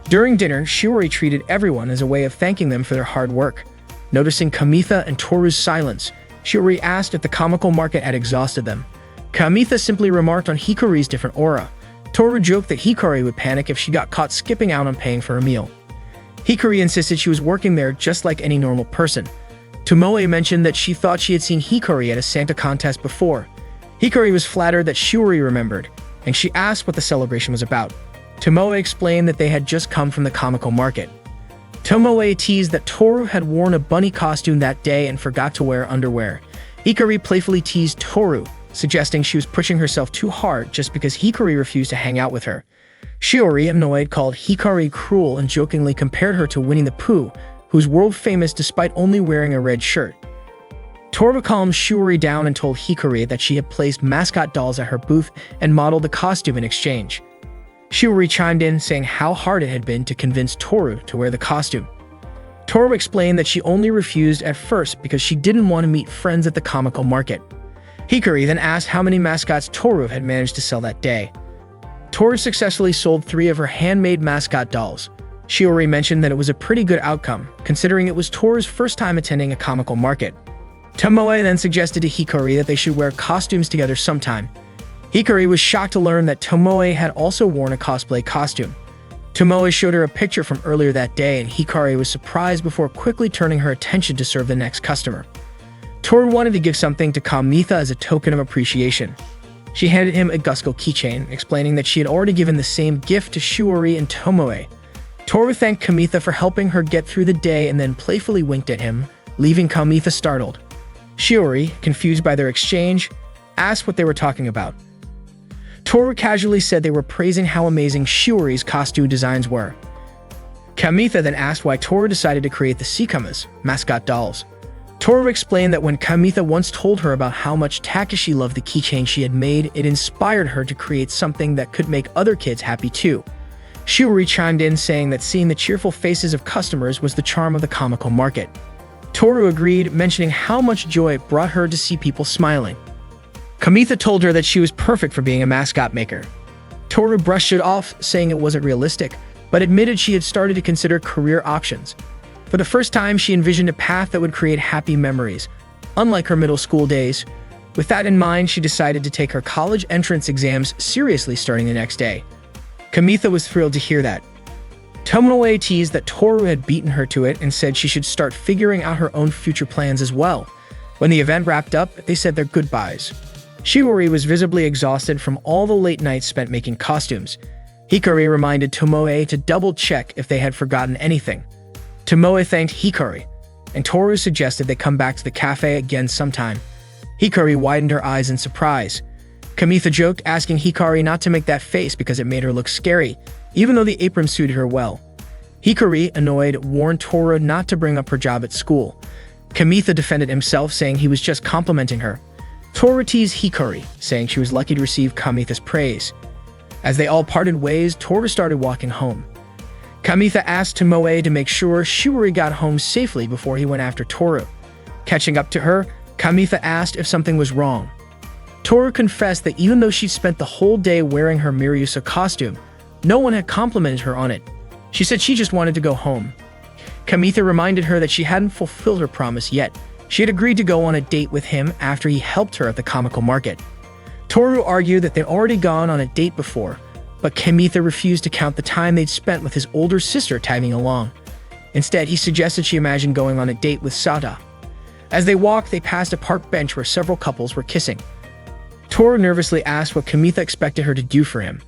During dinner, Shiori treated everyone as a way of thanking them for their hard work. Noticing Kamitha and Toru's silence, Shiori asked if the comical market had exhausted them. Kamitha simply remarked on Hikari's different aura. Toru joked that Hikari would panic if she got caught skipping out on paying for a meal. Hikari insisted she was working there just like any normal person. Tomoe mentioned that she thought she had seen Hikari at a Santa contest before. Hikari was flattered that Shiori remembered, and she asked what the celebration was about. Tomoe explained that they had just come from the comical market. Tomoe teased that Toru had worn a bunny costume that day and forgot to wear underwear. Hikari playfully teased Toru, suggesting she was pushing herself too hard just because Hikari refused to hang out with her. Shiori, annoyed, called Hikari cruel and jokingly compared her to Winnie the Pooh, who's world famous despite only wearing a red shirt. Toru calmed Shiori down and told Hikari that she had placed mascot dolls at her booth and modeled the costume in exchange. Shiori chimed in, saying how hard it had been to convince Toru to wear the costume. Toru explained that she only refused at first because she didn't want to meet friends at the comical market. Hikari then asked how many mascots Toru had managed to sell that day. Toru successfully sold 3 of her handmade mascot dolls. Shiori mentioned that it was a pretty good outcome, considering it was Toru's first time attending a comical market. Tomoe then suggested to Hikari that they should wear costumes together sometime. Hikari was shocked to learn that Tomoe had also worn a cosplay costume. Tomoe showed her a picture from earlier that day, and Hikari was surprised before quickly turning her attention to serve the next customer. Toru wanted to give something to Kamitha as a token of appreciation. She handed him a Gusco keychain, explaining that she had already given the same gift to Shiori and Tomoe. Toru thanked Kamitha for helping her get through the day and then playfully winked at him, leaving Kamitha startled. Shiori, confused by their exchange, asked what they were talking about. Toru casually said they were praising how amazing Shiori's costume designs were. Kamitha then asked why Toru decided to create the Sikamas, mascot dolls. Toru explained that when Kamitha once told her about how much Takashi loved the keychain she had made, it inspired her to create something that could make other kids happy too. Shiori chimed in, saying that seeing the cheerful faces of customers was the charm of the comical market. Toru agreed, mentioning how much joy it brought her to see people smiling. Kamitha told her that she was perfect for being a mascot maker. Toru brushed it off, saying it wasn't realistic, but admitted she had started to consider career options. For the first time, she envisioned a path that would create happy memories, unlike her middle school days. With that in mind, she decided to take her college entrance exams seriously starting the next day. Kamitha was thrilled to hear that. Tomoe teased that Toru had beaten her to it and said she should start figuring out her own future plans as well. When the event wrapped up, they said their goodbyes. Shiori was visibly exhausted from all the late nights spent making costumes. Hikari reminded Tomoe to double-check if they had forgotten anything. Tomoe thanked Hikari, and Toru suggested they come back to the cafe again sometime. Hikari widened her eyes in surprise. Kamitha joked, asking Hikari not to make that face because it made her look scary, even though the apron suited her well. Hikari, annoyed, warned Toru not to bring up her job at school. Kamitha defended himself, saying he was just complimenting her. Toru teased Hikari, saying she was lucky to receive Kamitha's praise. As they all parted ways, Toru started walking home. Kamitha asked Tomoe to make sure Shiori got home safely before he went after Toru. Catching up to her, Kamitha asked if something was wrong. Toru confessed that even though she'd spent the whole day wearing her Miryusa costume, no one had complimented her on it. She said she just wanted to go home. Kamitha reminded her that she hadn't fulfilled her promise yet. She had agreed to go on a date with him after he helped her at the comical market. Toru argued that they'd already gone on a date before, but Kamitha refused to count the time they'd spent with his older sister tagging along. Instead, he suggested she imagine going on a date with Sada, As they walked, they passed a park bench where several couples were kissing. Toru nervously asked what Kamitha expected her to do for him.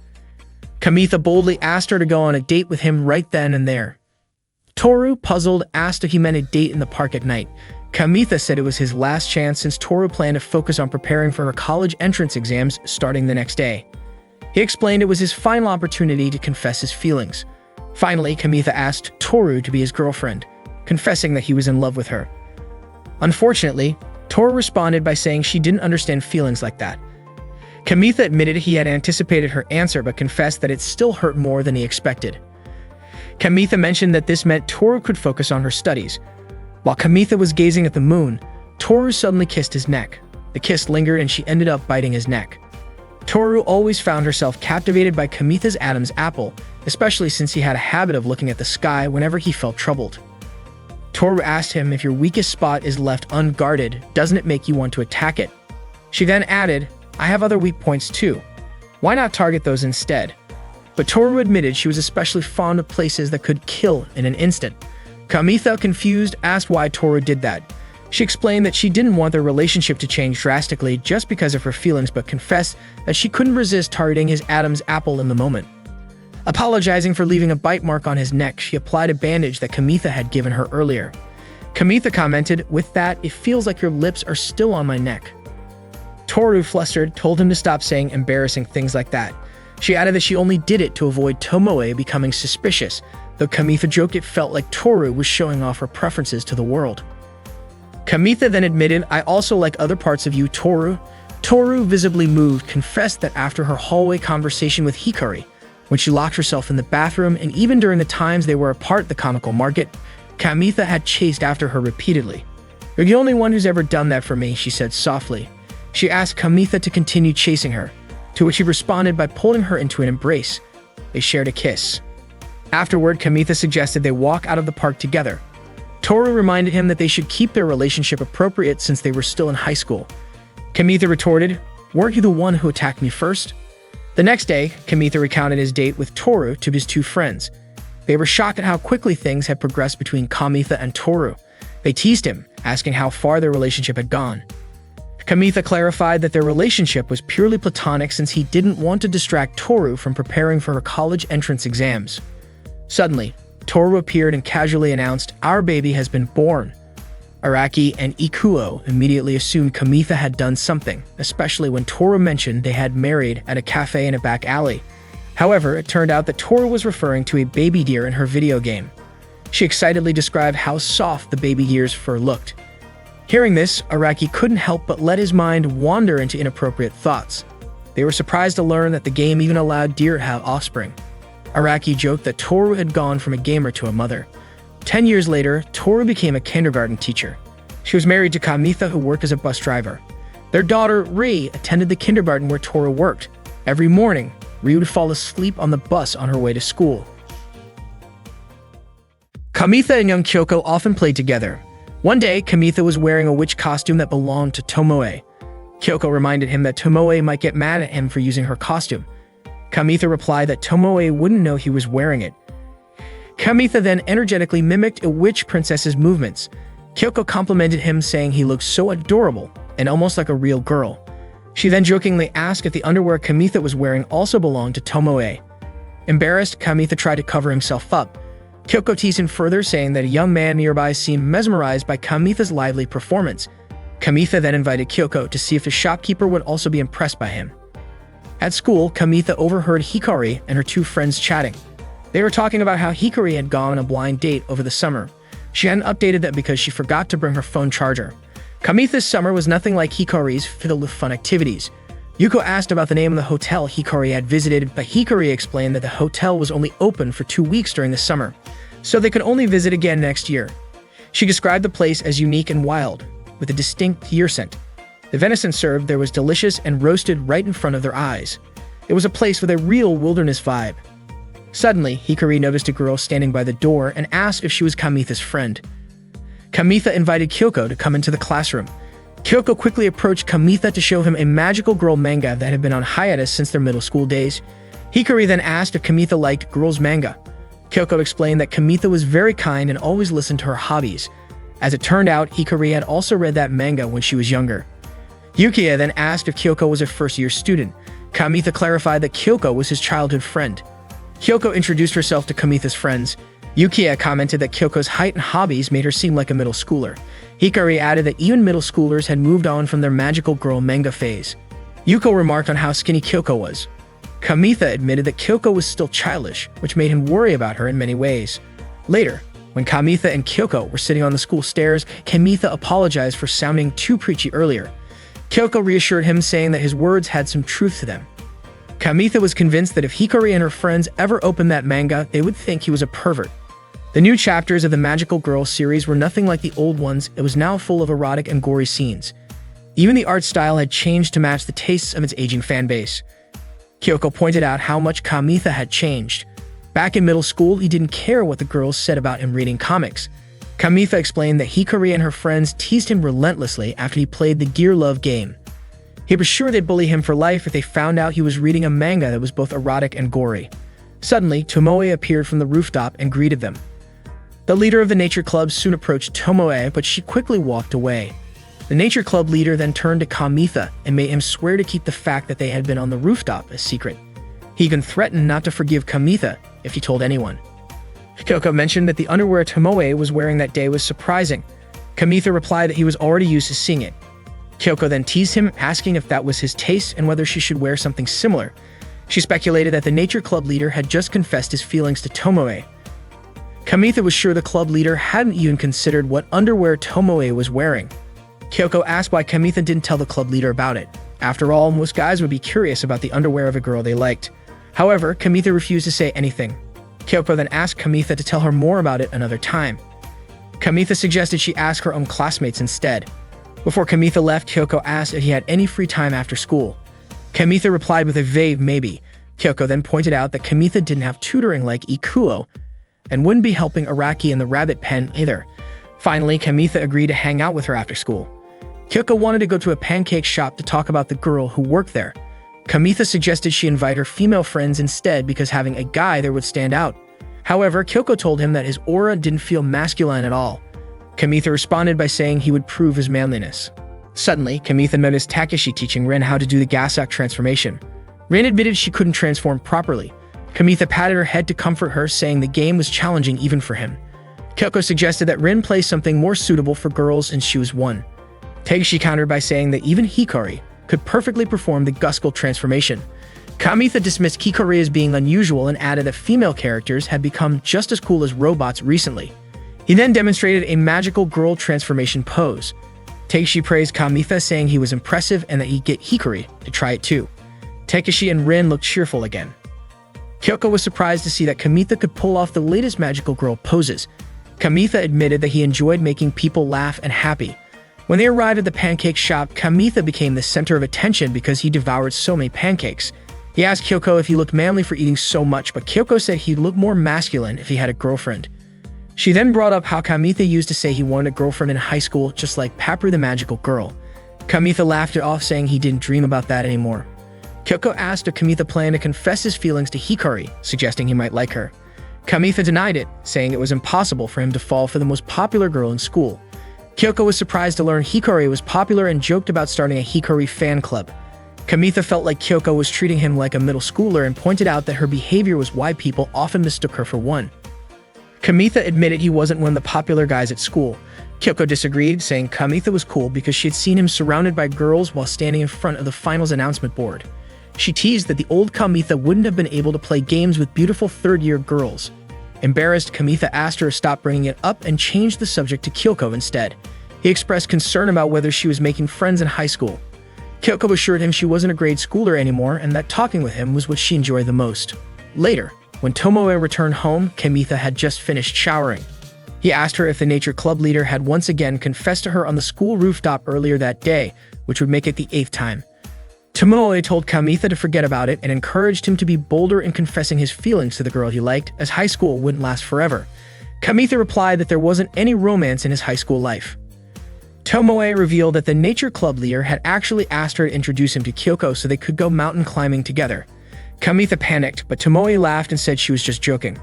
Kamitha boldly asked her to go on a date with him right then and there. Toru, puzzled, asked if he meant a date in the park at night. Kamitha said it was his last chance since Toru planned to focus on preparing for her college entrance exams starting the next day. He explained it was his final opportunity to confess his feelings. Finally, Kamitha asked Toru to be his girlfriend, confessing that he was in love with her. Unfortunately, Toru responded by saying she didn't understand feelings like that. Kamitha admitted he had anticipated her answer but confessed that it still hurt more than he expected. Kamitha mentioned that this meant Toru could focus on her studies. While Kamitha was gazing at the moon, Toru suddenly kissed his neck. The kiss lingered and she ended up biting his neck. Toru always found herself captivated by Kamitha's Adam's apple, especially since he had a habit of looking at the sky whenever he felt troubled. Toru asked him if your weakest spot is left unguarded, doesn't it make you want to attack it? She then added, I have other weak points too. Why not target those instead? But Toru admitted she was especially fond of places that could kill in an instant. Kamitha, confused, asked why Toru did that. She explained that she didn't want their relationship to change drastically just because of her feelings, but confessed that she couldn't resist targeting his Adam's apple in the moment. Apologizing for leaving a bite mark on his neck, she applied a bandage that Kamitha had given her earlier. Kamitha commented, with that, it feels like your lips are still on my neck. Toru, flustered, told him to stop saying embarrassing things like that. She added that she only did it to avoid Tomoe becoming suspicious, though Kamitha joked it felt like Toru was showing off her preferences to the world. Kamitha then admitted, I also like other parts of you, Toru. Toru, visibly moved, confessed that after her hallway conversation with Hikari, when she locked herself in the bathroom, and even during the times they were apart at the comical market, Kamitha had chased after her repeatedly. You're the only one who's ever done that for me, she said softly. She asked Kamitha to continue chasing her, to which he responded by pulling her into an embrace. They shared a kiss. Afterward, Kamitha suggested they walk out of the park together. Toru reminded him that they should keep their relationship appropriate since they were still in high school. Kamitha retorted, weren't you the one who attacked me first? The next day, Kamitha recounted his date with Toru to his two friends. They were shocked at how quickly things had progressed between Kamitha and Toru. They teased him, asking how far their relationship had gone. Kamitha clarified that their relationship was purely platonic since he didn't want to distract Toru from preparing for her college entrance exams. Suddenly, Toru appeared and casually announced, our baby has been born. Araki and Ikuo immediately assumed Kamitha had done something, especially when Toru mentioned they had married at a cafe in a back alley. However, it turned out that Toru was referring to a baby deer in her video game. She excitedly described how soft the baby deer's fur looked. Hearing this, Araki couldn't help but let his mind wander into inappropriate thoughts. They were surprised to learn that the game even allowed deer to have offspring. Araki joked that Toru had gone from a gamer to a mother. 10 years later, Toru became a kindergarten teacher. She was married to Kamitha, who worked as a bus driver. Their daughter, Ri, attended the kindergarten where Toru worked. Every morning, Ri would fall asleep on the bus on her way to school. Kamitha and young Kyoko often played together. One day, Kamitha was wearing a witch costume that belonged to Tomoe. Kyoko reminded him that Tomoe might get mad at him for using her costume. Kamitha replied that Tomoe wouldn't know he was wearing it. Kamitha then energetically mimicked a witch princess's movements. Kyoko complimented him, saying he looked so adorable and almost like a real girl. She then jokingly asked if the underwear Kamitha was wearing also belonged to Tomoe. Embarrassed, Kamitha tried to cover himself up. Kyoko teased him further, saying that a young man nearby seemed mesmerized by Kamitha's lively performance. Kamitha then invited Kyoko to see if the shopkeeper would also be impressed by him. At school, Kamitha overheard Hikari and her two friends chatting. They were talking about how Hikari had gone on a blind date over the summer. She hadn't updated that because she forgot to bring her phone charger. Kamitha's summer was nothing like Hikari's, filled with fun activities. Yuko asked about the name of the hotel Hikari had visited, but Hikari explained that the hotel was only open for 2 weeks during the summer, so they could only visit again next year. She described the place as unique and wild, with a distinct deer scent. The venison served there was delicious and roasted right in front of their eyes. It was a place with a real wilderness vibe. Suddenly, Hikari noticed a girl standing by the door and asked if she was Kamitha's friend. Kamitha invited Kyoko to come into the classroom. Kyoko quickly approached Kamitha to show him a magical girl manga that had been on hiatus since their middle school days. Hikari then asked if Kamitha liked girls' manga. Kyoko explained that Kamitha was very kind and always listened to her hobbies. As it turned out, Hikari had also read that manga when she was younger. Yukiya then asked if Kyoko was a first-year student. Kamitha clarified that Kyoko was his childhood friend. Kyoko introduced herself to Kamitha's friends. Yukiya commented that Kyoko's height and hobbies made her seem like a middle schooler. Hikari added that even middle schoolers had moved on from their magical girl manga phase. Yuko remarked on how skinny Kyoko was. Kamitha admitted that Kyoko was still childish, which made him worry about her in many ways. Later, when Kamitha and Kyoko were sitting on the school stairs, Kamitha apologized for sounding too preachy earlier. Kyoko reassured him, saying that his words had some truth to them. Kamitha was convinced that if Hikari and her friends ever opened that manga, they would think he was a pervert. The new chapters of the Magical Girl series were nothing like the old ones. It was now full of erotic and gory scenes. Even the art style had changed to match the tastes of its aging fanbase. Kyoko pointed out how much Kamitha had changed. Back in middle school, he didn't care what the girls said about him reading comics. Kamitha explained that Hikari and her friends teased him relentlessly after he played the Gear Love game. He was sure they'd bully him for life if they found out he was reading a manga that was both erotic and gory. Suddenly, Tomoe appeared from the rooftop and greeted them. The leader of the nature club soon approached Tomoe, but she quickly walked away. The nature club leader then turned to Kamitha and made him swear to keep the fact that they had been on the rooftop a secret. He even threatened not to forgive Kamitha if he told anyone. Kyoko mentioned that the underwear Tomoe was wearing that day was surprising. Kamitha replied that he was already used to seeing it. Kyoko then teased him, asking if that was his taste and whether she should wear something similar. She speculated that the nature club leader had just confessed his feelings to Tomoe. Kamitha was sure the club leader hadn't even considered what underwear Tomoe was wearing. Kyoko asked why Kamitha didn't tell the club leader about it. After all, most guys would be curious about the underwear of a girl they liked. However, Kamitha refused to say anything. Kyoko then asked Kamitha to tell her more about it another time. Kamitha suggested she ask her own classmates instead. Before Kamitha left, Kyoko asked if he had any free time after school. Kamitha replied with a vague maybe. Kyoko then pointed out that Kamitha didn't have tutoring like Ikuo, and wouldn't be helping Araki in the rabbit pen either. Finally, Kamitha agreed to hang out with her after school. Kyoko wanted to go to a pancake shop to talk about the girl who worked there. Kamitha suggested she invite her female friends instead because having a guy there would stand out. However, Kyoko told him that his aura didn't feel masculine at all. Kamitha responded by saying he would prove his manliness. Suddenly, Kamitha noticed Takeshi teaching Rin how to do the Gasak transformation. Rin admitted she couldn't transform properly. Kamitha patted her head to comfort her, saying the game was challenging even for him. Kyoko suggested that Rin play something more suitable for girls and choose one. Takeshi countered by saying that even Hikari could perfectly perform the Guskull transformation. Kamitha dismissed Hikari as being unusual and added that female characters had become just as cool as robots recently. He then demonstrated a magical girl transformation pose. Takeshi praised Kamitha, saying he was impressive and that he'd get Hikari to try it too. Takeshi and Rin looked cheerful again. Kyoko was surprised to see that Kamitha could pull off the latest magical girl poses. Kamitha admitted that he enjoyed making people laugh and happy. When they arrived at the pancake shop, Kamitha became the center of attention because he devoured so many pancakes. He asked Kyoko if he looked manly for eating so much, but Kyoko said he'd look more masculine if he had a girlfriend. She then brought up how Kamitha used to say he wanted a girlfriend in high school, just like Papru the magical girl. Kamitha laughed it off, saying he didn't dream about that anymore. Kyoko asked if Kamitha planned to confess his feelings to Hikari, suggesting he might like her. Kamitha denied it, saying it was impossible for him to fall for the most popular girl in school. Kyoko was surprised to learn Hikari was popular and joked about starting a Hikari fan club. Kamitha felt like Kyoko was treating him like a middle schooler and pointed out that her behavior was why people often mistook her for one. Kamitha admitted he wasn't one of the popular guys at school. Kyoko disagreed, saying Kamitha was cool because she had seen him surrounded by girls while standing in front of the finals announcement board. She teased that the old Kamitha wouldn't have been able to play games with beautiful third-year girls. Embarrassed, Kamitha asked her to stop bringing it up and changed the subject to Kyoko instead. He expressed concern about whether she was making friends in high school. Kyoko assured him she wasn't a grade schooler anymore and that talking with him was what she enjoyed the most. Later, when Tomoe returned home, Kamitha had just finished showering. He asked her if the nature club leader had once again confessed to her on the school rooftop earlier that day, which would make it the 8th time. Tomoe told Kamitha to forget about it and encouraged him to be bolder in confessing his feelings to the girl he liked, as high school wouldn't last forever. Kamitha replied that there wasn't any romance in his high school life. Tomoe revealed that the nature club leader had actually asked her to introduce him to Kyoko so they could go mountain climbing together. Kamitha panicked, but Tomoe laughed and said she was just joking.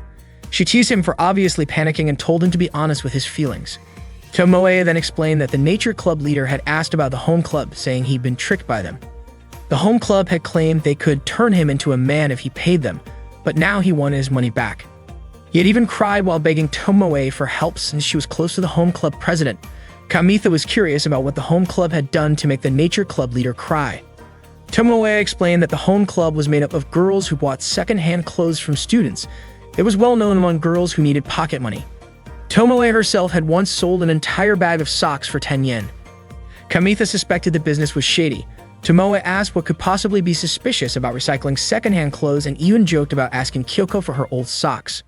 She teased him for obviously panicking and told him to be honest with his feelings. Tomoe then explained that the nature club leader had asked about the home club, saying he'd been tricked by them. The home club had claimed they could turn him into a man if he paid them, but now he wanted his money back. He had even cried while begging Tomoe for help since she was close to the home club president. Kamitha was curious about what the home club had done to make the nature club leader cry. Tomoe explained that the home club was made up of girls who bought second-hand clothes from students. It was well known among girls who needed pocket money. Tomoe herself had once sold an entire bag of socks for 10 yen. Kamitha suspected the business was shady. Tomoe asked what could possibly be suspicious about recycling second-hand clothes and even joked about asking Kyoko for her old socks.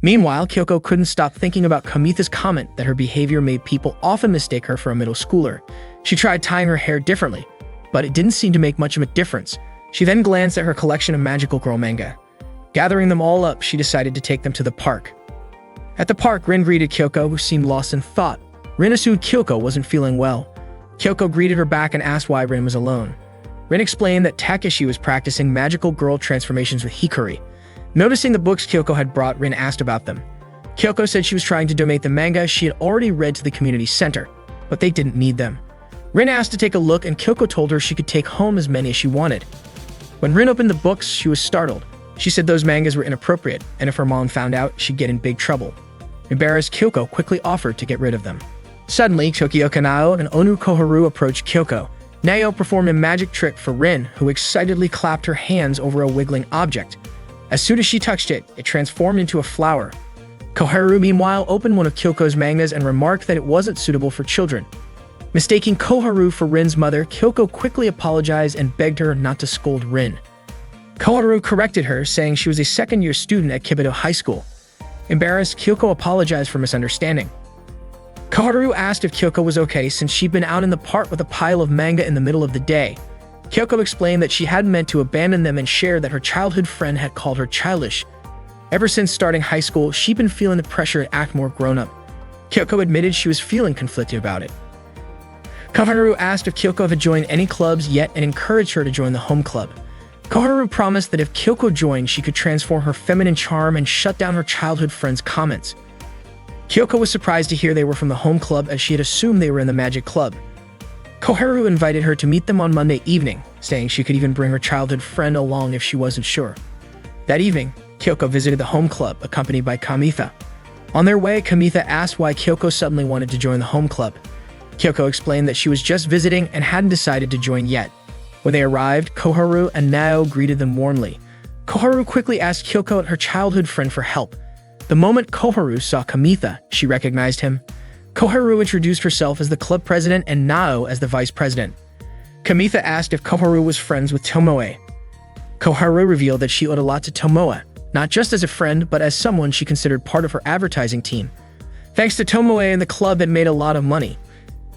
Meanwhile, Kyoko couldn't stop thinking about Kamitha's comment that her behavior made people often mistake her for a middle schooler. She tried tying her hair differently, but it didn't seem to make much of a difference. She then glanced at her collection of magical girl manga. Gathering them all up, she decided to take them to the park. At the park, Rin greeted Kyoko, who seemed lost in thought. Rin assumed Kyoko wasn't feeling well. Kyoko greeted her back and asked why Rin was alone. Rin explained that Takeshi was practicing magical girl transformations with Hikari. Noticing the books Kyoko had brought, Rin asked about them. Kyoko said she was trying to donate the manga she had already read to the community center, but they didn't need them. Rin asked to take a look, and Kyoko told her she could take home as many as she wanted. When Rin opened the books, she was startled. She said those mangas were inappropriate, and if her mom found out, she'd get in big trouble. Embarrassed, Kyoko quickly offered to get rid of them. Suddenly, Tokioka Nao and Onu Koharu approached Kyoko. Nao performed a magic trick for Rin, who excitedly clapped her hands over a wiggling object. As soon as she touched it, it transformed into a flower. Koharu, meanwhile, opened one of Kyoko's mangas and remarked that it wasn't suitable for children. Mistaking Koharu for Rin's mother, Kyoko quickly apologized and begged her not to scold Rin. Koharu corrected her, saying she was a second-year student at Kibido High School. Embarrassed, Kyoko apologized for misunderstanding. Koharu asked if Kyoko was okay since she'd been out in the park with a pile of manga in the middle of the day. Kyoko explained that she hadn't meant to abandon them and shared that her childhood friend had called her childish. Ever since starting high school, she'd been feeling the pressure to act more grown-up. Kyoko admitted she was feeling conflicted about it. Koharu asked if Kyoko had joined any clubs yet and encouraged her to join the home club. Koharu promised that if Kyoko joined, she could transform her feminine charm and shut down her childhood friend's comments. Kyoko was surprised to hear they were from the home club, as she had assumed they were in the magic club. Koharu invited her to meet them on Monday evening, saying she could even bring her childhood friend along if she wasn't sure. That evening, Kyoko visited the home club, accompanied by Kamitha. On their way, Kamitha asked why Kyoko suddenly wanted to join the home club. Kyoko explained that she was just visiting and hadn't decided to join yet. When they arrived, Koharu and Nao greeted them warmly. Koharu quickly asked Kyoko and her childhood friend for help. The moment Koharu saw Kamitha, she recognized him. Koharu introduced herself as the club president and Nao as the vice president. Kamitha asked if Koharu was friends with Tomoe. Koharu revealed that she owed a lot to Tomoe, not just as a friend, but as someone she considered part of her advertising team. Thanks to Tomoe, and the club had made a lot of money.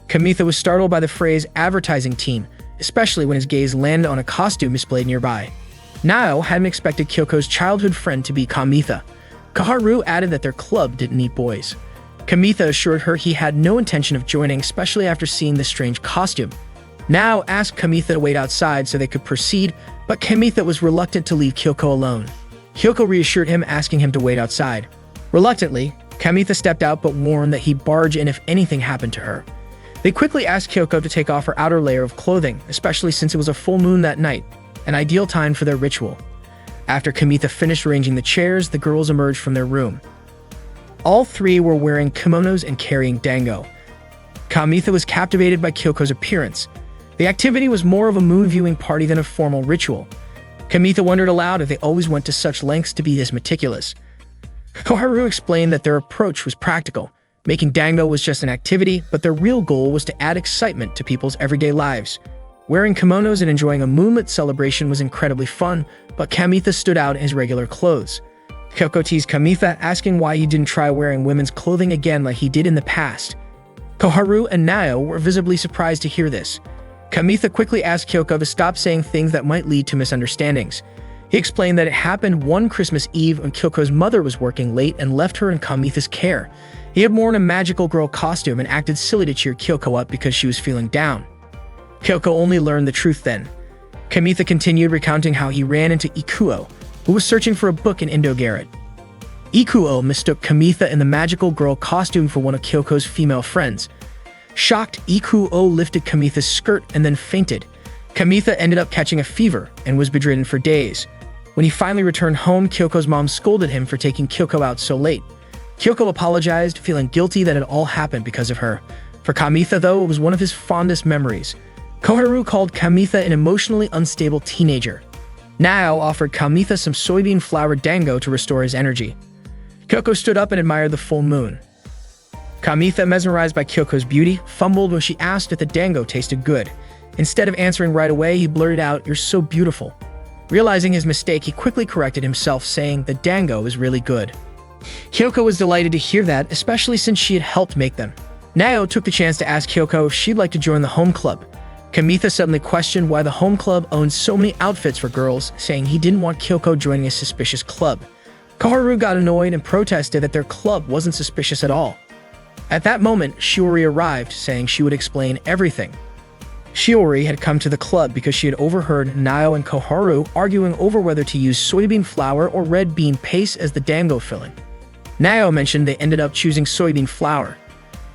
Kamitha was startled by the phrase advertising team, especially when his gaze landed on a costume displayed nearby. Nao hadn't expected Kyoko's childhood friend to be Kamitha. Koharu added that their club didn't need boys. Kamitha assured her he had no intention of joining, especially after seeing the strange costume. Nao asked Kamitha to wait outside so they could proceed, but Kamitha was reluctant to leave Kyoko alone. Kyoko reassured him, asking him to wait outside. Reluctantly, Kamitha stepped out but warned that he'd barge in if anything happened to her. They quickly asked Kyoko to take off her outer layer of clothing, especially since it was a full moon that night, an ideal time for their ritual. After Kamitha finished arranging the chairs, the girls emerged from their room. All three were wearing kimonos and carrying dango. Kamitha was captivated by Kyoko's appearance. The activity was more of a moon viewing party than a formal ritual. Kamitha wondered aloud if they always went to such lengths to be this meticulous. Koharu explained that their approach was practical. Making dango was just an activity, but their real goal was to add excitement to people's everyday lives. Wearing kimonos and enjoying a moonlit celebration was incredibly fun, but Kamitha stood out in his regular clothes. Kyoko teased Kamitha, asking why he didn't try wearing women's clothing again like he did in the past. Koharu and Nao were visibly surprised to hear this. Kamitha quickly asked Kyoko to stop saying things that might lead to misunderstandings. He explained that it happened one Christmas Eve when Kyoko's mother was working late and left her in Kamitha's care. He had worn a magical girl costume and acted silly to cheer Kyoko up because she was feeling down. Kyoko only learned the truth then. Kamitha continued recounting how he ran into Ikuo, who was searching for a book in Indo-Garret. Ikuo mistook Kamitha in the magical girl costume for one of Kyoko's female friends. Shocked, Ikuo lifted Kamitha's skirt and then fainted. Kamitha ended up catching a fever and was bedridden for days. When he finally returned home, Kyoko's mom scolded him for taking Kyoko out so late. Kyoko apologized, feeling guilty that it all happened because of her. For Kamitha, though, it was one of his fondest memories. Koharu called Kamitha an emotionally unstable teenager. Nao offered Kamitha some soybean flour dango to restore his energy. Kyoko stood up and admired the full moon. Kamitha, mesmerized by Kyoko's beauty, fumbled when she asked if the dango tasted good. Instead of answering right away, he blurted out, "You're so beautiful." Realizing his mistake, he quickly corrected himself, saying the dango is really good. Kyoko was delighted to hear that, especially since she had helped make them. Nao took the chance to ask Kyoko if she'd like to join the home club. Kamitha suddenly questioned why the home club owned so many outfits for girls, saying he didn't want Kyoko joining a suspicious club. Koharu got annoyed and protested that their club wasn't suspicious at all. At that moment, Shiori arrived, saying she would explain everything. Shiori had come to the club because she had overheard Nao and Koharu arguing over whether to use soybean flour or red bean paste as the dango filling. Nao mentioned they ended up choosing soybean flour.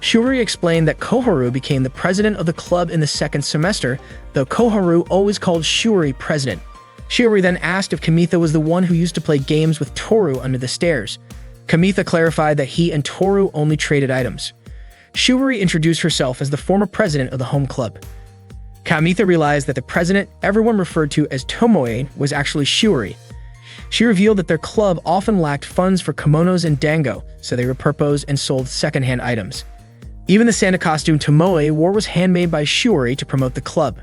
Shiori explained that Koharu became the president of the club in the second semester, though Koharu always called Shiori president. Shiori then asked if Kamitha was the one who used to play games with Toru under the stairs. Kamitha clarified that he and Toru only traded items. Shiori introduced herself as the former president of the home club. Kamitha realized that the president everyone referred to as Tomoe was actually Shiori. She revealed that their club often lacked funds for kimonos and dango, so they repurposed and sold secondhand items. Even the Santa costume Tomoe wore was handmade by Shiori to promote the club.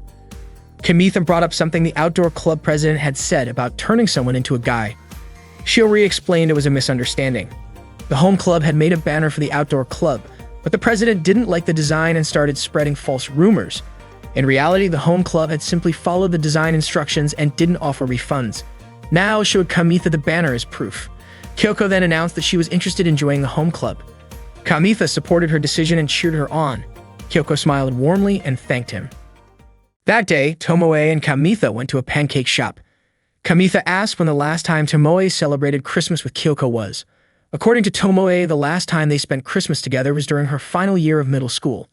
Kamitha brought up something the outdoor club president had said about turning someone into a guy. Shiori explained it was a misunderstanding. The home club had made a banner for the outdoor club, but the president didn't like the design and started spreading false rumors. In reality, the home club had simply followed the design instructions and didn't offer refunds. Nao showed Kamitha the banner as proof. Kyoko then announced that she was interested in joining the home club. Kamitha supported her decision and cheered her on. Kyoko smiled warmly and thanked him. That day, Tomoe and Kamitha went to a pancake shop. Kamitha asked when the last time Tomoe celebrated Christmas with Kyoko was. According to Tomoe, the last time they spent Christmas together was during her final year of middle school.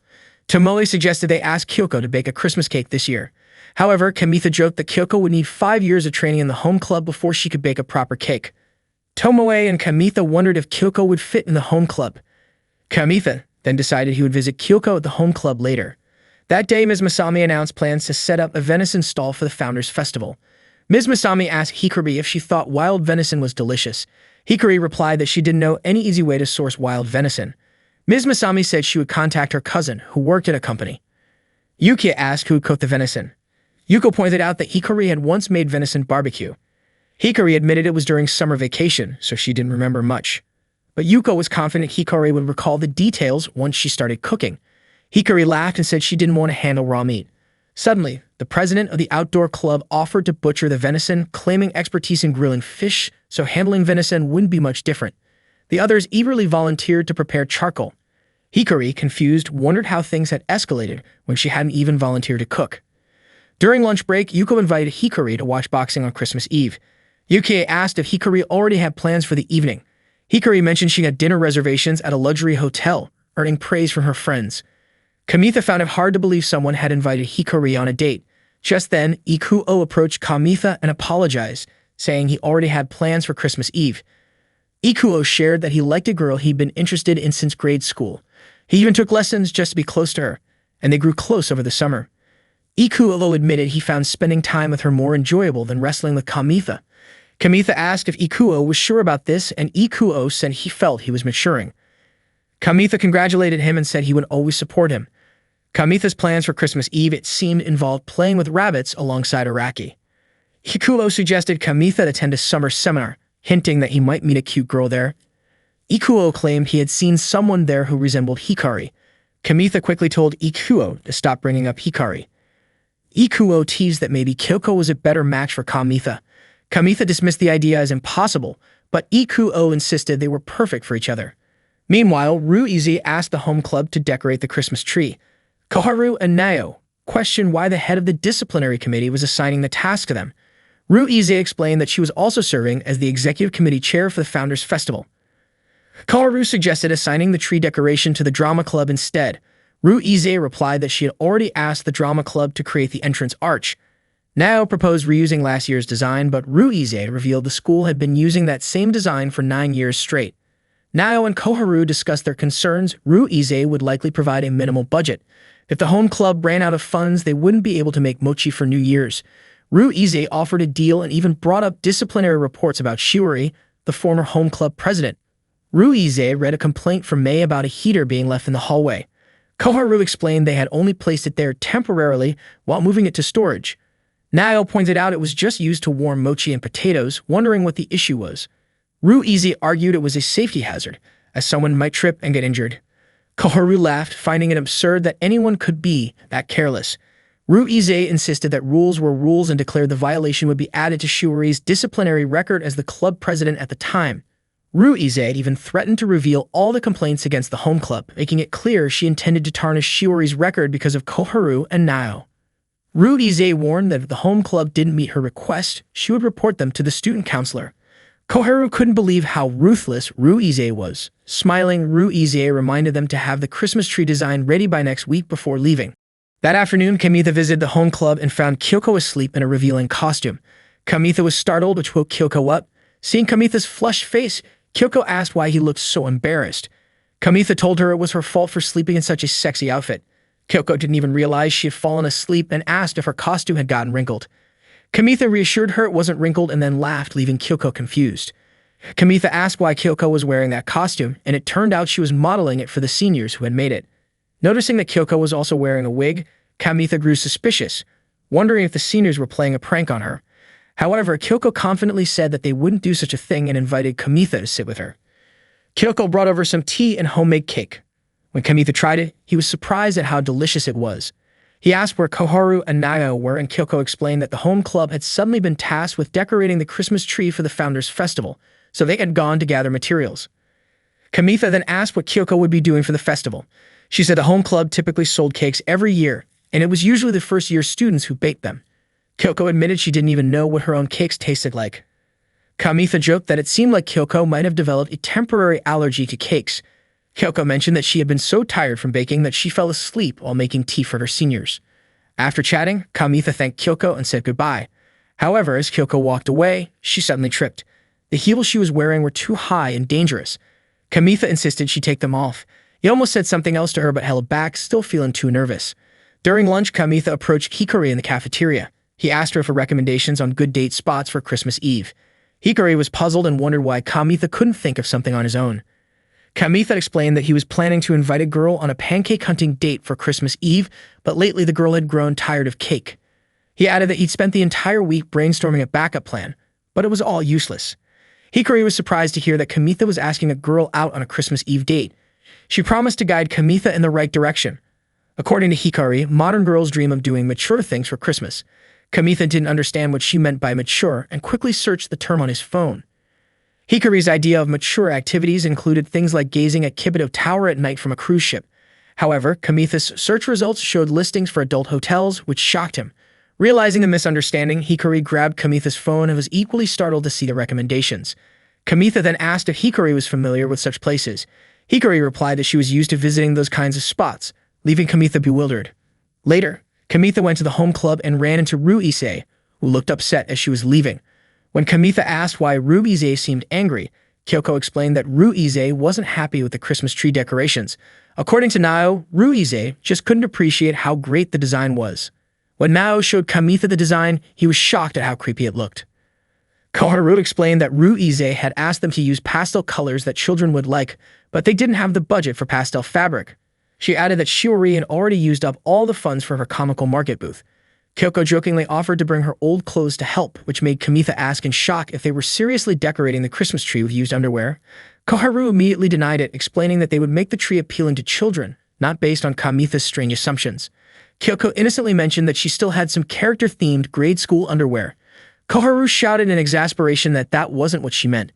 Tomoe suggested they ask Kyoko to bake a Christmas cake this year. However, Kamitha joked that Kyoko would need 5 years of training in the home club before she could bake a proper cake. Tomoe and Kamitha wondered if Kyoko would fit in the home club. Kamitha then decided he would visit Kyoko at the home club later. That day, Ms. Masami announced plans to set up a venison stall for the Founders Festival. Ms. Masami asked Hikari if she thought wild venison was delicious. Hikari replied that she didn't know any easy way to source wild venison. Ms. Masami said she would contact her cousin, who worked at a company. Yuki asked who would cook the venison. Yuko pointed out that Hikari had once made venison barbecue. Hikari admitted it was during summer vacation, so she didn't remember much. But Yuko was confident Hikari would recall the details once she started cooking. Hikari laughed and said she didn't want to handle raw meat. Suddenly, the president of the outdoor club offered to butcher the venison, claiming expertise in grilling fish, so handling venison wouldn't be much different. The others eagerly volunteered to prepare charcoal. Hikari, confused, wondered how things had escalated when she hadn't even volunteered to cook. During lunch break, Yuko invited Hikari to watch boxing on Christmas Eve. Yuki asked if Hikari already had plans for the evening. Hikari mentioned she had dinner reservations at a luxury hotel, earning praise from her friends. Kamitha found it hard to believe someone had invited Hikari on a date. Just then, Ikuo approached Kamitha and apologized, saying he already had plans for Christmas Eve. Ikuo shared that he liked a girl he'd been interested in since grade school. He even took lessons just to be close to her, and they grew close over the summer. Ikuo admitted he found spending time with her more enjoyable than wrestling with Kamitha. Kamitha asked if Ikuo was sure about this, and Ikuo said he felt he was maturing. Kamitha congratulated him and said he would always support him. Kamitha's plans for Christmas Eve, it seemed, involved playing with rabbits alongside Araki. Ikuo suggested Kamitha attend a summer seminar, hinting that he might meet a cute girl there. Ikuo claimed he had seen someone there who resembled Hikari. Kamitha quickly told Ikuo to stop bringing up Hikari. Ikuo teased that maybe Kyoko was a better match for Kamitha. Kamitha dismissed the idea as impossible, but Ikuo insisted they were perfect for each other. Meanwhile, Ruizi asked the home club to decorate the Christmas tree. Koharu and Nao questioned why the head of the disciplinary committee was assigning the task to them. Ruizi explained that she was also serving as the executive committee chair for the Founders Festival. Koharu suggested assigning the tree decoration to the drama club instead. Ruize replied that she had already asked the drama club to create the entrance arch. Nao proposed reusing last year's design, but Ruize revealed the school had been using that same design for 9 years straight. Nao and Koharu discussed their concerns. Ruize would likely provide a minimal budget. If the home club ran out of funds, they wouldn't be able to make mochi for New Year's. Ruize offered a deal and even brought up disciplinary reports about Shiori, the former home club president. Ruize read a complaint from May about a heater being left in the hallway. Koharu explained they had only placed it there temporarily while moving it to storage. Nao pointed out it was just used to warm mochi and potatoes, wondering what the issue was. Ruize argued it was a safety hazard, as someone might trip and get injured. Koharu laughed, finding it absurd that anyone could be that careless. Ruize insisted that rules were rules and declared the violation would be added to Shiori's disciplinary record as the club president at the time. Ruize even threatened to reveal all the complaints against the home club, making it clear she intended to tarnish Shiori's record because of Koharu and Nao. Ruize warned that if the home club didn't meet her request, she would report them to the student counselor. Koharu couldn't believe how ruthless Ruize was. Smiling, Ruize reminded them to have the Christmas tree design ready by next week before leaving. That afternoon, Kamitha visited the home club and found Kyoko asleep in a revealing costume. Kamitha was startled, which woke Kyoko up. Seeing Kamitha's flushed face, Kyoko asked why he looked so embarrassed. Kamitha told her it was her fault for sleeping in such a sexy outfit. Kyoko didn't even realize she had fallen asleep and asked if her costume had gotten wrinkled. Kamitha reassured her it wasn't wrinkled and then laughed, leaving Kyoko confused. Kamitha asked why Kyoko was wearing that costume, and it turned out she was modeling it for the seniors who had made it. Noticing that Kyoko was also wearing a wig, Kamitha grew suspicious, wondering if the seniors were playing a prank on her. However, Kyoko confidently said that they wouldn't do such a thing and invited Kamitha to sit with her. Kyoko brought over some tea and homemade cake. When Kamitha tried it, he was surprised at how delicious it was. He asked where Koharu and Nao were, and Kyoko explained that the home club had suddenly been tasked with decorating the Christmas tree for the Founders' Festival, so they had gone to gather materials. Kamitha then asked what Kyoko would be doing for the festival. She said the home club typically sold cakes every year, and it was usually the first-year students who baked them. Kyoko admitted she didn't even know what her own cakes tasted like. Kamitha joked that it seemed like Kyoko might have developed a temporary allergy to cakes. Kyoko mentioned that she had been so tired from baking that she fell asleep while making tea for her seniors. After chatting, Kamitha thanked Kyoko and said goodbye. However, as Kyoko walked away, she suddenly tripped. The heels she was wearing were too high and dangerous. Kamitha insisted she take them off. He almost said something else to her but held back, still feeling too nervous. During lunch, Kamitha approached Hikari in the cafeteria. He asked her for recommendations on good date spots for Christmas Eve. Hikari was puzzled and wondered why Kamitha couldn't think of something on his own. Kamitha explained that he was planning to invite a girl on a pancake hunting date for Christmas Eve, but lately the girl had grown tired of cake. He added that he'd spent the entire week brainstorming a backup plan, but it was all useless. Hikari was surprised to hear that Kamitha was asking a girl out on a Christmas Eve date. She promised to guide Kamitha in the right direction. According to Hikari, modern girls dream of doing mature things for Christmas. Kamitha didn't understand what she meant by mature and quickly searched the term on his phone. Hikari's idea of mature activities included things like gazing at Kibito Tower at night from a cruise ship. However, Kamitha's search results showed listings for adult hotels, which shocked him. Realizing the misunderstanding, Hikari grabbed Kamitha's phone and was equally startled to see the recommendations. Kamitha then asked if Hikari was familiar with such places. Hikari replied that she was used to visiting those kinds of spots, leaving Kamitha bewildered. Later, Kamitha went to the home club and ran into Ruize, who looked upset as she was leaving. When Kamitha asked why Ruize seemed angry, Kyoko explained that Ruize wasn't happy with the Christmas tree decorations. According to Nao, Ruize just couldn't appreciate how great the design was. When Nao showed Kamitha the design, he was shocked at how creepy it looked. Koharu explained that Ruize had asked them to use pastel colors that children would like, but they didn't have the budget for pastel fabric. She added that Shiori had already used up all the funds for her comical market booth. Kyoko jokingly offered to bring her old clothes to help, which made Kamitha ask in shock if they were seriously decorating the Christmas tree with used underwear. Koharu immediately denied it, explaining that they would make the tree appealing to children, not based on Kamitha's strange assumptions. Kyoko innocently mentioned that she still had some character-themed grade school underwear. Koharu shouted in exasperation that that wasn't what she meant.